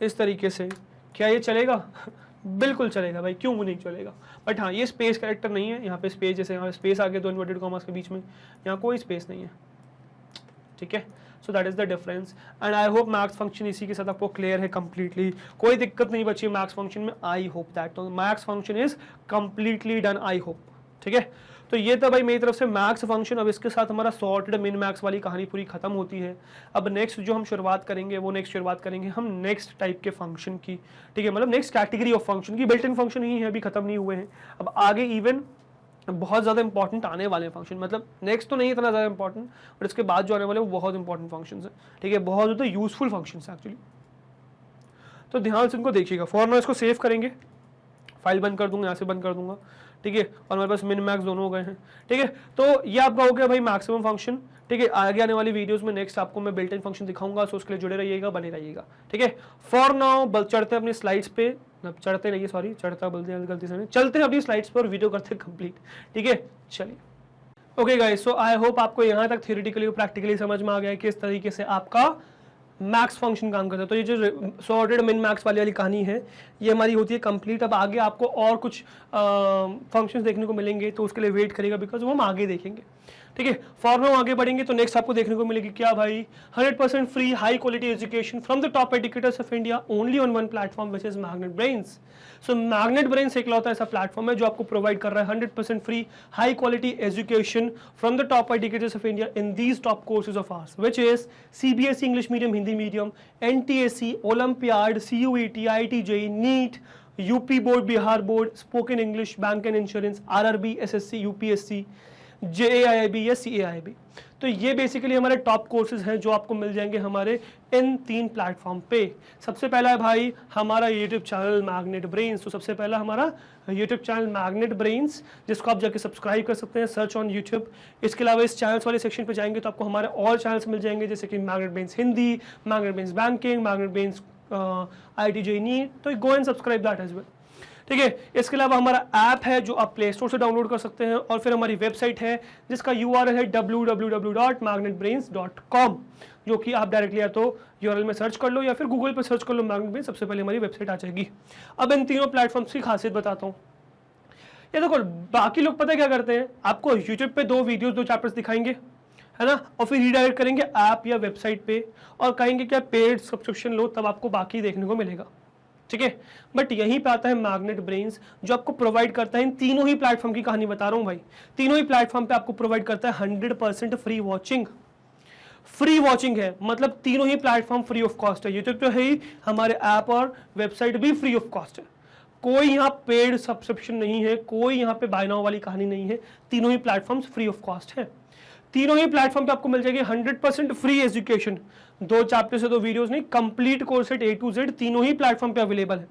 इस तरीके से, क्या ये चलेगा? बिल्कुल चलेगा भाई, क्यों नहीं चलेगा। बट हाँ, ये स्पेस कैरेक्टर नहीं है, यहाँ पे स्पेस, जैसे यहाँ स्पेस आ गया 2 इन्वर्टेड कॉमास के बीच में, यहाँ कोई स्पेस नहीं है, ठीक है। सो that is the difference and I hope max function इसी के साथ आपको क्लियर है कंप्लीटली, कोई दिक्कत नहीं बची मैक्स फंक्शन में। आई होप दैट, तो max function is completely done, I hope, ठीक है। तो ये था भाई मेरी तरफ से मैक्स फंक्शन। अब इसके साथ हमारा सॉर्टेड मिन मैक्स वाली कहानी पूरी खत्म होती है। अब नेक्स्ट जो हम शुरुआत करेंगे वो शुरुआत करेंगे हम नेक्स्ट टाइप के फंक्शन की, ठीक है, मतलब नेक्स्ट कैटेगरी ऑफ फंक्शन की। बिल्ट इन फंक्शन ही है, अभी खत्म नहीं हुए हैं। अब आगे इवन बहुत ज़्यादा इंपॉर्टेंट आने वाले हैं फंक्शन, मतलब नेक्स्ट तो नहीं इतना ज़्यादा इंपॉर्टेंट, बट इसके बाद जो आने वाले वो बहुत इंपॉर्टेंट फंक्शंस हैं, ठीक है, बहुत ज़्यादा यूजफुल फंक्शंस हैं एक्चुअली। तो ध्यान से इनको देखिएगा। फॉर नाउ इसको सेव करेंगे, फाइल बंद कर दूंगा, यहाँ से बंद कर दूंगा, ठीक है, और हमारे पास मिन मैक्स दोनों हो गए हैं, ठीक है। तो ये आपका हो गया भाई मैक्सिमम फंक्शन, ठीक है। आगे आने वाली वीडियोस में नेक्स्ट आपको मैं बिल्ट इन फंक्शन दिखाऊंगा, सो उसके लिए जुड़े रहिएगा, बने रहिएगा, ठीक है। फॉर नाउ चढ़ते हैं अपनी स्लाइड्स पे, चढ़ते रहिए, सॉरी चढ़ता बोलते हैं गलती से, चलते हैं अपनी स्लाइड्स पर और वीडियो करते हैं कंप्लीट, ठीक है। चलिए, okay guys, so I hope आपको यहाँ तक थ्योरेटिकली और प्रैक्टिकली समझ में आ गया है किस तरीके से आपका मैक्स फंक्शन काम करता है। तो ये जो सॉर्टेड मिन मैक्स वाली कहानी है ये हमारी होती है कंप्लीट। अब आगे आपको और कुछ फंक्शंस देखने को मिलेंगे, तो उसके लिए वेट करेगा, बिकॉज वो हम आगे देखेंगे, ठीक है। फॉर नाउ आगे बढ़ेंगे तो नेक्स्ट आपको देखने को मिलेगी क्या भाई, 100% free high quality education from the top educators of India only on one platform which is magnet brains. So magnet brains इकलौता ऐसा प्लेटफॉर्म है जो आपको प्रोवाइड कर रहा है 100% free high quality education from the top educators of India in these top courses of ours which is CBSE English medium, Hindi medium, NTSE, olympiad, CUET, IIT JEE, NEET, UP board, Bihar board, spoken English, bank and insurance, RRB, SSC, UPSC, JAIIB या CAIIB। तो ये basically हमारे top courses हैं जो आपको मिल जाएंगे हमारे इन 3 platform पे। सबसे पहला है भाई हमारा यूट्यूब चैनल मैग्नेट ब्रेन्स। तो सबसे पहला हमारा यूट्यूब चैनल मैग्नेट ब्रेन्स, जिसको आप जाके सब्सक्राइब कर सकते हैं, सर्च ऑन यूट्यूब। इसके अलावा इस चैनल्स वाले सेक्शन पे जाएंगे तो आपको हमारे और चैनल्स मिल जाएंगे, जैसे कि magnet brains Hindi, magnet brains banking, magnet brains IIT JEE NEET. तो go and subscribe that as well, ठीक है। इसके अलावा हमारा ऐप है जो आप प्ले स्टोर से डाउनलोड कर सकते हैं, और फिर हमारी वेबसाइट है जिसका URL है www.magnetbrains.com, जो कि आप डायरेक्टली या तो URL में सर्च कर लो या फिर गूगल पे सर्च कर लो मैग्नेट ब्रेन्स, सबसे पहले हमारी वेबसाइट आ जाएगी। अब इन तीनों प्लेटफॉर्म्स की खासियत बताता हूँ। ये देखो, बाकी लोग पता है क्या करते हैं, आपको यूट्यूब पे 2 वीडियोस 2 चैप्टर्स दिखाएंगे, है ना, और फिर रीडायरेक्ट करेंगे ऐप या वेबसाइट पे और कहेंगे क्या पेड सब्सक्रिप्शन लो तब आपको बाकी देखने को मिलेगा, ठीक है। बट यहीं पे आता है मैग्नेट ब्रेन्स, जो आपको प्रोवाइड करता है इन तीनों ही प्लेटफॉर्म की कहानी बता रहा हूं भाई, तीनों ही प्लेटफॉर्म पे आपको प्रोवाइड करता है 100% फ्री वॉचिंग। फ्री वॉचिंग है मतलब तीनों ही प्लेटफॉर्म फ्री ऑफ कॉस्ट है। यूट्यूब तो है ही, हमारे ऐप और वेबसाइट भी फ्री ऑफ कॉस्ट है, कोई यहाँ पेड सब्सक्रिप्शन नहीं है, कोई यहाँ पे बाय नाउ वाली कहानी नहीं है, तीनों ही प्लेटफॉर्म्स फ्री ऑफ कॉस्ट है। तीनों ही प्लेटफॉर्म पे आपको मिल जाएगी 100% फ्री एजुकेशन, 2 चैप्टर से 2 वीडियोस नहीं, complete course set A to Z तीनों ही प्लेटफॉर्म पे अवेलेबल है।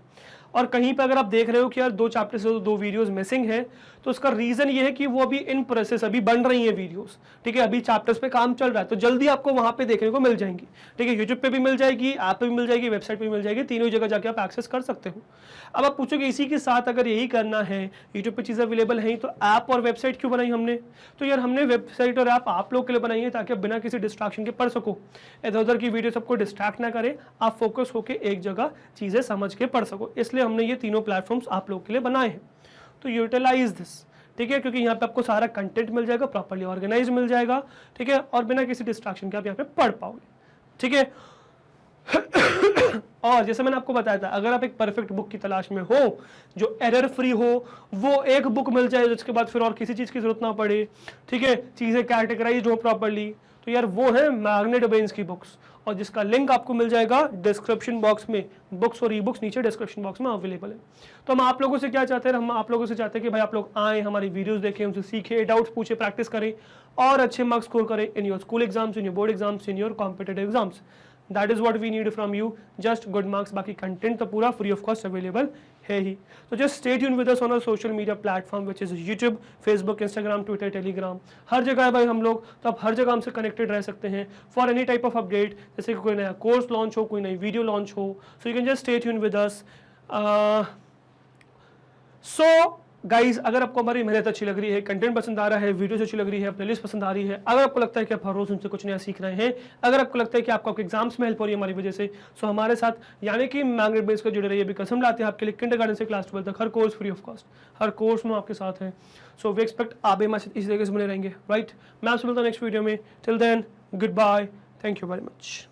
और कहीं पे अगर आप देख रहे हो कि यार 2 चैप्टर से 2 वीडियोस मिसिंग है, तो उसका रीजन ये है कि वो अभी इन प्रोसेस, अभी बन रही है वीडियोस, ठीक है, अभी चैप्टर्स पे काम चल रहा है, तो जल्दी आपको वहां पे देखने को मिल जाएंगी, ठीक है। यूट्यूब पे भी मिल जाएगी, ऐप पे भी मिल जाएगी, वेबसाइट पे भी मिल जाएगी, तीनों जगह जाके आप एक्सेस कर सकते हो। अब आप पूछोगे इसी के साथ अगर यही करना है, यूट्यूब पे चीज़ें अवेलेबल हैं, तो ऐप और वेबसाइट क्यों बनाई हमने? तो यार हमने वेबसाइट और ऐप आप लोग के लिए बनाई है ताकि आप बिना किसी डिस्ट्रैक्शन के पढ़ सको, इधर उधर की वीडियो सबको डिस्ट्रैक्ट ना करे, आप फोकस होकर एक जगह चीज़ें समझ के पढ़ सको, इसलिए हमने ये तीनों प्लेटफॉर्म्स आप लोग के लिए बनाए हैं। तो यूटिलाइज दिस, ठीक है, क्योंकि यहाँ पे आपको सारा कंटेंट मिल जाएगा, प्रॉपर्ली ऑर्गेनाइज मिल जाएगा, ठीक है, और बिना किसी डिस्ट्रैक्शन के आप यहाँ पे पढ़ पाओगे, ठीक है। और जैसे मैंने आपको बताया था, अगर आप एक परफेक्ट बुक की तलाश में हो जो एरर फ्री हो, वो एक बुक मिल जाए जिसके बाद फिर और किसी चीज़ की जरूरत ना पड़े, ठीक है, चीज़ें कैटेगराइज हो प्रॉपर्ली, तो यार वो है मैग्नेट ब्रेन्स की बुक्स, और जिसका लिंक आपको मिल जाएगा डिस्क्रिप्शन बॉक्स में। बुक्स और ई बुक्स नीचे डिस्क्रिप्शन बॉक्स में अवेलेबल है। तो हम आप लोगों से क्या चाहते हैं, हम आप लोगों से चाहते हैं कि भाई आप लोग आएँ, हमारी वीडियोस देखें, उनसे सीखें, डाउट्स पूछे, प्रैक्टिस करें और अच्छे मार्क्स स्कोर करें in your school exams, in your board exams, in your competitive exams. That is what we need from you, just good marks. बाकी कंटेंट तो पूरा फ्री ऑफ कॉस्ट अवेलेबल है ही। तो just stay tune with us on our social media platform which is YouTube, Facebook, Instagram, Twitter, Telegram, हर जगह है भाई हम लोग, तो आप हर जगह हमसे कनेक्टेड रह सकते हैं for any type of update, जैसे कि कोई नया कोर्स लॉन्च हो, कोई नई वीडियो लॉन्च हो, so you can just stay tune with us. So guys, अगर आपको हमारी मेहनत अच्छी लग रही है, कंटेंट पसंद आ रहा है, वीडियोस अच्छी लग रही है, प्लेलिस्ट पसंद आ रही है, अगर आपको लगता है कि आप हर रोज उनसे कुछ नया सीख रहे हैं, अगर आपको लगता है कि आपको एग्जाम्स में हेल्प हो रही है हमारी वजह से, सो हमारे साथ यानी कि मैग्नेट ब्रेन्स को जुड़े रहिए, बिकॉज हम लाते हैं आपके लिए किंडरगार्टन से क्लास 12 तक हर कोर्स फ्री ऑफ कॉस्ट, हर कोर्स में आपके साथ है। सो वी एक्सपेक्ट आप हमारे इसी तरीके से बने रहेंगे, राइट। मैं आपसे मिलता हूँ नेक्स्ट वीडियो में। Till then, goodbye, thank you very much.